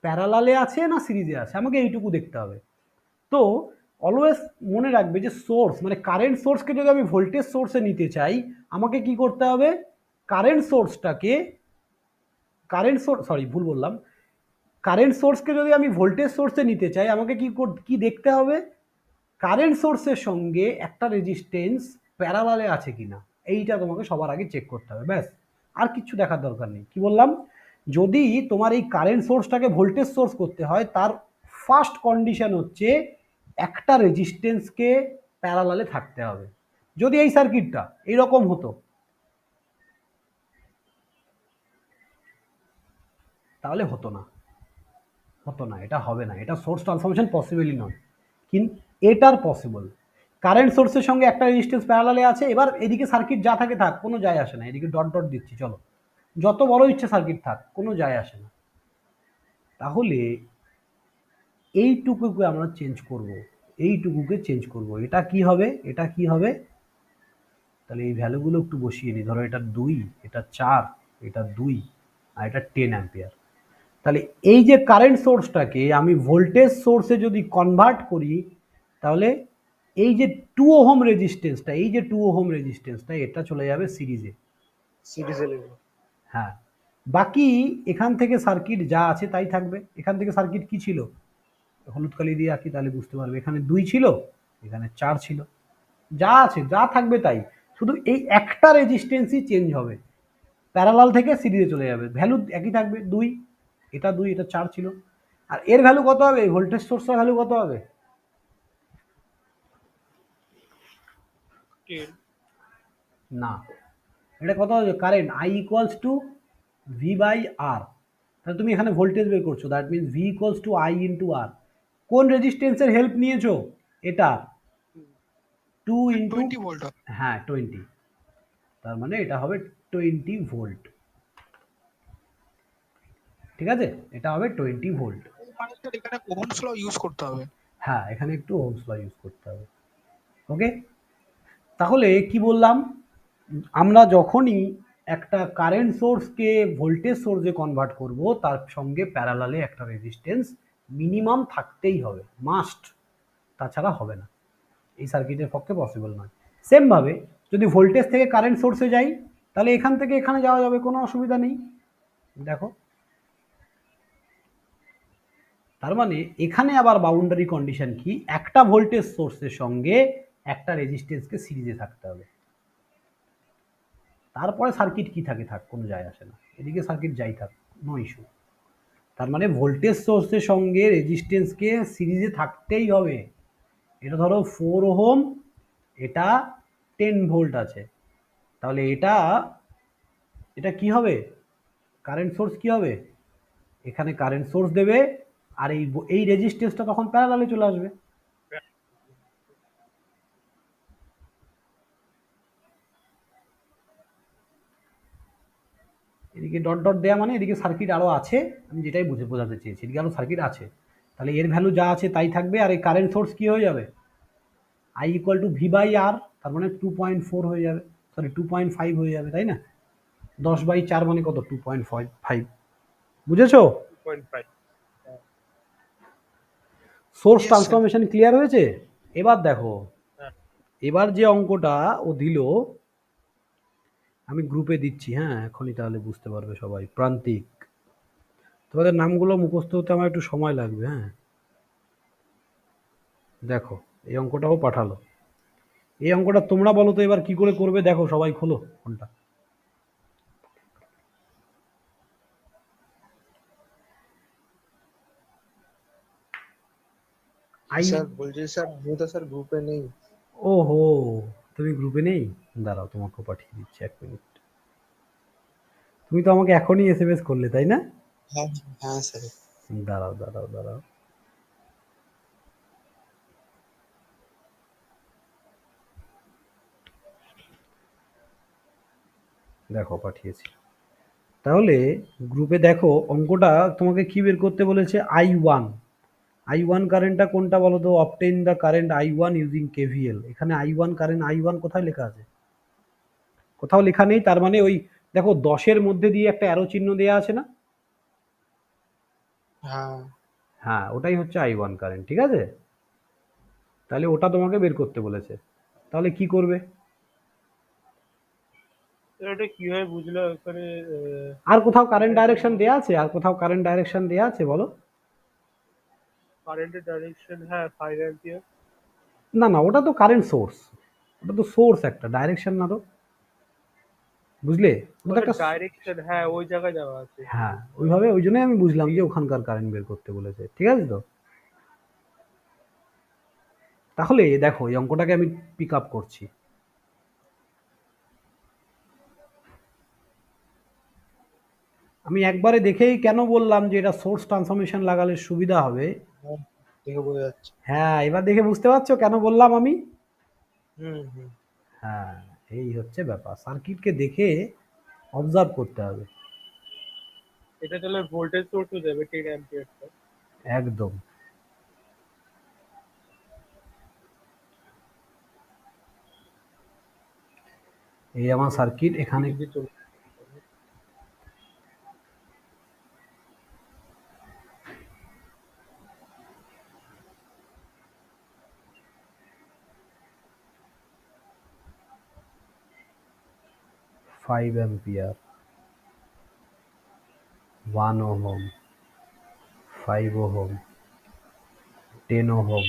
প্যারালালে আছে না সিরিজে আছে, আমাকে এইটুকু দেখতে হবে। তো অলওয়েজ মনে রাখবে যে সোর্স মানে কারেন্ট সোর্সকে যদি আমি ভোল্টেজ সোর্সে নিতে চাই, আমাকে কি করতে হবে, কারেন্ট সোর্সটাকে ভুল বললাম, কারেন্ট সোর্সকে যদি আমি ভোল্টেজ সোর্সে নিতে চাই, আমাকে কি দেখতে হবে, কারেন্ট সোর্সের সঙ্গে একটা রেজিস্ট্যান্স প্যারালালে আছে কিনা, এইটা তোমাকে সবার আগে চেক করতে হবে, ব্যাস, আর কিছু দেখার দরকার নেই। কি বললাম, যদি তোমার এই কারেন্ট সোর্সটাকে ভোল্টেজ সোর্স করতে হয়, তার ফার্স্ট কন্ডিশন হচ্ছে একটা রেজিস্ট্যান্সকে প্যারালালে থাকতে হবে। যদি এই সার্কিটটা এইরকম হতো তাহলে হতো না, এটা হবে না, এটা সোর্স ট্রান্সফরমেশন পসিবলই নয়, কিন্তু এটার পসিবল। কারেন্ট সোর্সের সঙ্গে একটা রেজিস্ট্যান্স প্যারালালে আছে, এবার এদিকে সার্কিট যা থাকে থাক, কোনো যায় আসে না, এদিকে ডট ডট দিচ্ছি, চলো যত বড় ইচ্ছে সার্কিট থাক কোনো যায় আসে না। তাহলে এইটুকুকে আমরা চেঞ্জ করব, এটা কি হবে, তাহলে এই ভ্যালুগুলো একটু বসিয়ে নিই, ধরো এটা 2, এটা 4, এটা 2 আর এটা 10 অ্যাম্পিয়ার। তাহলে এই যে কারেন্ট সোর্সটাকে আমি ভোল্টেজ সোর্সে যদি কনভার্ট করি, তাহলে এই যে 2 ওহম রেজিস্ট্যান্সটা এটা চলে যাবে সিরিজে, হ্যাঁ, বাকি এখান থেকে সার্কিট যা আছে তাই থাকবে। এখান থেকে সার্কিট কি ছিল, হলুদ কালি দিয়ে আঁকি তাহলে বুঝতে পারবে, এখানে 2 ছিল, এখানে 4 ছিল, যা আছে যা থাকবে তাই, শুধু এই একটা রেজিস্ট্যান্সই চেঞ্জ হবে, প্যারালাল থেকে সিরিজে চলে যাবে, ভ্যালু একই থাকবে, 2, এটা 2, এটা 4 ছিল। আর এর ভ্যালু কত হবে, ভোল্টেজ সোর্সের ভ্যালু কত হবে, 10 না, এটা কত হবে, current I equals to V by R, তাহলে তুমি এখানে ভোল্টেজ বের করছো, that means V equals to I into R. কোন রেজিস্ট্যান্সের হেল্প নিয়েছো, এটা 2 ইন্টু, 20 ভোল্ট। হ্যাঁ 20, তার মানে এটা হবে 20 ভোল্ট, ঠিক আছে, এটা হবে 20 ভোল্ট। মানে স্যার এখানে ওহমস ল ইউজ করতে হবে। হ্যাঁ এখানে একটু ওহমস ল ইউজ করতে হবে। ওকে, তাহলে কি বললাম, আমরা যখনই একটা কারেন্ট সোর্সকে ভোল্টেজ সোর্সে কনভার্ট করব, তার সঙ্গে প্যারালালে একটা রেজিস্ট্যান্স মিনিমাম থাকতেই হবে, মাস্ট, তাছাড়া হবে না, এই সার্কিটের পক্ষে পসিবল নয়। সেমভাবে যদি ভোল্টেজ থেকে কারেন্ট সোর্সে যাই, তাহলে এখান থেকে এখানে যাওয়া যাবে, কোনো অসুবিধা নেই। দেখো, তার মানে এখানে আবার বাউন্ডারি কন্ডিশন কি, একটা ভোল্টেজ সোর্সের সঙ্গে একটা রেজিস্ট্যান্সকে সিরিজে থাকতে হবে, তারপরে সার্কিট কি থাকে থাক, কোনো যায় আসে না, এদিকে সার্কিট যাই থাক, নো ইস্যু। তার মানে ভোল্টেজ সোর্সের সঙ্গে রেজিস্ট্যান্সকে সিরিজে থাকতেই হবে। এটা ধরো 4 ওহম, এটা 10 ভোল্ট আছে, তাহলে এটা কি হবে, কারেন্ট সোর্স কি হবে, এখানে কারেন্ট সোর্স দেবে, আর এই রেজিস্ট্যান্সটা তখন প্যারালালে চলে আসবে। এদিকে ডট ডট দেওয়া মানে এদিকে সার্কিট আরও আছে, আমি যেটাই বোঝাতে চেয়েছি, এদিকে আরও সার্কিট আছে, তাহলে এর ভ্যালু যা আছে তাই থাকবে, আর এই কারেন্ট সোর্স কি হয়ে যাবে, I equal to V by R, তার মানে 2.4 হয়ে যাবে, সরি 2.5 হয়ে যাবে, তাই না, 10/4 মানে কত, 2.5, বুঝেছো? 2.5 source Yes, sir. Transformation clear হয়েছে? এবার দেখো, হ্যাঁ। এবার যে অঙ্কটা ও দিল, আমি গ্রুপে দিচ্ছি, হ্যাঁ এখনই, তাহলে বুঝতে পারবে সবাই। প্রান্তিক, তোমাদের নামগুলো মুখস্থ হতে আমার একটু সময় লাগবে, হ্যাঁ। দেখো এই অঙ্কটাও পাঠালো, এই অঙ্কটা তোমরা বলো তো এবার কি করে করবে, দেখো সবাই খোলো ফোনটা। আই স্যার বলছি স্যার আমি তো স্যার গ্রুপে নেই। ওহো, তুমি গ্রুপে নেই? দাঁড়াও তোমাকে পাঠিয়ে দিচ্ছি, 1 মিনিট। তুমি তো আমাকে এখনই এসএমএস করলে, তাই না? হ্যাঁ হ্যাঁ স্যার। দাঁড়াও দাঁড়াও দাঁড়াও, দেখো পাঠিয়েছি। তাহলে গ্রুপে দেখো অঙ্কটা তোমাকে কি বের করতে বলেছে, I1 কারেন্টটা কোনটা বলো তো? Obtain the current I1 using KVL. এখানে I1 কারেন্ট I1 কোথায় লেখা আছে? কোথাও লেখা নেই। তার মানে ওই দেখো 10-এর মধ্যে দিয়ে একটা অ্যারো চিহ্ন দেওয়া আছে না? হ্যাঁ হ্যাঁ, ওটাই হচ্ছে I1 কারেন্ট, ঠিক আছে? তাহলে ওটা তোমাকে বের করতে বলেছে। তাহলে কি করবে? এটা কিভাবে বুঝলে ওখানে আর কোথাও কারেন্ট ডাইরেকশন দেয়া আছে? আর কোথাও কারেন্ট ডাইরেকশন দেয়া আছে বলো? কারেন্টের ডাইরেকশন? হ্যাঁ 5 অ্যাম্পিয়ার। না না, ওটা তো কারেন্ট সোর্স, ওটা তো সোর্স একটা, ডাইরেকশন না তো, বুঝলে? ওটা তো একটা ডাইরেকশন, হ্যাঁ ওই জায়গায় যাওয়া আছে। হ্যাঁ, ওইভাবে, ওই জন্যই আমি বুঝলাম যে ওখানকার কারেন্ট বের করতে বলেছে, ঠিক আছে তো? তাহলে দেখো এই অঙ্কটাকে আমি পিক আপ করছি। আমি একবারে দেখেই কেন বললাম যে এটা সোর্স ট্রান্সফরমেশন লাগালে সুবিধা হবে। হ্যাঁ, দেখে বোঝা যাচ্ছে। হ্যাঁ, এবার দেখে বুঝতে পারছো কেন বললাম আমি? হুম। হ্যাঁ, এই হচ্ছে ব্যাপার, সার্কিটকে দেখে অবজার্ভ করতে হবে। এটা তাহলে ভোল্টেজ সোর্সও যাবে 10 অ্যাম্পিয়ারটা। একদম। এই আমার সার্কিট, এখানে এদিকে চলে যাবে। 5 ampere, 1 ohm, 5 ohm, 10 ohm,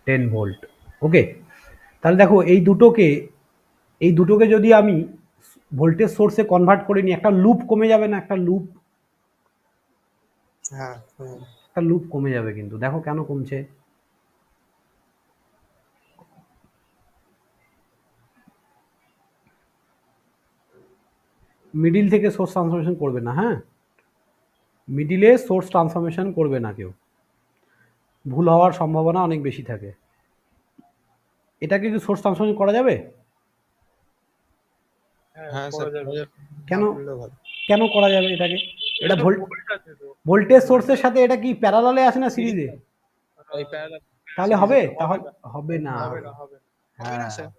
10 volt. Okay, তাহলে দেখো এই দুটোকে যদি আমি ভোল্টেজ সোর্সে কনভার্ট করে নিই, একটা লুপ কমে যাবে না? একটা লুপ, হ্যাঁ একটা লুপ কমে যাবে, কিন্তু দেখো কেন কমছে। মিডিল থেকে সোর্স ট্রান্সফরমেশন করবে না, হ্যাঁ, মিডিলে সোর্স ট্রান্সফরমেশন করবে না কেউ, ভুল হওয়ার সম্ভাবনা অনেক বেশি থাকে। এটাকে কি সোর্স ট্রান্সফরমেশন করা যাবে? হ্যাঁ করা স্যার যাবে। কেন? করলে ভালো। কেন করা যাবে এটাকে? এটা তো ভোল্ট আছে তো। ভোল্টেজ সোর্সের সাথে এটা কি প্যারালালে আছে না সিরিজে? ওই প্যারালাল তাহলে হবে? তাহলে হবে না। হবে না, হবে না। হবে না হ্যাঁ, স্যার?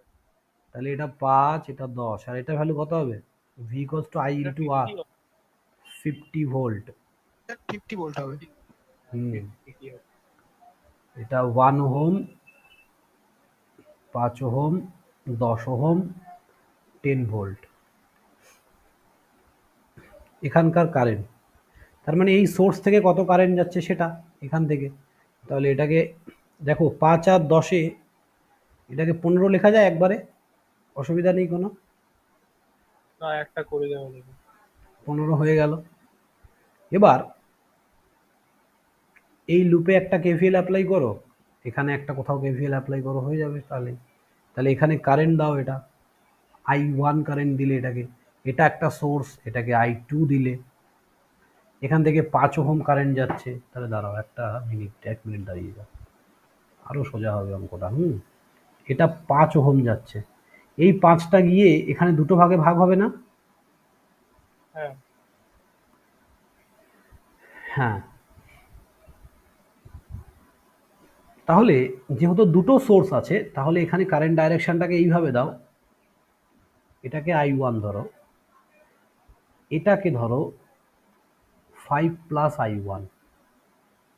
তাহলে এটা 5, এটা 10, আর এটা ভ্যালু কত হবে? V ইকুয়ালস টু I এটা ইন্টু 50 R, 50 ভোল্ট। 50 ভোল্ট হবে। হুম, 50 হবে। এটা 1 ওহম, 5 ওহম, 10 ওহম, 10 ভোল্ট এখানকার কারেন্ট। তার মানে এই সোর্স থেকে কত কারেন্ট যাচ্ছে সেটা এখান থেকে। তাহলে এটাকে দেখো 5 আর 10-এ এটাকে 15 লেখা যায় একবারে, অসুবিধা নেই কোনো। না, একটা করে দেওয়া যাবে। 15 হয়ে গেল। এবার এই লুপে একটা কেভিএল অ্যাপ্লাই করো, এখানে একটা কোথাও কেভিএল অ্যাপ্লাই করো, হয়ে যাবে। তাহলে এখানে কারেন্ট দাও, এটা I1 কারেন্ট দিলে এটাকে, এটা একটা সোর্স, এটাকে I2 দিলে, এখান থেকে 5 ওহম কারেন্ট যাচ্ছে। তাহলে দাঁড়াও 1 মিনিট দাঁড়িয়ে যাও, আরো সোজা হবে অঙ্কটা। এটা 5 ওহম যাচ্ছে, এই 5টা গিয়ে এখানে দুটো ভাগে ভাগ হবে না? হ্যাঁ হ্যাঁ, তাহলে যেহেতু দুটো সোর্স আছে, তাহলে এখানে কারেন্ট ডাইরেকশনটাকে এইভাবে দাও, এটাকে I1 ধরো, এটাকে ধরো 5 প্লাস I1,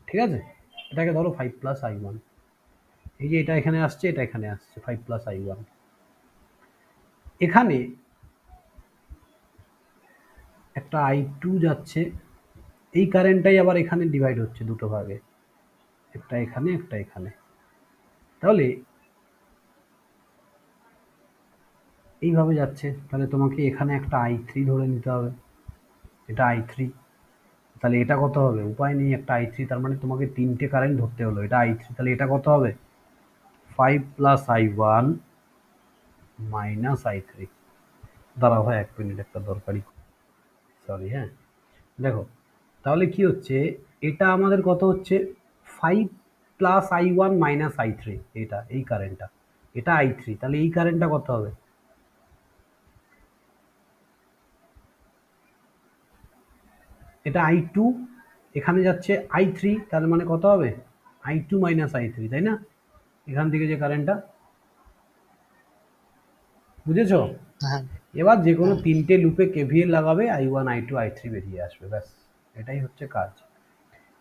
ঠিক আছে? এটাকে ধরো 5 প্লাস I1, এই যে এটা এখানে আসছে, এটা এখানে আসছে, 5 প্লাস I1। এখানে একটা I2 যাচ্ছে, এই কারেন্টটাই আবার এখানে ডিভাইড হচ্ছে দুটো ভাগে, একটা এখানে একটা এখানে। তাহলে এইভাবে যাচ্ছে, তাহলে তোমাকে এখানে একটা I3 ধরে নিতে হবে, এটা I3। তাহলে এটা কত হবে? উপায় নেই, একটা i3, তার মানে তোমাকে তিনটে কারেন্ট ধরতে হলো। এটা i3, তাহলে এটা কত হবে? 5 প্লাস i1 মাইনাস i3। দাঁড়াও ভাই 1 মিনিট, একটা দরকারি, সরি হ্যাঁ। দেখো তাহলে কি হচ্ছে, এটা আমাদের কত হচ্ছে? 5 প্লাস i1 মাইনাস i3, এটা এই কারেন্টটা, এটা i3, তাহলে এই কারেন্টটা কত হবে? এটা i2, এখানে যাচ্ছে i3, তার মানে কত হবে? i2 মাইনাস i3, তাই না? এখান থেকে যে কারেন্টটা, বুঝেছো? হ্যাঁ এবার যে কোনো তিনটে লুপে কেভিএল লাগাবে, i1 i2 i3 বেরিয়ে আসবে, ব্যাস এটাই হচ্ছে কাজ।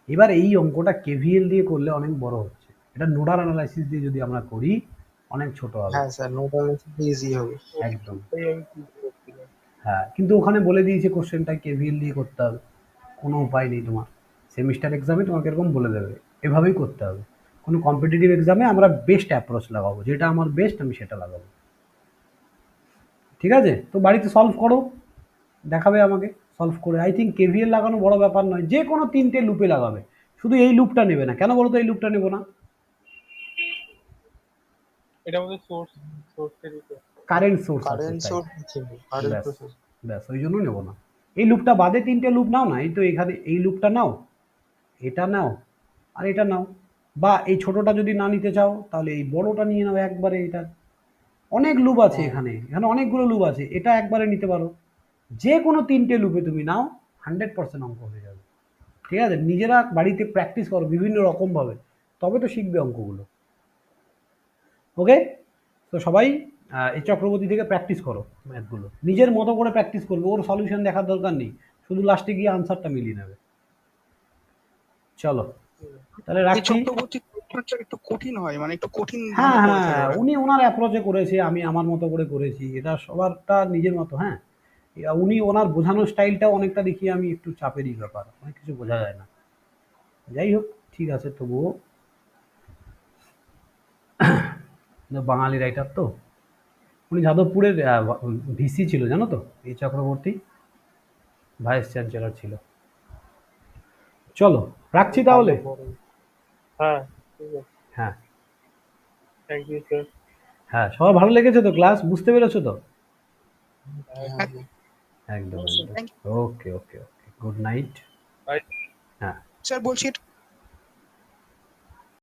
এবার এই অঙ্কটা কেভিএল দিয়ে করলে অনেক বড় হচ্ছে, এটা নোডাল অ্যানালাইসিস দিয়ে যদি আমরা করি অনেক ছোট হবে। হ্যাঁ স্যার, নোডাল ইজি হবে। একদম, ওটাই আমি চিন্তা করছিলাম। হ্যাঁ, কিন্তু ওখানে বলে দিয়েছে কোশ্চেনটা কেভিএল দিয়ে করতে হবে, কোনো উপায় নেই তোমার। সেমিস্টার এক্সামে তোমাকে এরকম বলে দেবে, এভাবেই করতে হবে। কোনো কম্পিটিটিভ এক্সামে আমরা বেস্ট অ্যাপ্রোচ লাগাবো, যেটা আমার বেস্ট আমি সেটা লাগাবো। ঠিক আছে, তো বাড়িতে সলভ করো, দেখাবে আমাকে সলভ করে। আই থিঙ্ক কেভিএল লাগানো বড় ব্যাপার নয়, যে কোনো তিনটে লুপে লাগাবে, শুধু এই লুপটা নেবে না। কেন বলো তো এই লুপটা নেবো না? এটা আমাদের সোর্সের উপর। কারেন্ট সোর্স আছে কারেন্ট তাই, সোর্স ছিল, কারেন্ট ব্যাস সোর্স। ব্যাস ওই জন্য নেবো না। এই লুপটা বাদে তিনটে লুপ নাও না, এই তো এখানে এই লুপটা নাও, এটা নাও, আর এটা নাও, বা এই ছোটটা যদি না নিতে চাও তাহলে এই বড়টা নিয়ে নাও একবারে। এটা অনেক লুপ আছে, এখানে এখানে অনেকগুলো লুপ আছে, এটা একবারে নিতে পারো। যে কোনো তিনটে লুপে তুমি নাও, 100% অঙ্ক হয়ে যাবে। ঠিক আছে, নিজেরা বাড়িতে প্র্যাকটিস করো বিভিন্ন রকমভাবে, তবে তো শিখবে অঙ্কগুলো। ওকে, তো সবাই এই চক্রবর্তী থেকে প্র্যাকটিস করো ম্যাথগুলো, নিজের মতো করে প্র্যাকটিস করবে, ওর সলিউশন দেখার দরকার নেই, শুধু লাস্টে গিয়ে আনসারটা মিলিয়ে নেবে। চলো তাহলে এই রাখছি। চক্রবর্তী কোশ্চেনটা একটু কঠিন হয়, মানে একটু কঠিন হ্যাঁ ভাবে করে হ্যাঁ, ফেলে ওরা। উনি ওনার অ্যাপ্রোচে করেছে, আমি আমার মতো করে করেছি, এটা সবারটা নিজের মতো। হ্যাঁ, উনি ওনার বোঝানোর স্টাইলটাও অনেকটা দেখি আমি একটু চাপেরই ব্যাপার, অনেক কিছু বোঝা যায় না। যাই হোক, ঠিক আছে, তবুও বাঙালি রাইটার তো, উনি যাদবপুরের ভিসি ছিল, জানো তো, এই চক্রবর্তী ভাইস চ্যান্সেলর ছিল। চলো রাখছি তাহলে। হ্যাঁ ঠিক আছে, হ্যাঁ থ্যাংক ইউ স্যার। হ্যাঁ, সবার ভালো লেগেছে তো? ক্লাস বুঝতে পেরেছো তো? হ্যাঁ একদম একদম। Thank okay okay okay, good night. Bye. হ্যাঁ স্যার বলছি